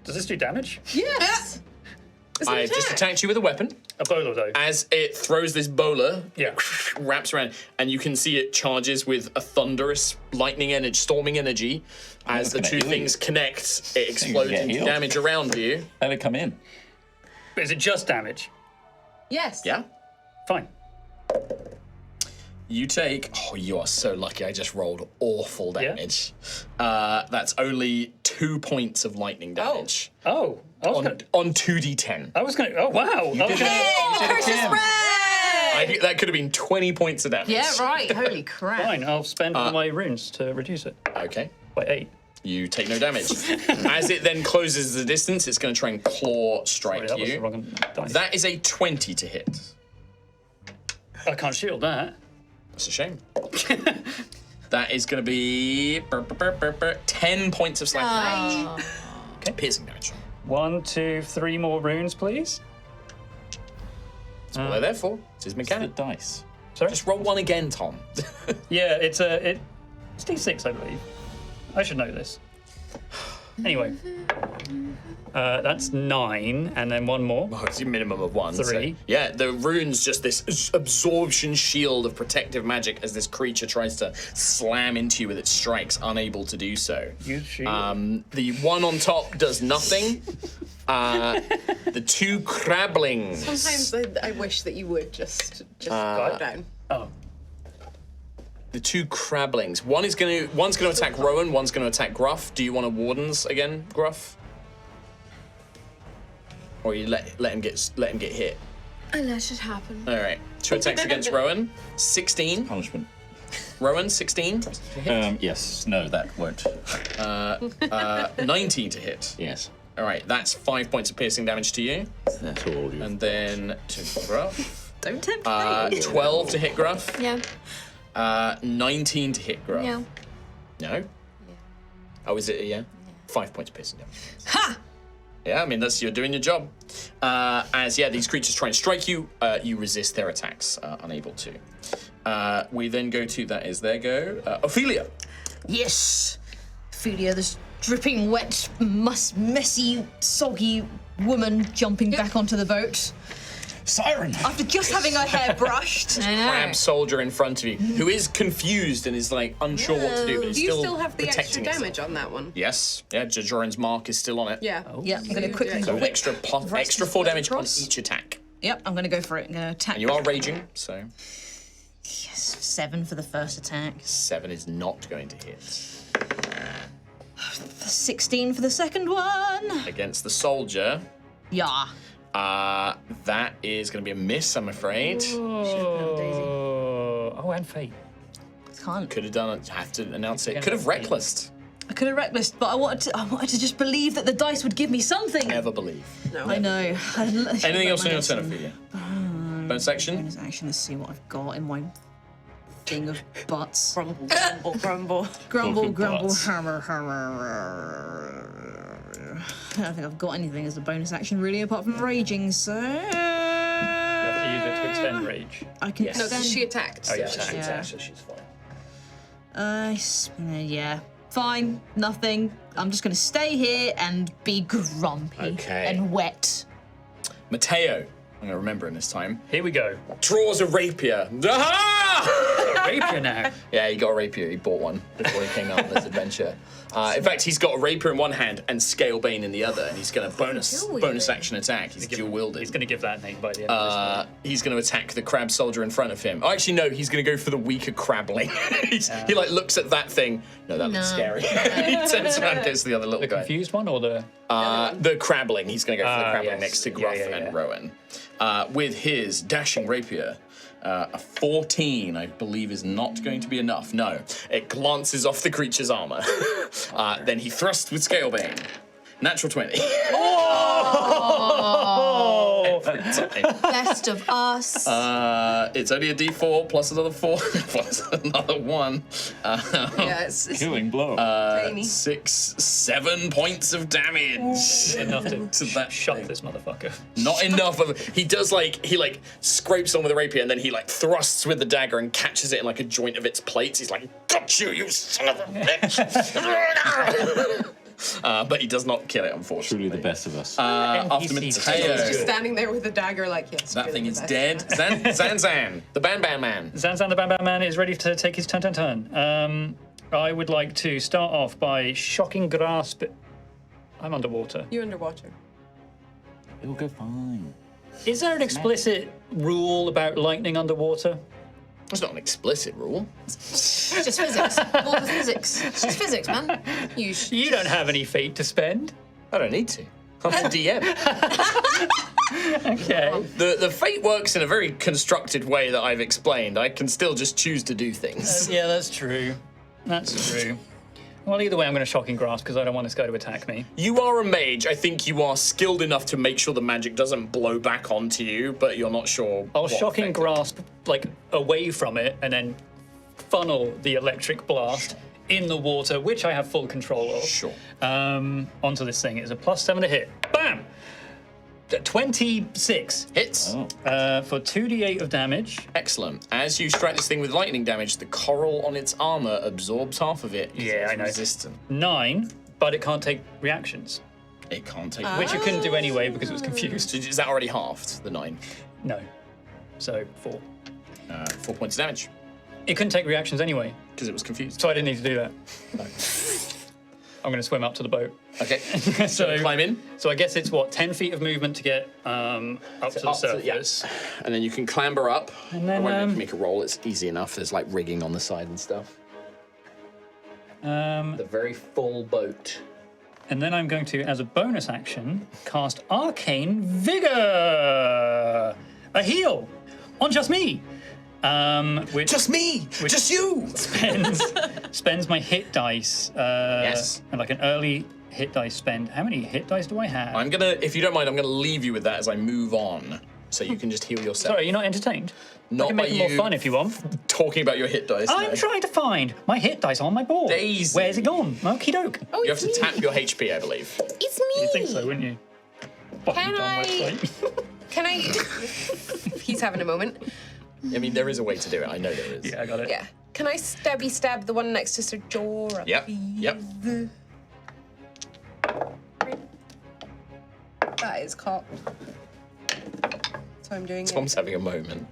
A: Does this do damage?
E: Yes. It's an
B: I just
E: attack.
B: attacked you with a weapon.
A: A bowler, though.
B: As it throws this bowler,
A: Yeah.
B: wraps around, and you can see it charges with a thunderous lightning energy, storming energy. As the
D: gonna
B: two
D: heal
B: things
D: you.
B: connect, it explodes
D: get
B: into
D: healed.
B: damage around you.
D: Let it come in.
A: But is it just damage?
E: Yes.
B: Yeah.
A: Fine.
B: You take. Oh, you are so lucky. I just rolled awful
A: Yeah.
B: damage. That's only 2 points of lightning damage
A: Oh.
B: on 2d10.
A: I was going to. Oh, wow. I was gonna-
B: That could have been 20 points of damage.
C: Yeah, right. Holy crap.
A: Fine, I'll spend all my runes to reduce it
B: Okay.
A: by 8.
B: You take no damage. As it then closes the distance, it's going to try and claw strike
A: Sorry, that was the
B: you.
A: wrong dice.
B: That is a 20 to hit.
A: I can't shield that.
B: That's a shame. That is going to be 10 points of slashing damage. Okay, piercing damage.
A: 1, 2, 3 more runes, please.
B: That's what they're there for. It's his
D: The
B: mechanic.
D: dice.
A: Sorry?
B: Just roll one again, Tom.
A: Yeah, it's D6, I believe. I should know this. Anyway. That's 9, and then one more.
B: Well, it's a minimum of 1.
A: 3.
B: So, yeah, the rune's just this absorption shield of protective magic as this creature tries to slam into you with its strikes, unable to do so.
A: Use shield.
B: The one on top does nothing. The 2 crablings.
E: Sometimes I wish that you would just go down.
A: Oh.
B: The 2 crablings. One's going to attack Rowan. One's going to attack Gruff. Do you want a wardens again, Gruff? Or you let him get hit?
J: I let it happen.
B: All right. 2 attacks against Rowan. 16.
D: Punishment.
B: Rowan, 16.
D: Yes. No, that won't.
B: 19 to hit.
D: Yes.
B: All right. That's 5 points of piercing damage to you.
D: That's all you.
B: And then to Gruff.
C: Don't tempt me.
B: 12 to hit Gruff.
J: Yeah.
B: 19 to hit Gruff.
J: No.
B: No? Yeah. Oh, is it a yeah? 5 points of piercing damage. Ha! Yeah, I mean, you're doing your job. These creatures try and strike you, you resist their attacks, unable to. We then go to, that is their go, Ophelia.
C: Yes. Ophelia, this dripping, wet, messy, soggy woman jumping back onto the boat.
D: Siren!
C: After just having her hair brushed.
B: Crab soldier in front of you, who is confused and is like unsure what to do, but is
E: Do you
B: still
E: still have the extra
B: protecting
E: damage
B: itself.
E: on that one?
B: Yes, yeah, Jajoran's mark is still on it.
E: Yeah.
C: Yeah, I'm going to quickly
B: So
C: whip.
B: extra 4 damage on each attack.
C: Yep, I'm going to go for it. I'm going to attack.
B: And you are raging, so
C: Yes, 7 for the first attack.
B: 7 is not going to hit.
C: 16 for the second one.
B: Against the soldier,
C: Yeah.
B: that is going to be a miss, I'm afraid.
A: Oh, and fate.
C: Can't.
B: Could have done it. Have to announce it. Could have reckless.
C: I could have reckless, but I wanted to just believe that the dice would give me something.
B: Never believe.
E: No.
C: I know.
B: Anything else on your turn, Ophelia? Bonus action?
C: Bonus action. Let's see what I've got in my thing of butts.
E: Grumble, grumble, grumble.
C: Grumble,
D: Both
C: grumble,
D: butts.
C: hammer, hammer. I don't think I've got anything as a bonus action really, apart from raging. So
A: You have to use it to extend rage.
C: I can
E: No,
C: extend.
E: she attacked.
A: Oh, yeah,
B: She's
A: attack.
B: attacked, so she's fine.
C: Yeah. fine, nothing. I'm just gonna stay here and be grumpy
B: Okay.
C: and wet.
B: Mateo, I'm going to remember him this time,
A: Here we go.
B: draws a rapier. Aha!
A: Rapier now.
B: Yeah, he got a rapier. He bought one before he came out on this adventure. In fact, he's got a rapier in one hand and Scalebane in the other, and he's going to bonus action attack. He's dual wielded.
A: He's going to give that name by the end of this.
B: He's going to attack the crab soldier in front of him. Oh, actually, no, he's going to go for the weaker crabling. He like looks at that thing. No, that looks scary. He turns around and goes to the other little
A: The
B: guy.
A: confused one or the...
B: The crabling. He's going to go for the crabling
A: yes.
B: next to Gruff and Rowan. With his dashing rapier. A 14, I believe, is not going to be enough. No, it glances off the creature's armor. Then he thrusts with Scalebane. Natural 20.
A: Oh!
G: Best of us.
B: It's only a D4 plus another 4 plus another 1.
E: Yeah, it's
D: Killing blow.
E: tiny.
B: 6, 7 points of damage.
A: Enough to
B: that
A: shut
B: thing.
A: this motherfucker.
B: Not enough of. He does he scrapes on with a rapier and then he thrusts with the dagger and catches it in like a joint of its plates. He's like, "Got you, you son of a bitch!" But he does not kill it, unfortunately.
D: Truly the best of us.
B: After
E: Just
B: Mateo,
E: standing there with a dagger, like, yes.
B: that
E: you're
B: thing
E: the
B: is
E: best.
B: dead. Zan, the Ban Man.
A: Zanzan the Bam Bam Man is ready to take his turn. I would like to start off by shocking grasp. I'm underwater.
E: You underwater.
D: It will go fine.
A: Is there an explicit rule about lightning underwater?
B: It's not an explicit rule.
G: It's just physics. All the physics. It's just physics, man.
A: You don't have any fate to spend.
B: I don't need to. I'm the DM.
A: Okay.
B: The fate works in a very constructed way that I've explained. I can still just choose to do things.
A: Yeah, that's true. That's true. Well, either way, I'm going to shocking grasp because I don't want this guy to attack me.
B: You are a mage. I think you are skilled enough to make sure the magic doesn't blow back onto you, but you're not sure.
A: I'll
B: what
A: shocking
B: effect.
A: grasp like away from it and then funnel the electric blast in the water, which I have full control of.
B: Sure.
A: Onto this thing. It's a +7 to hit. Bam! 26
B: Hits.
A: for 2d8 of damage.
B: Excellent. As you strike this thing with lightning damage, the coral on its armor absorbs half of it.
A: Yeah, I know.
B: Resistant.
A: 9, but it can't take reactions,
B: It can't take.
A: which it couldn't do anyway because it was confused.
B: So is that already halved? The 9.
A: No. So 4.
B: 4 points of damage
A: It couldn't take reactions anyway,
B: because it was confused.
A: so I didn't need to do that. I'm going to swim up to the boat.
B: Okay.
A: So
B: Climb in.
A: So I guess it's what, 10 feet of movement to get up to the surface.
B: And then you can clamber up.
A: And then,
B: I won't make a roll. It's easy enough. There's like rigging on the side and stuff. The very full boat.
A: And then I'm going to, as a bonus action, cast Arcane Vigor! A heal on just me! Which
B: Just me! Just you!
A: spends my hit dice.
B: Yes.
A: And like an early hit dice spend. How many hit dice do I have?
B: I'm gonna, if you don't mind, I'm gonna leave you with that as I move on. So you can just heal yourself.
A: Sorry, you're not entertained?
B: Not
A: I can make
B: by
A: it more
B: you
A: fun if you want.
B: Talking about your hit dice.
A: I'm
B: no.
A: trying to find my hit dice on my board.
B: Daisy.
A: Where's it gone? Okie doke.
B: You have to tap your HP, I believe.
F: It's me.
A: You'd think so, wouldn't you? Fucking
E: Can
A: dumb
E: I-
A: website.
E: Can I? He's having a moment.
B: I mean, there is a way to do it. I know there is.
A: Yeah, I got it.
E: Yeah. Can I stab the one next to Sir Jorah?
B: Yep. Yep.
E: That is cocked. So I'm doing
B: Tom's having a moment.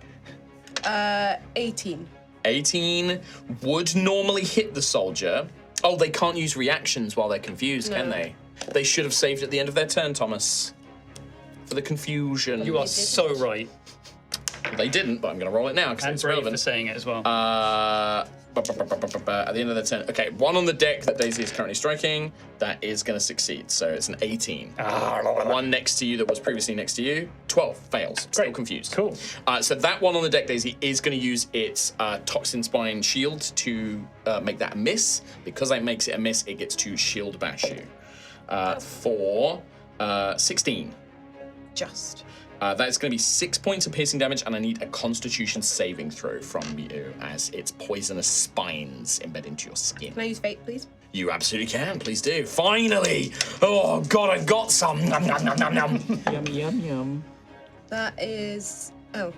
E: 18.
B: 18 would normally hit the soldier. Oh, they can't use reactions while they're confused, can they? They should have saved at the end of their turn, Thomas. For the confusion.
A: You are so right.
B: They didn't, but I'm going to roll it now because
A: And
B: it's
A: brave for
B: relevant.
A: saying it as well.
B: At the end of the turn. Okay, one on the deck that Daisy is currently striking. That is going to succeed. So it's an 18. One next to you that was previously next to you. 12 fails. Still confused.
A: Cool.
B: So that one on the deck, Daisy, is going to use its Toxin Spine shield to make that a miss. Because that makes it a miss, it gets to shield bash you. For 16.
E: Just.
B: That's going to be 6 points of piercing damage, and I need a Constitution saving throw from you as its poisonous spines embed into your skin.
E: Can I use fate, please?
B: You absolutely can. Please do. Finally! Oh God, I've got some. Nom nom nom nom nom.
D: Yum, yum, yum.
E: That is Oh,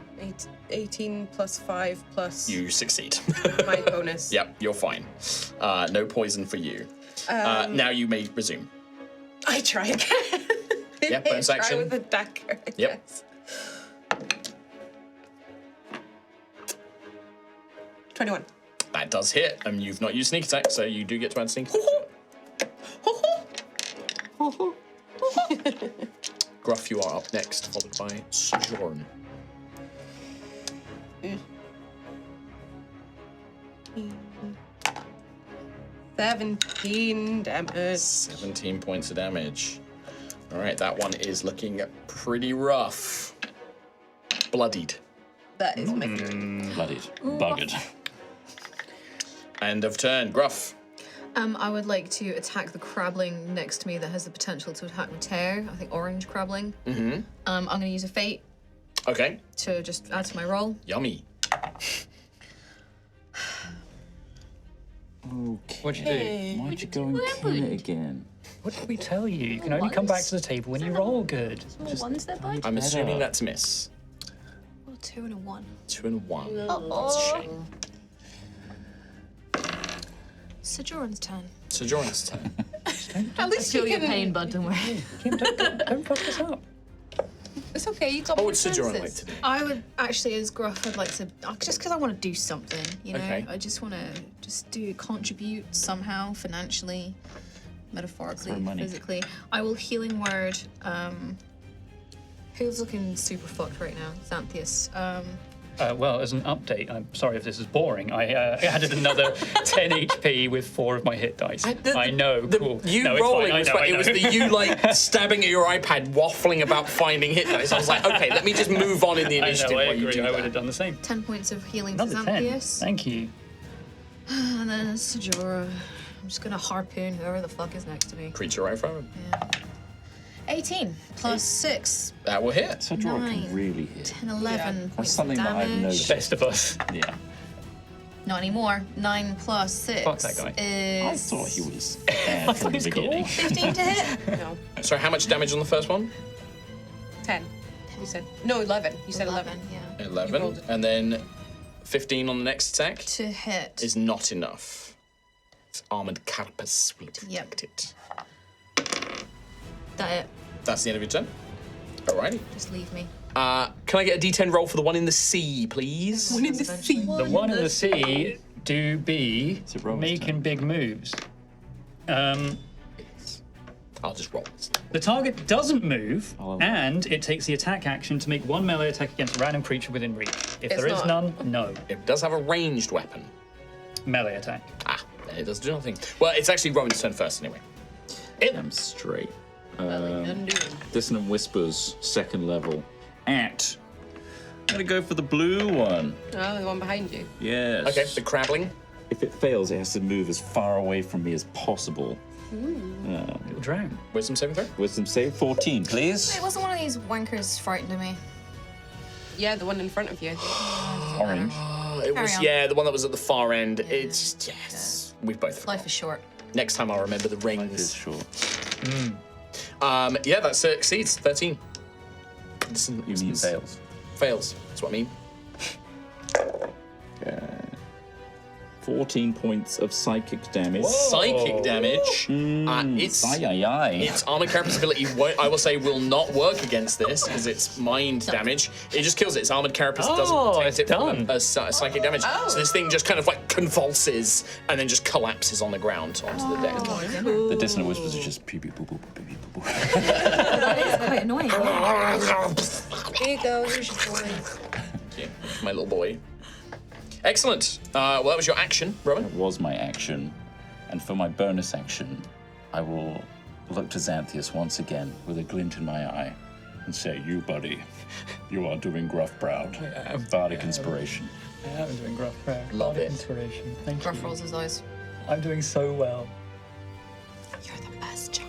E: 18 plus 5 plus
B: You succeed.
E: my bonus.
B: Yep, you're fine. No poison for you. Now you may resume.
E: I try again.
B: Yeah, bonus
E: Try
B: action.
E: with a dagger, I
B: Yep.
E: guess. 21.
B: That does hit, and you've not used sneak attack, so you do get to add sneak attack. Gruff, you are up next, followed by Sojourn.
E: 17 damage.
B: 17 points of damage. All right, that one is looking pretty rough. Bloodied.
E: That is my turn.
D: Bloodied. Buggered.
B: End of turn. Gruff.
J: I would like to attack the crabbling next to me that has the potential to attack Mateo. I think orange crabbling.
B: Mm-hmm.
J: I'm going to use a fate
B: Okay.
J: to just add to my roll.
B: Yummy.
D: Okay.
A: What'd you do?
D: Why'd you go and kill it again?
A: What did we tell you? You can only come back to the table when you roll good.
C: More ones there, bud?
B: I'm assuming that's a miss.
J: Oh, 2 and a 1.
B: 2 and 1. That's a shame.
J: Sojourn's turn.
B: Sojourn's turn.
E: At least
C: Feel
E: you
C: your
E: can...
C: pain, bud, don't worry.
A: Kim, don't fuck this up.
E: It's okay, you got
B: What
E: more
B: would Sojourn like
E: chances.
B: to do?
J: I would actually, as Gruff, I'd like to, just because I want to do something, you know?
B: Okay.
J: I just want to contribute somehow, financially, metaphorically,
D: Throw money.
J: physically. I will healing word, who's looking super fucked right now? Xanthias.
A: Well, as an update, I'm sorry if this is boring. I added another 10 HP with 4 of my hit dice. I know, cool.
B: You
A: no, it's
B: rolling
A: fine.
B: was
A: I
B: fine.
A: know.
B: It was the you like stabbing at your iPad, waffling about finding hit dice. I was like, okay, let me just move on in the initiative
A: I
B: while you
A: agree.
B: do
A: I would have
B: that.
A: done the same.
J: 10 points of healing to
A: Another 10.
J: Xanthias.
A: Thank you.
J: And then Sojora. I'm just going to harpoon whoever the fuck is next to me.
B: Creature right from him.
J: 18 plus 6.
B: That will hit.
D: Sojourn
J: Nine.
D: can really hit.
J: 10, 11
D: That's
J: points
D: something
J: of
D: that I've
J: damage.
D: noticed.
A: Best of us.
D: Yeah.
J: Not anymore. 9 plus 6
A: Fuck that guy.
J: is
D: I thought he was bad from the
A: he's cool.
D: beginning.
J: 15 to hit.
E: No,
B: So how much damage on the first one?
E: 10. You said... No, 11. You said 11.
J: Yeah.
B: 11.
E: rolled it.
B: And then 15 on the next attack
J: To hit.
B: is not enough. Its armored carapace will
J: Yep.
B: protect it.
J: That it.
B: That's the end of your turn. Alrighty.
J: Just leave me.
B: Can I get a D10 roll for the one in the sea, please?
E: One in the sea.
A: The one in the sea do be
D: it Rowan's
A: making
D: turn?
A: big moves.
B: I'll just roll.
A: The target doesn't move,
D: Oh.
A: and it takes the attack action to make one melee attack against a random creature within reach. If
E: It's
A: there is
E: not.
A: none, no.
B: It does have a ranged weapon.
A: Melee attack.
B: Ah, then it does do nothing. Well, it's actually Rowan's turn first anyway.
D: I'm straight. Dissonant Whispers, second level. At. I'm gonna go for the blue one.
E: Oh, the one behind you.
D: Yes.
B: Okay, the crabbling.
D: If it fails, it has to move as far away from me as possible.
A: It'll drown.
B: Wisdom saving throw.
D: Wisdom save 14, please.
J: It wasn't one of these wankers frightened me.
E: Yeah, the one in front of you.
D: Orange.
B: It was,
J: on.
B: yeah, the one that was at the far end. It's, yes. We've both forgot.
J: Life is short.
B: Next time I'll remember the
D: Life is
B: rings.
D: short.
B: Yeah, that succeeds. 13.
D: You mean fails.
B: Fails. That's what I mean.
D: Okay. 14 points of psychic damage.
B: Psychic damage. Its
D: Its
B: armor carapace ability, I will say, will not work against this because it's mind damage. It just kills it. Its armored carapace doesn't protect
A: it's
B: it from
A: done.
B: a psychic damage. So this thing just kind of like convulses and then just collapses on the ground onto the deck.
D: The Dissonant Whispers are just pew pew poo poo poo poo poo poo.
J: That is quite annoying.
E: Here you go, here's your boy.
B: Yeah, my little boy. Excellent. Well, that was your action, Rowan.
D: That was my action. And for my bonus action, I will look to Xanthias once again with a glint in my eye and say, you, buddy, you are doing Gruff proud. Bardic inspiration.
A: I am doing Gruff proud.
B: Love
A: Bardic
B: it.
A: Inspiration. Thank
J: Gruff
A: you.
J: rolls his eyes.
A: I'm doing so well.
J: You're the best child.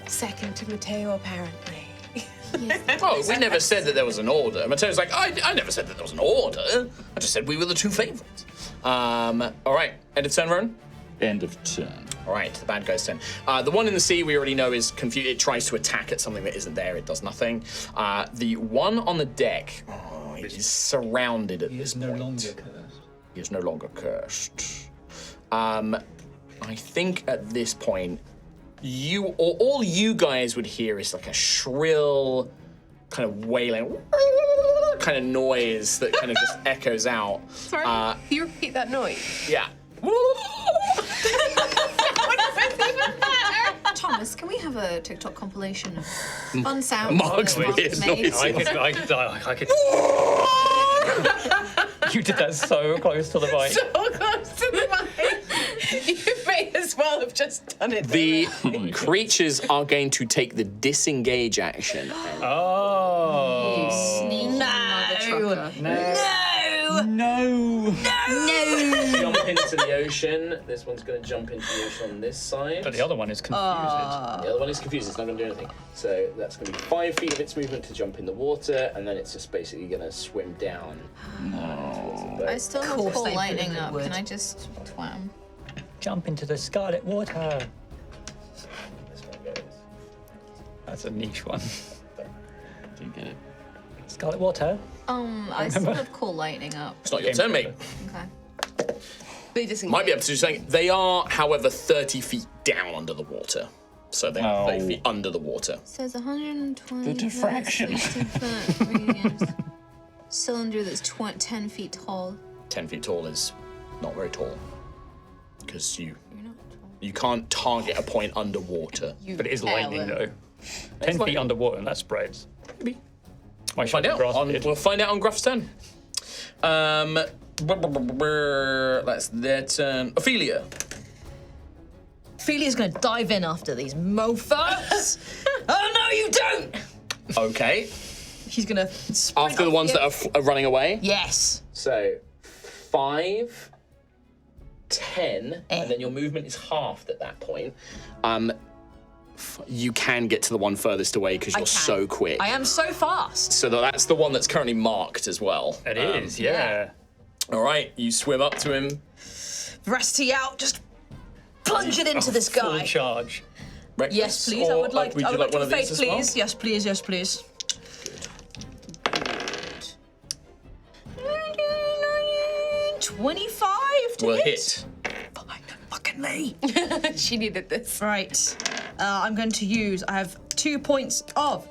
E: Second to Mateo, apparently.
B: Oh, we never said that there was an order. Mateo's like, I never said that there was an order. I just said we were the two favorites. All right. End of turn, Rowan.
D: End of turn.
B: All right, the bad guy's turn. The one in the sea we already know is confused. It tries to attack at something that isn't there. It does nothing. The one on the deck is surrounded at this point.
A: He is no longer cursed.
B: He is no longer cursed. I think at this point, all you guys would hear is like a shrill, kind of wailing, kind of noise that kind of just echoes out.
E: Sorry, can you repeat that noise?
B: Yeah.
J: Thomas, can we have a TikTok compilation of fun sounds?
B: Mark's
J: that Mark
B: weird
J: made?
B: noises.
A: I could. You did that so close to the mic.
E: So close to the mic. You may as well have just done it.
B: The creatures are going to take the disengage action.
A: Oh.
J: Sneaky mother trucker.
A: No.
B: Jump into the ocean. This one's going to jump into the ocean on this side.
A: But the other one is confused.
B: The other one is confused. It's not going to do anything. So that's going to be 5 feet of its movement to jump in the water, and then it's just basically going to swim down.
J: I still have
C: course
J: cool
C: they
J: lightning
C: put it
J: up.
C: would.
J: Can I just twam?
A: Jump into the scarlet water.
B: This one goes.
A: That's a niche one.
D: Didn't get it.
A: Scarlet water.
J: I still have cool lightning up.
B: It's not your turn, mate.
J: Okay.
E: They disengage.
B: Might be able to do something. They are, however, 30 feet down under the water. So they're 30 feet under the water.
J: Says 120.
D: The diffraction.
J: Cylinder that's 10 feet tall.
B: 10 feet tall is not very tall. Because
J: You're not tall.
B: you can't target a point underwater.
A: But it is lightning, though. 10 feet underwater, and that spreads.
B: Maybe.
A: My
B: Find out. We'll find out on Gruff's turn. That's their turn. Ophelia.
C: Ophelia's gonna dive in after these mofos. Oh no, you don't!
B: Okay.
C: She's gonna sprint
B: After the
C: off
B: ones that are running away.
C: Yes.
B: So 5, 10, and then your movement is halved at that point. You can get to the one furthest away because you're so quick.
C: I am so fast.
B: So that's the one that's currently marked as well.
A: It is, yeah.
B: All right, you swim up to him.
C: Veracity out, just plunge it into this
A: Full
C: guy.
A: charge.
B: Reckless,
C: Yes, please. I
B: or,
C: would like.
B: would
C: I
B: you
C: would
B: like
C: like
B: one
C: to
B: of these
C: fate,
B: as well?
C: please. Yes, please. Yes, please. 25 to
B: Will
C: hit.
B: hit.
C: Fucking me.
E: She needed this.
C: Right. I'm going to use. I have 2 points of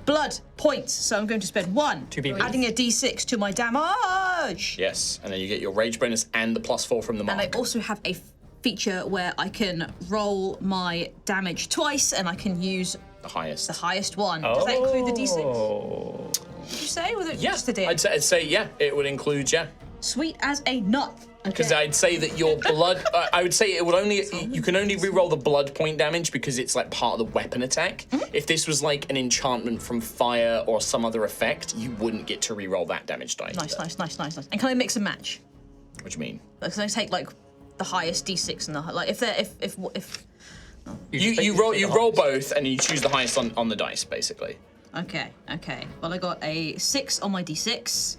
C: blood points, so I'm going to spend 1.
A: 2 BP.
C: Adding a d6 to my damage.
B: Yes, and then you get your rage bonus and the +4 from the mark.
C: And I also have a feature where I can roll my damage twice, and I can use
B: the highest.
C: the highest one. Does that include the d6?
A: Oh.
C: Did you say? Or
B: Yeah,
C: just a d8?
B: I'd say yeah, it would include
C: Sweet as a nut.
B: Because
C: Okay.
B: I'd say that your blood, I would say it would only, you can only re-roll the blood point damage because it's like part of the weapon attack. If this was like an enchantment from fire or some other effect, you wouldn't get to re-roll that damage dice.
C: Nice. And can I mix and match?
B: What do you mean?
C: Like, can I take like the highest d6 and the like if they're if
B: You roll both and you choose the highest on the dice, basically.
C: Okay. Well, I got a 6 on my d6,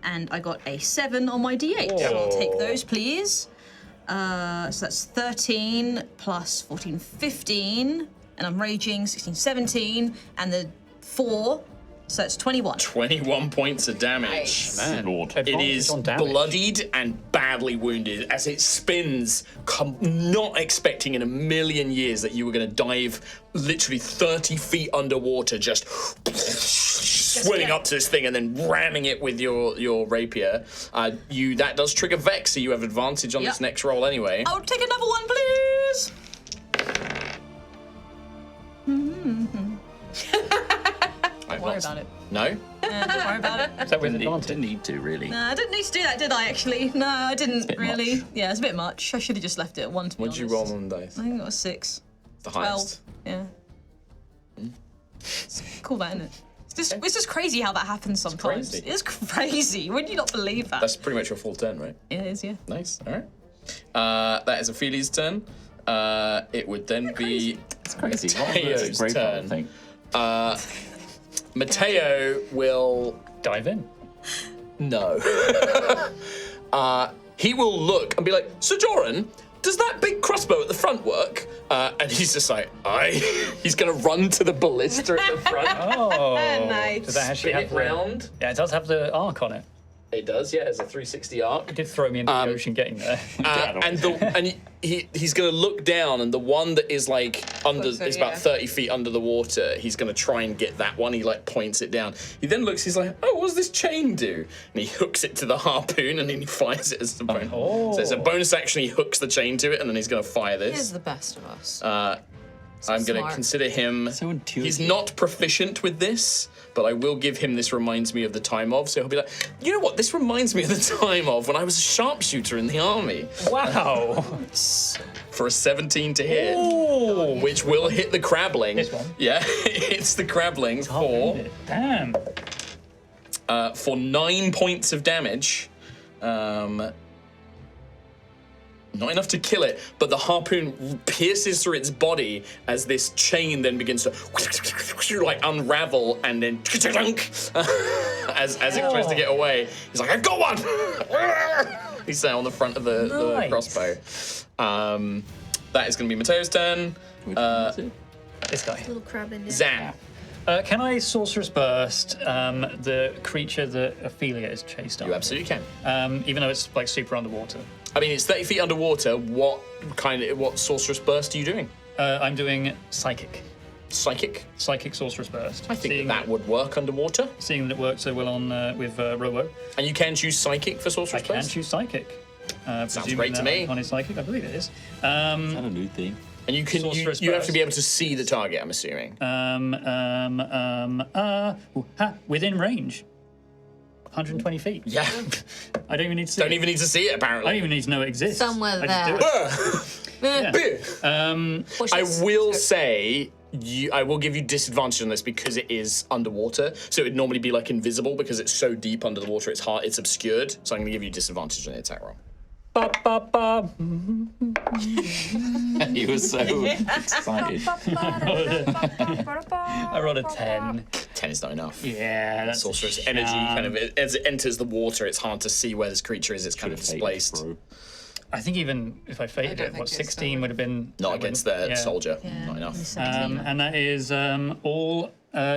C: and I got a 7 on my d8. So I'll take those, please. So that's 13 plus 14, 15, and I'm raging 16, 17, and the 4, so that's 21.
B: 21 points of damage.
D: Man, Lord.
B: It is bloodied and badly wounded as it spins, not expecting in a million years that you were going to dive literally 30 feet underwater, just swimming up to this thing and then ramming it with your rapier. That does trigger Vex, so you have advantage on this next roll anyway.
C: I'll take another one, please.
B: Don't
C: worry about it.
B: No?
C: Don't worry about it.
A: Is that with advantage?
D: Didn't need to, really.
C: No, I didn't need to do that, did I, actually? No, I didn't
D: bit
C: really.
D: much.
C: Yeah, it's a bit much. I should have just left it at 1, to be
B: What did you
C: honest.
B: roll on the dice?
C: I think it was 6.
B: The
C: 12.
B: highest.
C: Yeah. It's cool, that, isn't it? It's just crazy how that happens sometimes.
B: crazy.
C: It's crazy. Wouldn't you not believe that?
B: That's pretty much your full turn, right?
C: Yeah, it is, yeah.
B: Nice. All right. That is Ophelia's turn. It would then be
D: It's crazy.
B: Mateo's
D: Great fun, I
B: turn.
D: think.
B: Mateo will
A: Dive in.
B: no. He will look and be like, Sojourn, does that big crossbow at the front work? And he's just like, aye. He's going to run to the ballista at the front.
A: Oh,
E: Nice.
A: does that actually
B: Spin
A: have
B: it round.
A: Yeah, it does have the arc on it.
B: It does, yeah. It's a 360 arc.
A: It did throw me into the ocean getting there.
B: And he's going to look down, and the one that is like under,
E: Closer,
B: is about
E: yeah.
B: 30 feet under the water. He's going to try and get that one. He like points it down. He then looks. He's like, "Oh, what does this chain do?" And he hooks it to the harpoon, and then he fires it as a bonus. So it's a bonus action. He hooks the chain to it, and then he's going to fire
G: He is
B: this.
G: the best of us.
B: I'm going to
G: smart.
B: consider him.
D: So intuitive.
B: He's not proficient with this, but I will give him this reminds me of the time of. So he'll be like, you know what? This reminds me of the time of when I was a sharpshooter in the army.
A: Wow.
B: For a 17 to hit, which will hit the crabbling.
A: This one?
B: Yeah, it's the crabbling
A: Damn.
B: for 9 points of damage. Not enough to kill it, but the harpoon pierces through its body as this chain then begins to like unravel and then as it tries to get away. He's like, I've got one! He's on the front of the
A: Nice.
B: crossbow. That is going to be Mateo's turn.
A: This guy.
J: Little crab in there.
B: Zan.
A: Can I Sorcerer's Burst the creature that Ophelia is chased after?
B: You absolutely can.
A: Even though it's like super underwater.
B: I mean, it's 30 feet underwater. What sorcerous burst are you doing?
A: I'm doing Psychic.
B: Psychic?
A: Psychic Sorcerer's Burst.
B: I think that would work underwater.
A: Seeing that it worked so well on with Robo.
B: And you can choose Psychic for sorcerous
A: I can
B: burst?
A: choose Psychic.
B: Sounds great to me.
A: On his Psychic, I believe it is.
D: Is that a new thing?
B: And you can
A: Sorcerous
B: you have
A: burst.
B: to be able to see the target, I'm assuming.
A: Within range. 120 feet.
B: Yeah.
A: I don't even need to see
B: Don't
A: it.
B: even need to see it,
A: I
B: apparently.
A: don't even need to know it exists.
G: Somewhere
A: I just do
G: there.
A: it. Yeah.
B: I will say, I will give you disadvantage on this because it is underwater. So it would normally be like invisible because it's so deep under the water, it's obscured. So I'm going to give you disadvantage on the attack roll.
A: Ba, ba, ba.
D: He was so excited.
A: I rolled a 10.
B: 10 is not enough.
A: Yeah, that's
B: Sorcerous energy kind of, as it enters the water, it's hard to see where this creature is. It's kind of displaced.
A: I think even if I fated
E: don't
A: it,
E: think
A: what,
E: it's
A: 16 would have been...
B: Not
A: that
B: against
A: wouldn't-
B: the
A: yeah.
B: soldier. Not enough.
A: And that is all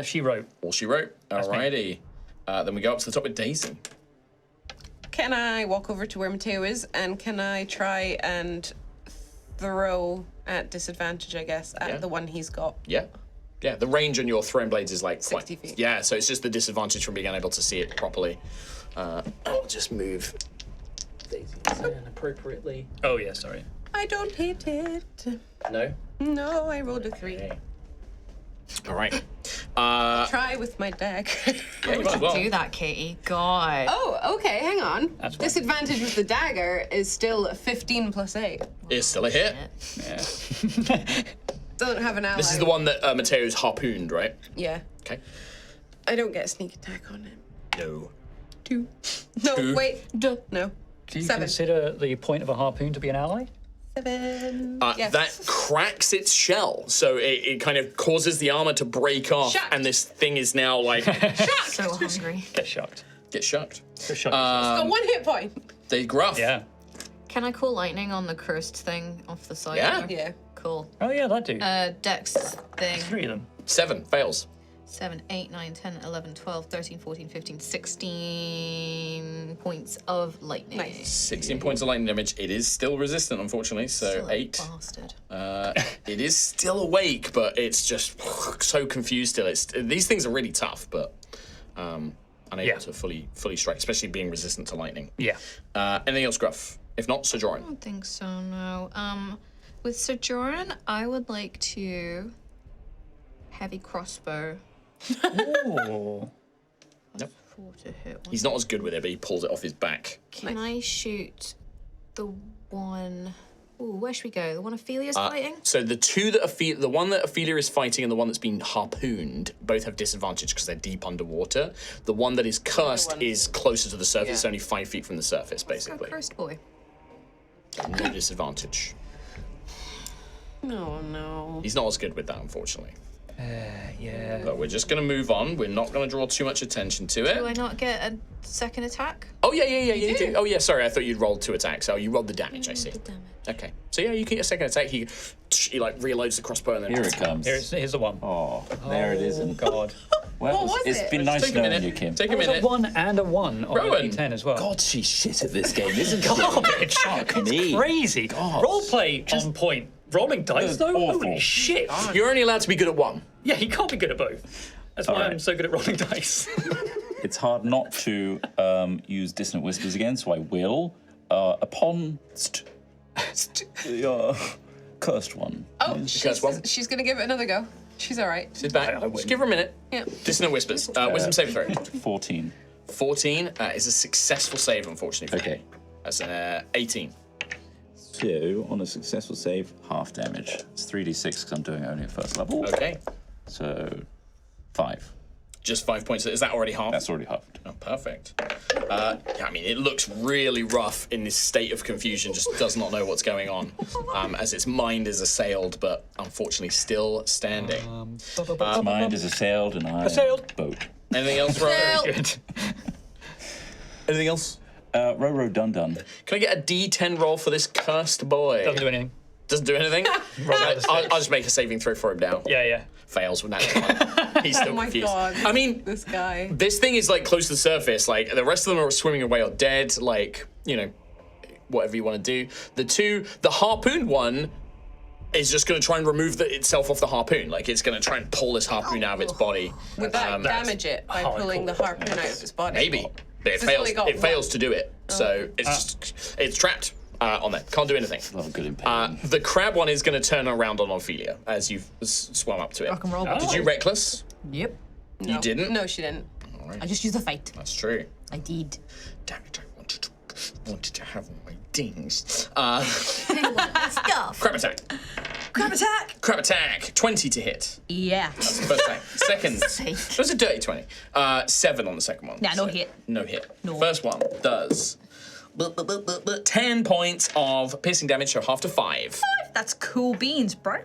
A: she wrote.
B: All she wrote. Alrighty. Then we go up to the top with Daisy.
E: Can I walk over to where Mateo is and can I try and throw at disadvantage, I guess, at
B: Yeah.
E: the one he's got?
B: Yeah. Yeah, the range on your throwing blades is like
E: 60
B: quite...
E: feet.
B: Yeah, so it's just the disadvantage from being unable to see it properly. I'll just move Daisy appropriately.
A: Oh, yeah, sorry.
E: I don't hit it.
B: No?
E: No, I rolled a 3.
B: Okay. All right.
E: Try with my dagger.
B: Yeah, you might as well.
G: Do that, Katie. God.
E: Oh, okay, hang on.
A: That's fine.
E: Disadvantage with the dagger is still 15 plus 8.
B: It's still a hit.
A: Yeah.
E: Doesn't have an ally.
B: This is the one that Mateo's harpooned, right?
E: Yeah.
B: Okay.
E: I don't get a sneak attack on it.
B: No.
E: 2. No,
B: Two.
E: wait. No.
A: Do you
E: 7.
A: consider the point of a harpoon to be an ally?
E: 7. Yes.
B: That cracks its shell, so it kind of causes the armor to break off,
E: Shocked.
B: and this thing is now like
G: So hungry.
A: Get shocked.
B: get shocked.
A: Get shocked.
E: Got 1 hit point.
B: They gruff.
A: yeah.
G: Can I call lightning on the cursed thing off the side?
B: Yeah.
G: there?
E: Yeah.
G: Cool.
A: Oh, yeah, that do.
G: Dex thing.
A: 3 of them.
B: 7 fails.
G: 7, 8, 9, 10, 11, 12, 13, 14, 15, 16 points of lightning.
E: Nice.
B: 16 points of lightning damage. It is still resistant, unfortunately. So
G: Still a
B: 8.
G: Bastard.
B: It is still awake, but it's just so confused still. These things are really tough, but unable
A: Yeah.
B: to fully strike, especially being resistant to lightning.
A: Yeah.
B: Anything else, Gruff? If not, Sojourn.
G: I don't think so, no. With Sojourn, I would like to heavy crossbow.
A: Oh.
B: Yep.
G: 4 to hit.
B: He's not as good with it, but he pulls it off his back.
G: Can I shoot the one? Ooh, where should we go? The one Ophelia's fighting?
B: So the two that the one that Ophelia is fighting and the one that's been harpooned both have disadvantage because they're deep underwater. The one that is cursed is closer to the surface. It's only 5 feet from the surface,
G: Go
B: basically.
G: cursed boy.
B: No disadvantage.
E: Oh, no.
B: He's not as good with that, unfortunately.
A: Yeah.
B: But we're just going to move on. We're not going to draw too much attention to
G: Do
B: it.
G: I not get a second attack?
B: Oh, yeah, you do. Oh, yeah, sorry, I thought you'd rolled 2 attacks. Oh, you rolled the damage, I see. Okay, so yeah, you get your second attack. He like reloaads the crossbow and then...
D: Here it comes.
A: Here's the one.
D: Oh, there it is.
A: Oh, God.
D: Well, it's been nice knowing you, Kim.
B: Take a
A: That was
B: minute.
A: a 1 and a 1 on
B: Rowan.
A: the D10 as well.
D: God, she's shit at this game, isn't she?
A: Garbage.
D: Fuck
A: It's
D: me.
A: crazy.
D: God.
A: Roleplay on point. Rolling dice, though?
D: awful.
A: Holy shit.
B: You're only allowed to be good at 1.
A: Yeah, he can't be good at both. That's why
D: All right.
A: I'm so good at rolling dice.
D: It's hard not to use Dissonant Whispers again, so I will. Upon the cursed one.
E: Oh,
B: Curse one.
E: she's gonna give it another go. She's all right.
B: Sit back.
A: I win.
B: Just give her a minute.
E: Yeah.
B: Dissonant Whispers. Wisdom saving throw.
D: 14.
B: 14 is a successful save, unfortunately.
D: Okay.
B: That's an 18.
D: So, on a successful save, half damage. It's 3d6 because I'm doing it only at first level.
B: Okay.
D: So, 5.
B: Just 5 points. Is that already half?
D: That's already halved.
B: Oh, perfect. Yeah, I mean, it looks really rough in this state of confusion, just does not know what's going on, as its mind is assailed, but unfortunately still standing.
D: Its mind is assailed and I
A: Assailed.
D: boat.
B: Anything else, Roro?
A: Good.
B: Anything else?
D: Roro Dun Dun.
B: Can I get a D10 roll for this cursed boy?
A: Doesn't do anything.
B: Doesn't do anything?
A: Roll out the
B: I'll
A: six.
B: just make a saving throw for him now.
A: Yeah.
B: Fails with that. He's still
E: Oh my
B: confused.
E: God.
B: I mean,
E: This guy.
B: this thing is like close to the surface. Like the rest of them are swimming away or dead. Like, you know, whatever you want to do. The harpoon one is just going to try and remove itself off the harpoon. Like it's going to try and pull this harpoon out of its body.
E: Would that damage it by pulling the harpoon out of his body?
B: Maybe. But it
E: It's only
B: fails.
E: got
B: It fails
E: one.
B: to do it. So it's trapped on there. Can't do anything.
D: A lot of good impact.
B: The crab one is going to turn around on Ophelia as you've swum up to it.
C: Rock and roll.
B: Did you reckless?
C: Yep.
B: You didn't?
E: No, she didn't.
C: I just used the fate.
B: That's true.
C: I did.
B: Damn it, I wanted to have my dings.
F: Stuff.
B: Crab attack.
C: Crab attack!
B: Crab attack. 20 to hit.
C: Yeah.
B: First attack. Second. It was a dirty 20. 7 on the second one.
C: Nah, no hit.
B: No hit.
C: No.
B: First one does 10 points of piercing damage, so half to 5.
C: That's cool beans, bro.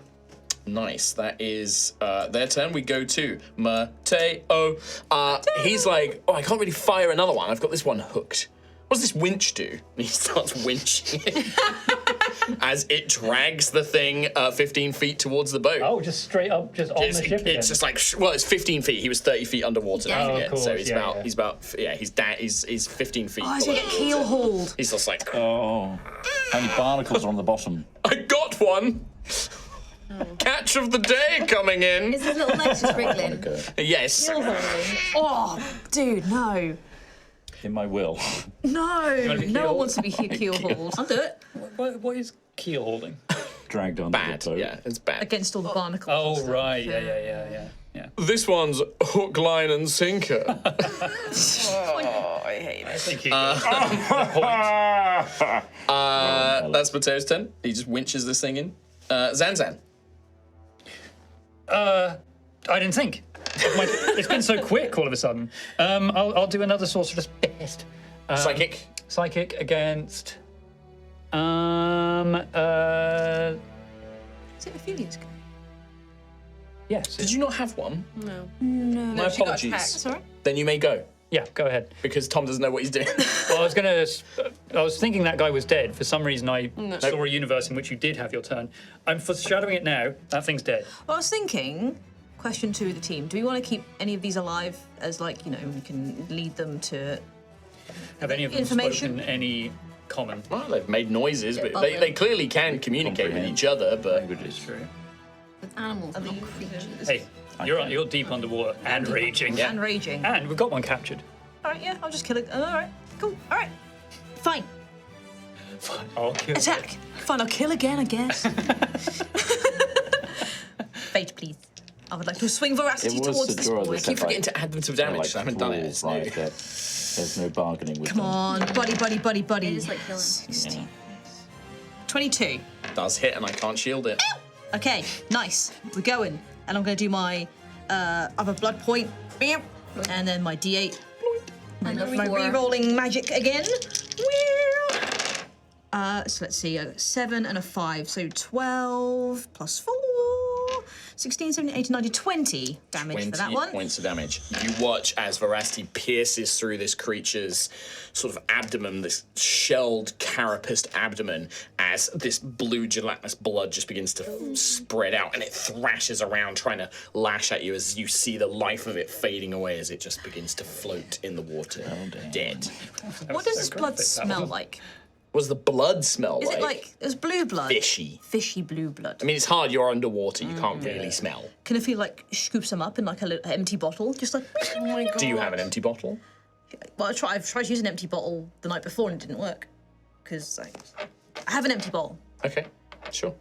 B: Nice. That is their turn. We go to Mateo. He's like, oh, I can't really fire another one. I've got this one hooked. What does this winch do? And he starts winching it as it drags the thing 15 feet towards the boat.
A: Oh, just straight up, just on the ship again.
B: It's just like, well, it's 15 feet. He was 30 feet underwater.
C: Yeah.
B: Don't
A: Oh, of
B: forget.
A: course,
B: So he's
A: yeah.
B: he's 15 feet.
C: Oh, he's
B: below
C: gonna get
B: the water.
C: keel hauled.
B: He's just like,
D: Oh, how many barnacles are on the bottom?
B: I got one. Catch of the day coming in.
J: Is his little legs just wriggling?
D: Okay.
B: Yes.
C: Oh, dude, no.
D: In my will.
C: No.
A: wanna be
C: No one
A: keel?
C: wants to be keel hauled. I'll do it.
A: What is keel holding?
D: Dragged on
B: Bad.
D: the boat.
B: Yeah, it's bad.
C: Against all the barnacles.
A: Oh, right. Yeah.
B: This one's hook, line, and sinker.
E: Oh, I hate it.
A: Thank you.
B: That's Mateo's turn. He just winches this thing in. Zanzan.
A: I didn't think. It's been so quick all of a sudden. I'll do another sorcerer's best.
B: Psychic.
A: Psychic against.
C: Is it Ophelia's go?
A: Yes.
B: Did you not have one?
E: No.
B: My
E: she got
B: apologies.
E: attacked.
C: Sorry?
B: Then you may go
A: Yeah, go ahead.
B: because Tom doesn't know what he's doing.
A: Well, I was thinking that guy was dead. For some reason, I saw a universe in which you did have your turn. I'm foreshadowing it now. That thing's dead.
C: Well, I was thinking, question 2 of the team, do we want to keep any of these alive as, like, you know, we can lead them to...
A: Have any of them
C: Information?
A: spoken any common?
B: Well, they've made noises, but
C: Yeah.
B: they clearly can communicate with
D: Comprehend.
B: each other. But
D: Languages.
A: True.
J: With animals, not creatures.
A: Hey, you're deep underwater and raging.
C: And raging.
A: And we've got one captured.
C: All right, yeah, I'll just kill it. All right, cool. All right, fine.
A: Fine, I'll kill it.
C: Attack. Fine, I'll kill again, I guess. Fate, please. I would like to swing veracity
D: It was
C: towards this
D: Sajora
C: boy.
D: that
B: I keep
D: said,
B: forgetting to add them to damage.
D: like,
B: so I haven't done it.
D: rules,
B: It's new.
D: right, that there's no bargaining with
C: Come
D: them.
C: on, buddy.
J: It is like killing.
C: 16. 22.
B: Does hit, and I can't shield it.
C: Okay, nice. We're going. And I'm going to do my other blood point. And then my D8.
J: And
C: My
J: the 4.
C: re-rolling magic again. So let's see, I got 7 and a 5, so 12 plus 4. 16, 17, 18, 19, 20 damage for that
B: 20
C: one.
B: points of damage. You watch as Veracity pierces through this creature's sort of abdomen, this shelled, carapaced abdomen, as this blue gelatinous blood just begins to spread out, and it thrashes around trying to lash at you as you see the life of it fading away as it just begins to float in the water, dead.
C: What does this blood smell like?
B: What does the blood smell
C: Is
B: like?
C: it like, there's blue blood?
B: Fishy.
C: Fishy blue blood.
B: I mean, it's hard, you're underwater, you can't really smell.
C: Can it feel like scoops them up in like a little empty bottle? Just like,
E: Oh my god.
B: Do you have an empty bottle?
C: well, I've tried to use an empty bottle the night before and it didn't work. Because I have an empty bottle.
B: Okay, sure.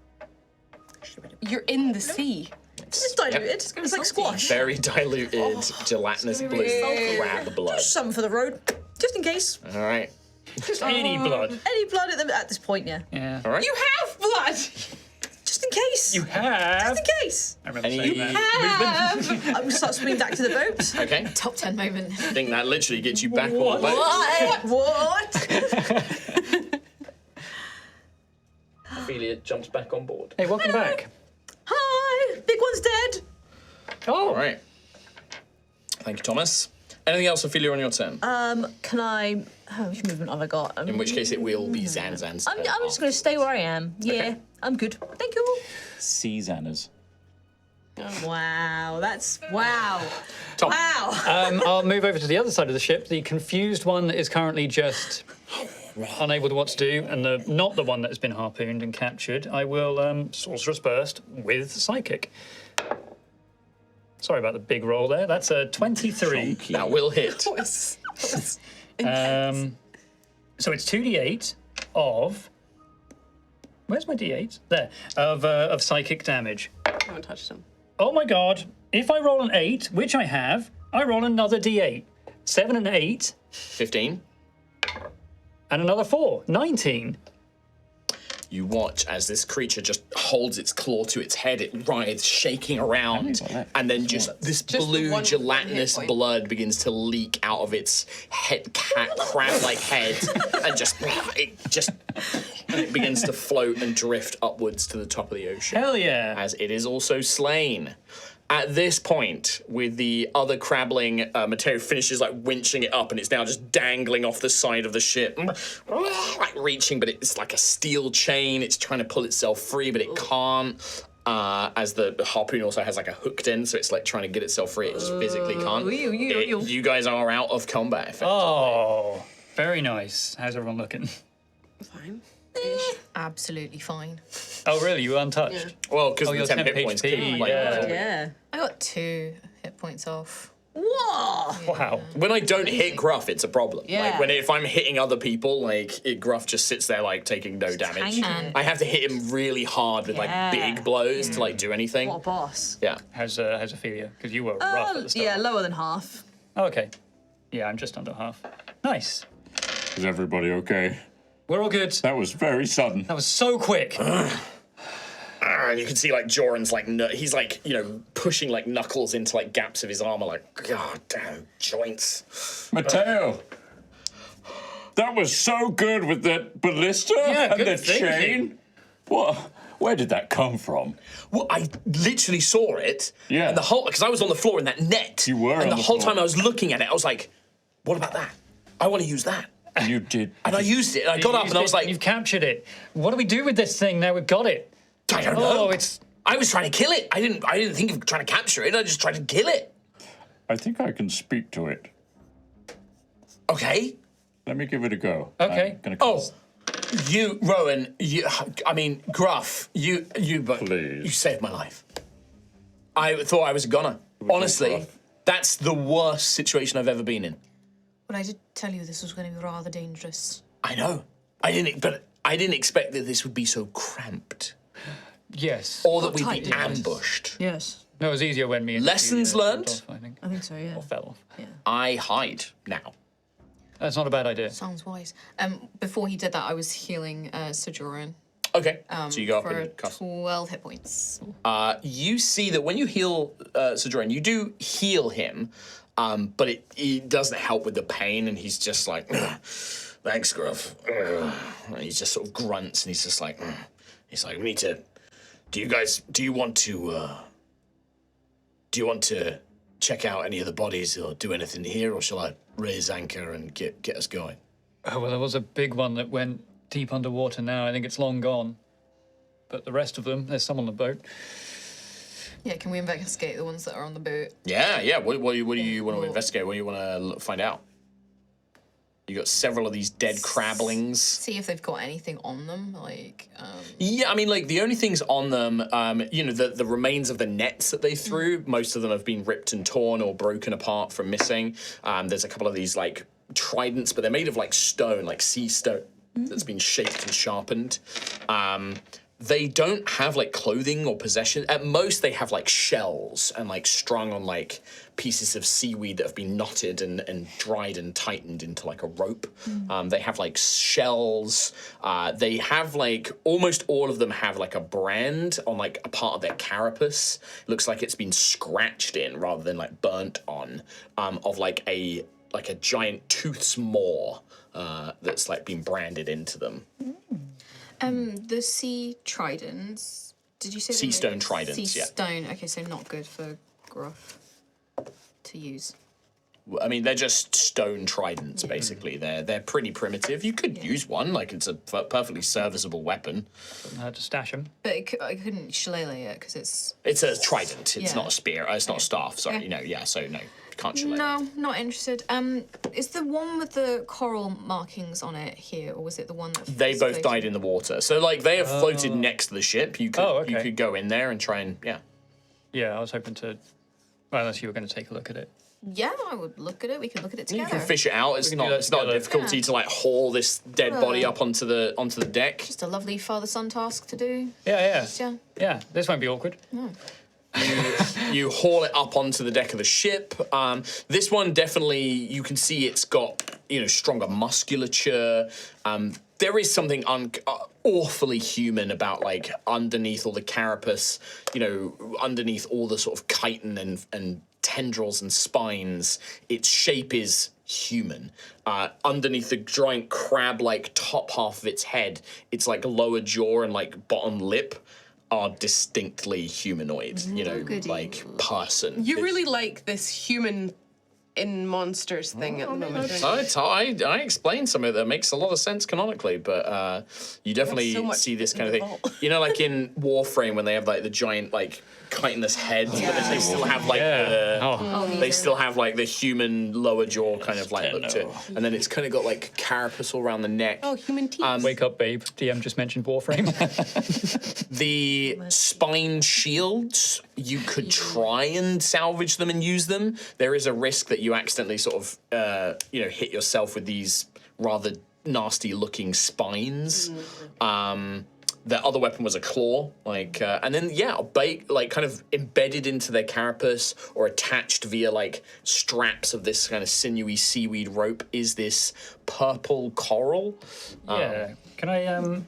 E: You're in the sea.
C: It's diluted. It's like squash.
B: Very diluted, gelatinous blue crab blood.
C: Just some for the road, just in case.
B: All right.
A: Just any blood.
C: Any blood at this point, yeah.
A: Yeah.
B: All right.
E: You have blood!
C: Just in case.
A: You have.
C: Just in case.
A: I remember
B: Any
A: saying that.
C: I'm gonna start swimming back to the boat.
B: Okay.
I: Top 10 moment.
B: I think that literally gets you back on the boat.
C: What?
B: Ophelia jumps back on board.
A: Hey, welcome back.
C: Hi! Big one's dead.
B: All right. Thank you, Thomas. Anything else, Ophelia, on your turn?
C: Can I... Oh, which movement have I got?
B: In which case, it will be Zanzan's.
C: I'm just going to stay where I am. Yeah,
B: Okay.
C: I'm good. Thank you.
D: Sea Xanners.
C: Wow, that's... Wow.
B: Tom.
C: Wow.
A: I'll move over to the other side of the ship. The confused one is currently just unable to what to do, and not the one that has been harpooned and captured. I will Sorcerer's Burst with Psychic. Sorry about the big roll there. That's a 23.
B: That will hit.
E: That was intense.
A: So it's 2d8 of... Where's my d8? There. Of psychic damage.
E: I haven't touched him.
A: Oh my god. If I roll an 8, which I have, I roll another d8. 7 and 8,
B: 15.
A: and another 4. 19.
B: You watch as this creature just holds its claw to its head. It writhes, shaking around, and then just this blue
E: one
B: gelatinous
E: hit point.
B: blood begins to leak out of its head, crab-like head, and it begins to float and drift upwards to the top of the ocean.
A: Hell yeah.
B: As it is also slain. At this point, with the other crabbling material finishes like winching it up, and it's now just dangling off the side of the ship, like reaching, but it's like a steel chain. It's trying to pull itself free, but it can't. As the harpoon also has like a hooked end, so it's like trying to get itself free. It just physically can't. You guys are out of combat. Effectively.
A: Oh, very nice. How's everyone looking?
E: Fine.
I: Absolutely fine.
A: Oh, really? You were untouched?
B: Well, because
A: Oh,
B: the
A: you're
B: 10 hit
A: 10
B: points
A: HP,
B: keep, like,
A: yeah.
C: Yeah.
I: I got 2 hit points off.
C: Whoa!
A: Wow.
B: When I don't hit Gruff, it's a problem.
C: Yeah.
B: Like if I'm hitting other people, Gruff just sits there like taking no damage.
C: tanking it.
B: I have to hit him really hard with like big blows to like do anything.
C: What a boss.
B: Yeah.
A: How's Ophelia? Because you were rough at the start.
C: Yeah, lower than half.
A: Oh, okay. Yeah, I'm just under half. Nice.
D: Is everybody okay?
A: We're all good.
D: That was very sudden.
A: That was so quick.
B: And you can see like Joran's like he's like pushing like knuckles into like gaps of his armor, like god damn joints.
D: Matteo, that was so good with that ballista
A: Yeah,
D: and
A: good
D: the
A: thinking.
D: chain. What? Where did that come from?
B: Well, I literally saw it.
D: Yeah.
B: And the whole because I was on the floor in that net.
D: You were
B: And
D: on
B: the
D: the
B: whole
D: floor.
B: time I was looking at it, I was like, what about that? I want to use that.
D: You did.
B: And I used it. And I got up and I was like,
A: You've captured it. What do we do with this thing now we've got it?
B: I don't know.
A: Oh, it's...
B: I was trying to kill it. I didn't think of trying to capture it. I just tried to kill it.
D: I think I can speak to it.
B: Okay.
D: Let me give it a go.
A: Okay.
D: I'm gonna
B: Oh,
D: cast-
B: you, Rowan. Gruff. You
D: Please.
B: saved my life. I thought I was a goner. Honestly,
D: Gruff.
B: that's the worst situation I've ever been in.
G: But I did tell you this was going to be rather dangerous.
B: I know. I didn't expect that this would be so cramped,
A: Yes.
B: or that we'd
C: tight,
B: be
C: yes.
B: ambushed.
C: Yes.
A: No, it was easier when me and
B: Lessons
A: Ophelia
B: learned?
A: went off, I think.
C: I think so, yeah.
A: Or fell off.
B: I hide now.
A: That's not a bad idea.
G: Sounds wise. Before he did that, I was healing Sojourn
B: Okay. So you go up
G: for
B: and cast.
G: 12 hit points.
B: You see that when you heal Sojourn, you do heal him, but it doesn't help with the pain, and he's just like, "Ugh, thanks, Gruff. Ugh." And he just sort of grunts, and he's just like, "Ugh." He's like, we need to. Do you want to
H: Do you want to check out any of the bodies or do anything here, or shall I raise anchor and get us going?
A: Oh, well, there was a big one that went deep underwater now. I think it's long gone. But the rest of them, there's some on the boat.
I: Yeah, can we investigate the ones that are on the boat?
B: Yeah. What do you want to investigate? What do you want to find out? You got several of these dead crablings.
I: See if they've got anything on them, like.
B: Yeah, I mean, like the only things on them, the remains of the nets that they threw. Most of them have been ripped and torn or broken apart from missing. There's a couple of these like tridents, but they're made of like stone, like sea stone, that's been shaped and sharpened. They don't have like clothing or possession. At most, they have like shells and like strung on like pieces of seaweed that have been knotted and dried and tightened into like a rope. They have like shells. They have like almost all of them have like a brand on like a part of their carapace. It looks like it's been scratched in rather than like burnt on, of like a giant tooth's maw that's like been branded into them.
I: The sea tridents. Did you say
B: sea stone tridents?
I: Sea stone. Okay, so not good for Gruff to use.
B: I mean, they're just stone tridents, basically. They're pretty primitive. You could use one, like it's a perfectly serviceable weapon.
A: To stash them.
I: But I couldn't shillelagh it because it's.
B: It's a trident. It's not a spear. It's not a staff. Sorry, so no. Can't shillelagh.
I: No, not interested. Is the one with the coral markings on it here, or was it the one that
B: they both died in the water? So like they have floated next to the ship. You could you could go in there and try and
A: Yeah, I was hoping to. Well, unless you were going to take a look at it.
I: Yeah, I would look at it. We could look at it together.
B: You can fish it out. It's not a difficulty to like haul this dead body up onto the deck.
I: Just a lovely father-son task to do.
A: Yeah. This won't be awkward.
I: No.
B: You haul it up onto the deck of the ship. This one definitely, you can see it's got stronger musculature. There is something awfully human about like underneath all the carapace, underneath all the sort of chitin and tendrils and spines. Its shape is human. Underneath the giant crab-like top half of its head, its like lower jaw and like bottom lip are distinctly humanoid, like person.
E: You really like this human in monsters thing at the moment.
B: I explained some of it that makes a lot of sense canonically, but you definitely see this kind of thing. Like in Warframe when they have like the giant like chitinous heads, but then they still have like they still have like the human lower jaw kind of like look to it, and then it's kind of got like carapace all around the neck.
E: Oh, human teeth.
A: Wake up, babe. DM just mentioned Warframe.
B: The spine shields, you could try and salvage them and use them. There is a risk that you accidentally sort of, hit yourself with these rather nasty-looking spines. The other weapon was a claw, and then kind of embedded into their carapace or attached via like straps of this kind of sinewy seaweed rope is this purple coral.
A: Can I?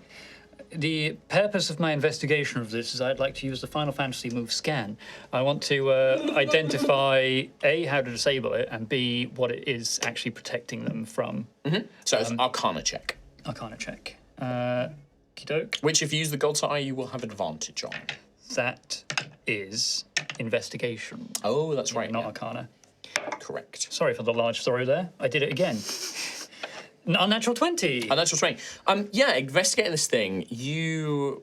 A: The purpose of my investigation of this is I'd like to use the Final Fantasy move Scan. I want to identify A, how to disable it, and B, what it is actually protecting them from.
B: So it's Arcana check.
A: Okey-doke.
B: Which, if you use the gold eye, you will have advantage on.
A: That is investigation.
B: Oh, that's right.
A: Not Arcana.
B: Correct.
A: Sorry for the large story there. I did it again. Unnatural 20.
B: Unnatural 20. Investigating this thing, you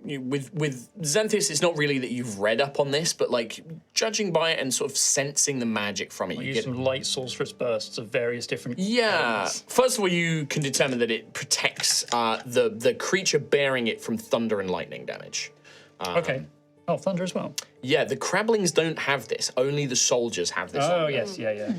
B: with Xanthus, it's not really that you've read up on this, but like judging by it and sort of sensing the magic from it,
A: you get some light sorceress bursts of various different.
B: elements. First of all, you can determine that it protects the creature bearing it from thunder and lightning damage.
A: Okay. Oh, thunder as well.
B: Yeah, the crablings don't have this. Only the soldiers have this.
A: Oh, yes, yeah.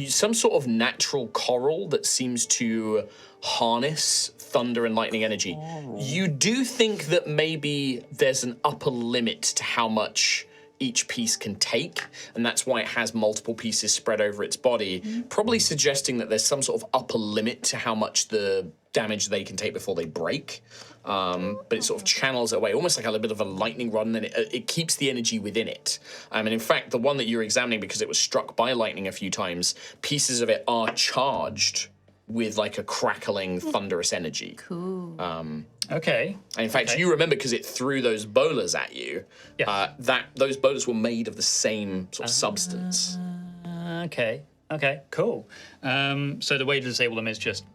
B: Some sort of natural coral that seems to harness thunder and lightning energy. You do think that maybe there's an upper limit to how much each piece can take, and that's why it has multiple pieces spread over its body, probably suggesting that there's some sort of upper limit to how much the damage they can take before they break. But it sort of channels it away, almost like a little bit of a lightning rod, and then it keeps the energy within it. And in fact, the one that you're examining, because it was struck by lightning a few times, pieces of it are charged with like a crackling, thunderous energy.
C: Cool.
A: Okay.
B: And in fact, you remember because it threw those bolas at you.
A: Yes.
B: That those bolas were made of the same sort of substance.
A: Okay. Okay. Cool. So the way to disable them is just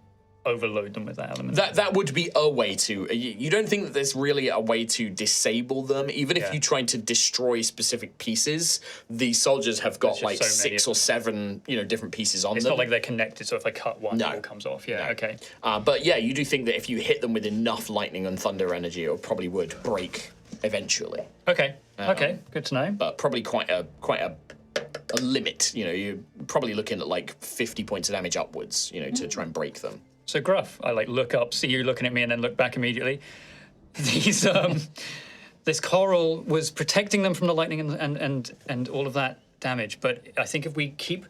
A: overload them with that element.
B: That would be a way to. You don't think that there's really a way to disable them, even if you tried to destroy specific pieces. The soldiers have got like
A: so many
B: 6 or 7, different pieces on
A: It's
B: them.
A: not like they're connected, so if I cut one,
B: No.
A: it all comes off. Yeah. Okay.
B: But yeah, you do think that if you hit them with enough lightning and thunder energy, it probably would break eventually.
A: Okay. Okay. Good to know.
B: But probably quite a limit. You're probably looking at like 50 points of damage upwards. To try and break them.
A: So Gruff, I look up, see you looking at me, and then look back immediately. These this coral was protecting them from the lightning and all of that damage. But I think if we keep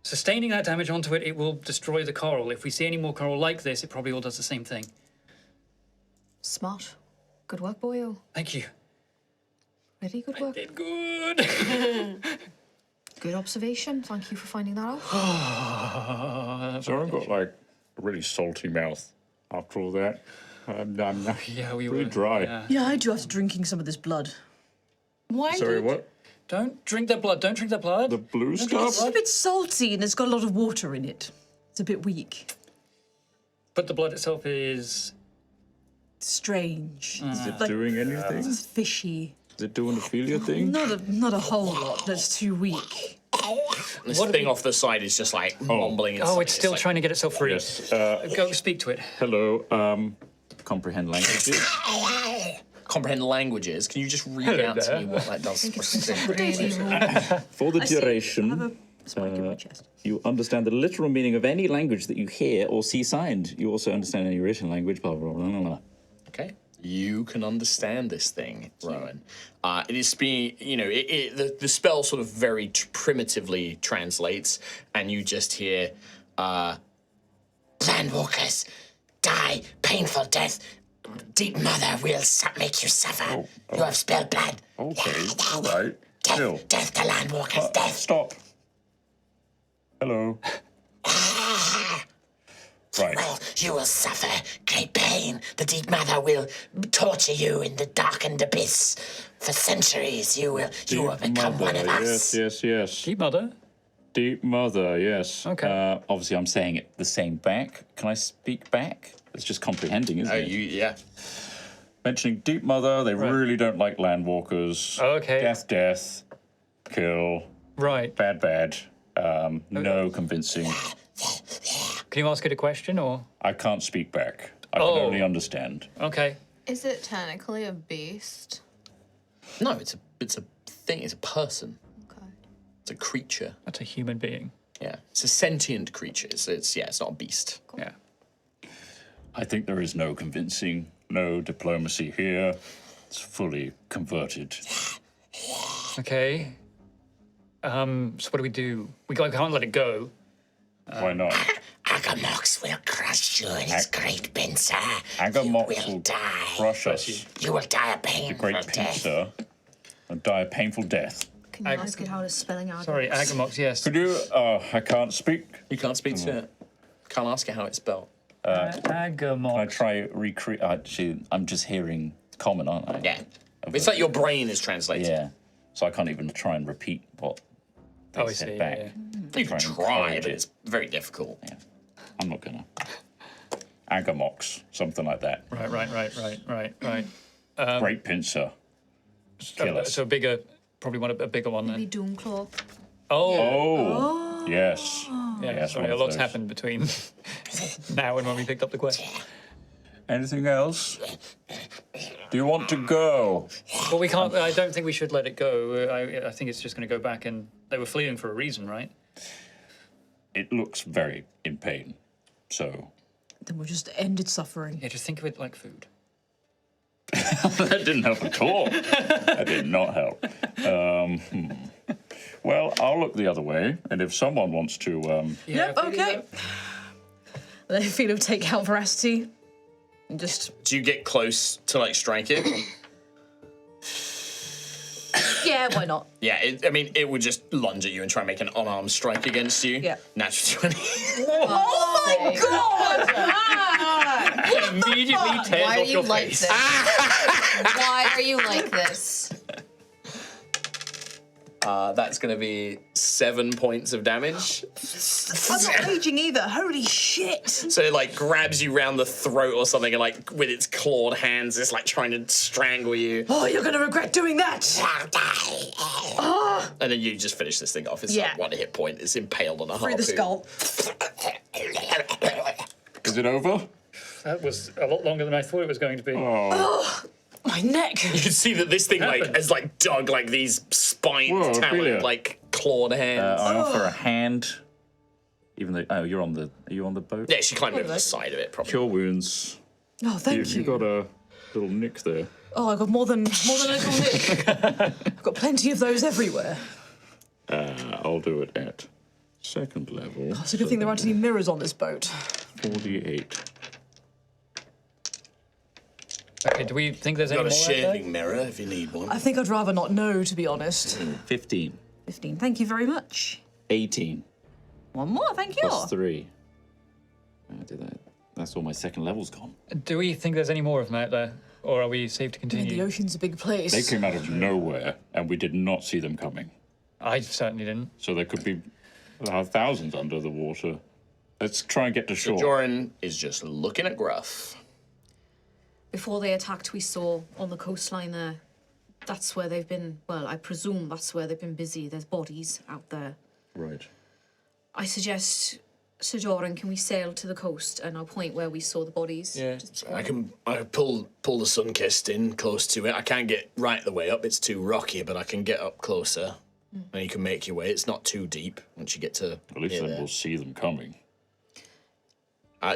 A: sustaining that damage onto it, it will destroy the coral. If we see any more coral like this, it probably all does the same thing.
G: Smart. Good work, boyo.
A: Thank you.
G: Very good work.
A: Did good.
G: Good observation. Thank you for finding that out.
D: So I've got like a really salty mouth after all that. I'm
A: Yeah, we
D: pretty
A: were
D: dry.
C: Yeah, I do after drinking some of this blood.
E: Why?
D: Sorry, what?
A: Don't drink their blood. Don't drink their blood.
D: The blue
C: It's
D: stuff?
C: a bit salty and it's got a lot of water in it. It's a bit weak.
A: But the blood itself is
C: Strange.
D: Is it
C: Like-
D: doing anything?
C: It's fishy.
D: Is it doing the Ophelia thing?
C: Not a whole lot. That's too weak.
B: This thing off the side is just like mumbling.
A: Oh, it's still trying to get itself free.
D: Yes.
A: Go speak to it.
D: Hello. Comprehend languages.
B: Comprehend languages. Can you just read
A: Hello
B: out to
A: there.
B: me what that does?
D: For the
C: I see. I have
D: duration,
C: a spike in my chest.
D: you understand the literal meaning of any language that you hear or see signed. You also understand any written language, blah, blah, blah, blah, blah.
B: Okay. You can understand this thing, Rowan. It is being, the spell sort of very primitively translates, and you just hear,
F: Landwalkers, die painful death. Deep Mother will make you suffer. You have spilled blood.
D: Okay, all right. Chill.
F: Death to Landwalkers, death.
D: Stop. Hello. Right.
F: Well, you will suffer great pain. The Deep Mother will torture you in the darkened abyss. For centuries, you will become one of us.
D: Yes.
A: Deep Mother.
D: Deep Mother, yes.
A: Okay.
D: Obviously, I'm saying it the same back. Can I speak back? It's just comprehending, isn't it?
B: yeah.
D: Mentioning Deep Mother, they really don't like landwalkers.
A: Okay.
D: Death, kill,
A: Right.
D: bad. No convincing.
A: Can you ask it a question or?
D: I can't speak back. I can only understand.
A: Okay.
I: Is it technically a beast?
B: No, it's a thing. It's a person.
I: Okay.
B: It's a creature.
A: That's a human being.
B: Yeah. It's a sentient creature. It's not a beast.
A: Yeah.
D: I think there is no convincing, no diplomacy here. It's fully converted.
A: Okay. So what do we do? We can't let it go.
D: Why not?
F: Agamox will crush you in his great pincer.
D: Agamox
F: will
D: will
F: die.
D: crush us.
F: You will die a
D: The
F: painful
D: great
F: death.
D: pincer and die a painful death.
G: Can you ask it how it's spelling out?
A: Sorry, Agamox, yes.
D: Could you? I can't speak.
B: You can't speak to it. Can't ask it how it's spelled.
A: Agamox.
D: I try recreate. Actually, I'm just hearing common, aren't I?
B: Yeah. It's like your brain is translating.
D: Yeah. So I can't even try and repeat what they
A: Oh, I
D: said
A: see,
D: back.
A: yeah.
B: You can
D: and
B: try,
D: encourage
B: but
D: it.
B: it's very difficult.
D: Yeah. I'm not gonna. Agamox, something like that.
A: Right.
D: Great pincer. Kill us.
A: So a bigger one
G: Maybe
A: then.
G: Doomclaw.
D: Oh. Yes.
A: Yeah,
D: Yes,
A: sorry,
D: one
A: a
D: of
A: lot's
D: those.
A: happened between now and when we picked up the quest.
D: Anything else? Do you want to go?
A: Well, we can't. I don't think we should let it go. I think it's just going to go back, and they were fleeing for a reason, right?
D: It looks very in pain. So
C: Then we'll just end its suffering.
A: Yeah, just think of it like food.
D: that didn't help at all. That did not help. Well, I'll look the other way, and if someone wants to,
C: Yep, okay. Let Ophelia take out Veracity. And just,
B: Do you get close to like strike it?
C: yeah, Yeah, why not?
B: Yeah, it would just lunge at you and try and make an unarmed strike against you.
C: Yeah.
B: Natural 20.
C: Oh my god!
A: Immediately tears
I: Why
A: off
I: are you
A: your
I: like
A: face.
I: this? Why are you like this?
B: That's going to be 7 points of damage.
C: I'm not raging either. Holy shit!
B: So it like grabs you round the throat or something, and like with its clawed hands, it's like trying to strangle you.
C: Oh, you're gonna regret doing that.
B: And then you just finish this thing off. It's like 1 hit point. It's impaled on a
C: Through
B: harpoon.
C: the skull.
D: Is it over?
A: That was a lot longer than I thought it was going to be.
C: My neck.
B: You can see that this thing like has like dug like these spined,
D: Whoa,
B: taloned,
D: Ophelia.
B: like clawed hands.
D: I offer a hand. Even though, are you on the boat?
B: Yeah, she climbed over the side of it, probably.
D: Cure wounds.
C: Oh, thank you.
D: You got a little nick there.
C: Oh, I got more than a little nick. I've got plenty of those everywhere.
D: I'll do it at second level.
C: Oh, it's a good thing there aren't any mirrors on this boat.
D: 48.
A: Okay, do we think there's any
H: Got
A: more
H: a
A: out there?
H: shaving mirror if you need one.
C: I think I'd rather not know, to be honest.
D: 15.
C: 15. Thank you very much.
D: 18.
C: One more, thank you.
D: Plus 3. I did that. That's all my second level's gone.
A: Do we think there's any more of them out there? Or are we safe to
C: I mean,
A: continue?
C: the ocean's a big place.
D: They came out of nowhere, and we did not see them coming.
A: I certainly didn't.
D: So there could be thousands under the water. Let's try and get to shore.
B: Joran is just looking at Gruff.
G: Before they attacked, we saw on the coastline there. That's where they've been. Well, I presume that's where they've been busy. There's bodies out there.
D: Right.
G: I suggest, Sir Joran, can we sail to the coast and I'll point where we saw the bodies?
B: Yeah.
H: I pull the sun-kissed in close to it. I can't get right the way up. It's too rocky, but I can get up closer. And you can make your way. It's not too deep once you get to
D: At least
H: near
D: then
H: there.
D: we'll see them coming.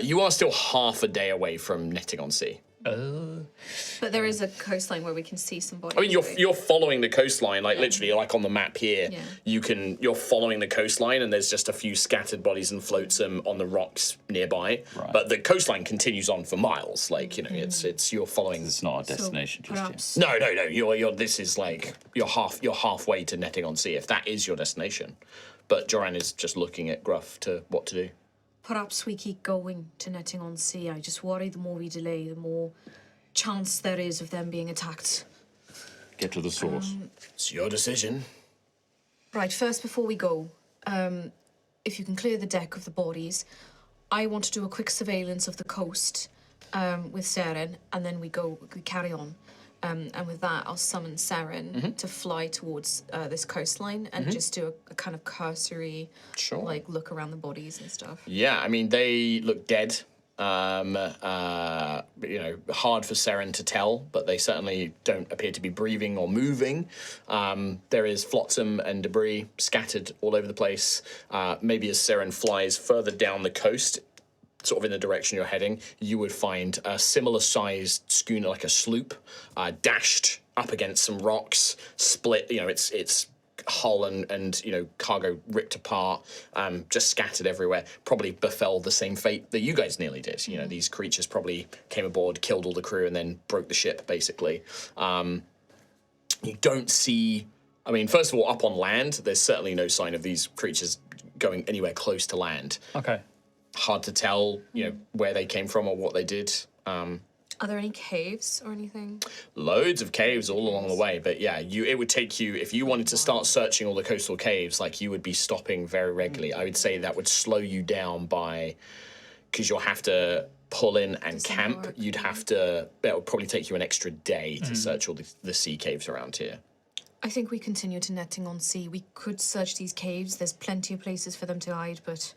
B: You are still half a day away from netting on sea.
I: But there is a coastline where we can see some bodies.
B: I mean,
I: right?
B: you're following the coastline, like literally, like on the map here.
I: Yeah.
B: You're following the coastline, and there's just a few scattered bodies and flotsam on the rocks nearby.
D: Right.
B: But the coastline continues on for miles. Like it's you're following.
D: It's not a destination just yet.
G: Perhaps
B: No. You're this is like you're halfway to netting on sea if that is your destination. But Joran is just looking at Gruff to what to do.
G: Perhaps we keep going to netting on sea. I just worry the more we delay, the more chance there is of them being attacked.
D: Get to the source.
H: It's your decision.
G: Right, first before we go, if you can clear the deck of the bodies, I want to do a quick surveillance of the coast with Seren, and then we carry on. And with that, I'll summon Seren to fly towards this coastline and just do a kind of cursory, like look around the bodies and stuff.
B: Yeah, I mean they look dead. Hard for Seren to tell, but they certainly don't appear to be breathing or moving. There is flotsam and debris scattered all over the place. Maybe as Seren flies further down the coast, sort of in the direction you're heading, you would find a similar-sized schooner, like a sloop, dashed up against some rocks, split. It's hull and cargo ripped apart, just scattered everywhere. Probably befell the same fate that you guys nearly did. These creatures probably came aboard, killed all the crew, and then broke the ship. Basically, you don't see. I mean, first of all, up on land, there's certainly no sign of these creatures going anywhere close to land.
A: Okay.
B: Hard to tell, where they came from or what they did.
I: Are there any caves or anything?
B: Loads of caves all along the way, but yeah, it would take you, if you wanted to start searching all the coastal caves, like you would be stopping very regularly. I would say that would slow you down because you'll have to pull in and camp. That would probably take you an extra day to search all the sea caves around here.
G: I think we continue to netting on sea. We could search these caves. There's plenty of places for them to hide, but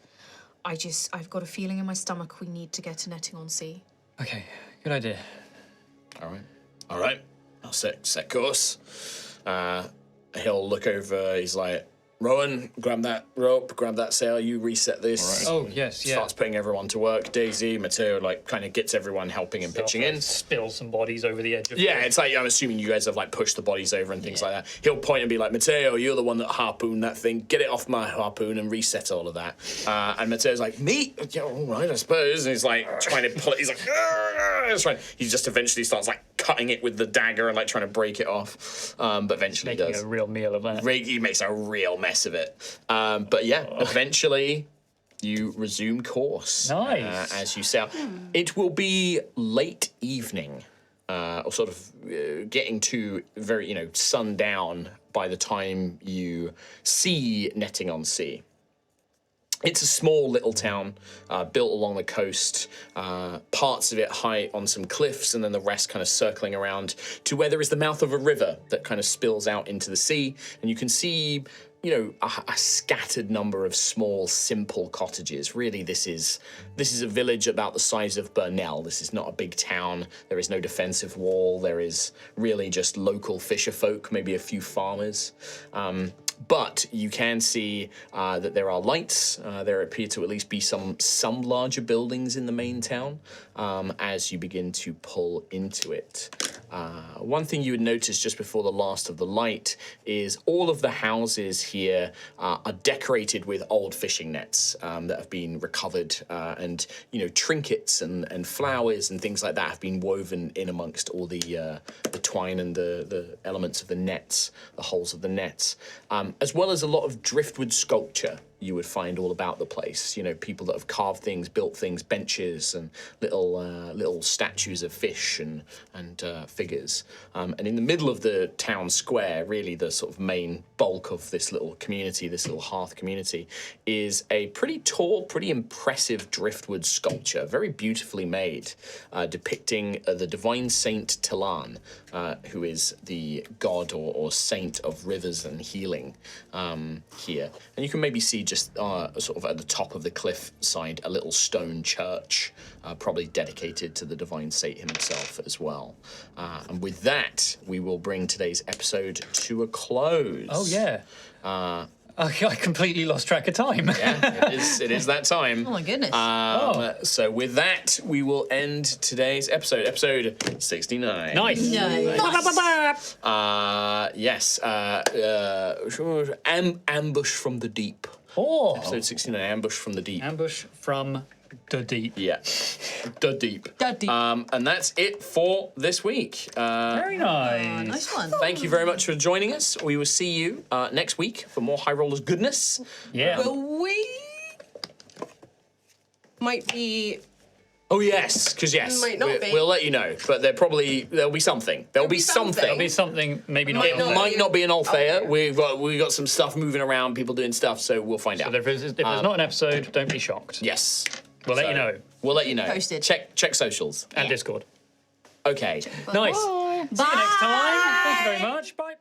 G: I've got a feeling in my stomach we need to get to netting on sea.
A: Okay, good idea.
B: All right. I'll set course. He'll look over. He's like, Rowan, grab that rope, grab that sail. You reset this.
A: Oh, yes, yeah.
B: Starts putting everyone to work. Daisy, Matteo, kind of gets everyone helping and pitching in.
A: Spill some bodies over the edge of
B: Yeah, it's like, I'm assuming you guys have pushed the bodies over and things like that. He'll point and be like, Matteo, you're the one that harpooned that thing. Get it off my harpoon and reset all of that. And Matteo's like, me? Yeah, all right, I suppose. And he's trying to pull it. He's like, he just eventually starts cutting it with the dagger and like trying to break it off. But eventually he
A: Making
B: does.
A: a real meal of that.
B: He makes a real mess of it. But yeah, eventually you resume course.
A: Nice.
B: As you sail. It will be late evening, or sort of getting to very, sundown by the time you see Netting on Sea. It's a small little town built along the coast, parts of it high on some cliffs, and then the rest kind of circling around to where there is the mouth of a river that kind of spills out into the sea. And you can see, a scattered number of small, simple cottages. Really, this is a village about the size of Burnell. This is not a big town. There is no defensive wall. There is really just local fisher folk, maybe a few farmers. But you can see that there are lights. There appear to at least be some larger buildings in the main town as you begin to pull into it. One thing you would notice just before the last of the light is all of the houses here are decorated with old fishing nets that have been recovered, and trinkets and flowers and things like that have been woven in amongst all the twine and the elements of the nets, the holes of the nets. As well as a lot of driftwood sculpture you would find all about the place. People that have carved things, built things, benches and little statues of fish and figures. And in the middle of the town square, really the sort of main bulk of this little community, this little hearth community, is a pretty tall, pretty impressive driftwood sculpture, very beautifully made, depicting the divine Saint Tilan, who is the god or saint of rivers and healing here. And you can maybe see just sort of at the top of the cliff side, a little stone church, probably dedicated to the divine saint himself as well. And with that, we will bring today's episode to a close.
A: Oh, yeah. I completely lost track of time.
B: Yeah, it is that time.
C: Oh my goodness.
B: So with that, we will end today's episode 69.
A: Nice.
B: Yes. Ambush from the Deep.
A: Oh.
B: Episode 69, Ambush from the Deep.
A: Ambush from the Deep.
B: Yeah. The Deep.
C: The Deep.
B: And that's it for this week.
A: Very nice.
C: Nice one.
B: Thank you very much for joining us. We will see you next week for more High Rollers goodness.
A: Yeah.
E: Will we? Might be.
B: Oh yes, because
E: Might not be.
B: we'll let you know, but there'll be something. There'll be something.
A: There'll be something, maybe not.
E: Might not.
B: Might not be an Altheya.
E: Okay.
B: We've got some stuff moving around, people doing stuff, so we'll find out.
A: If there's not an episode, don't be shocked.
B: Yes.
A: We'll let you know.
B: We'll let you know.
C: Posted.
B: Check socials.
A: And Discord.
B: Okay.
A: Nice. See you next time. Thank you very much. Bye.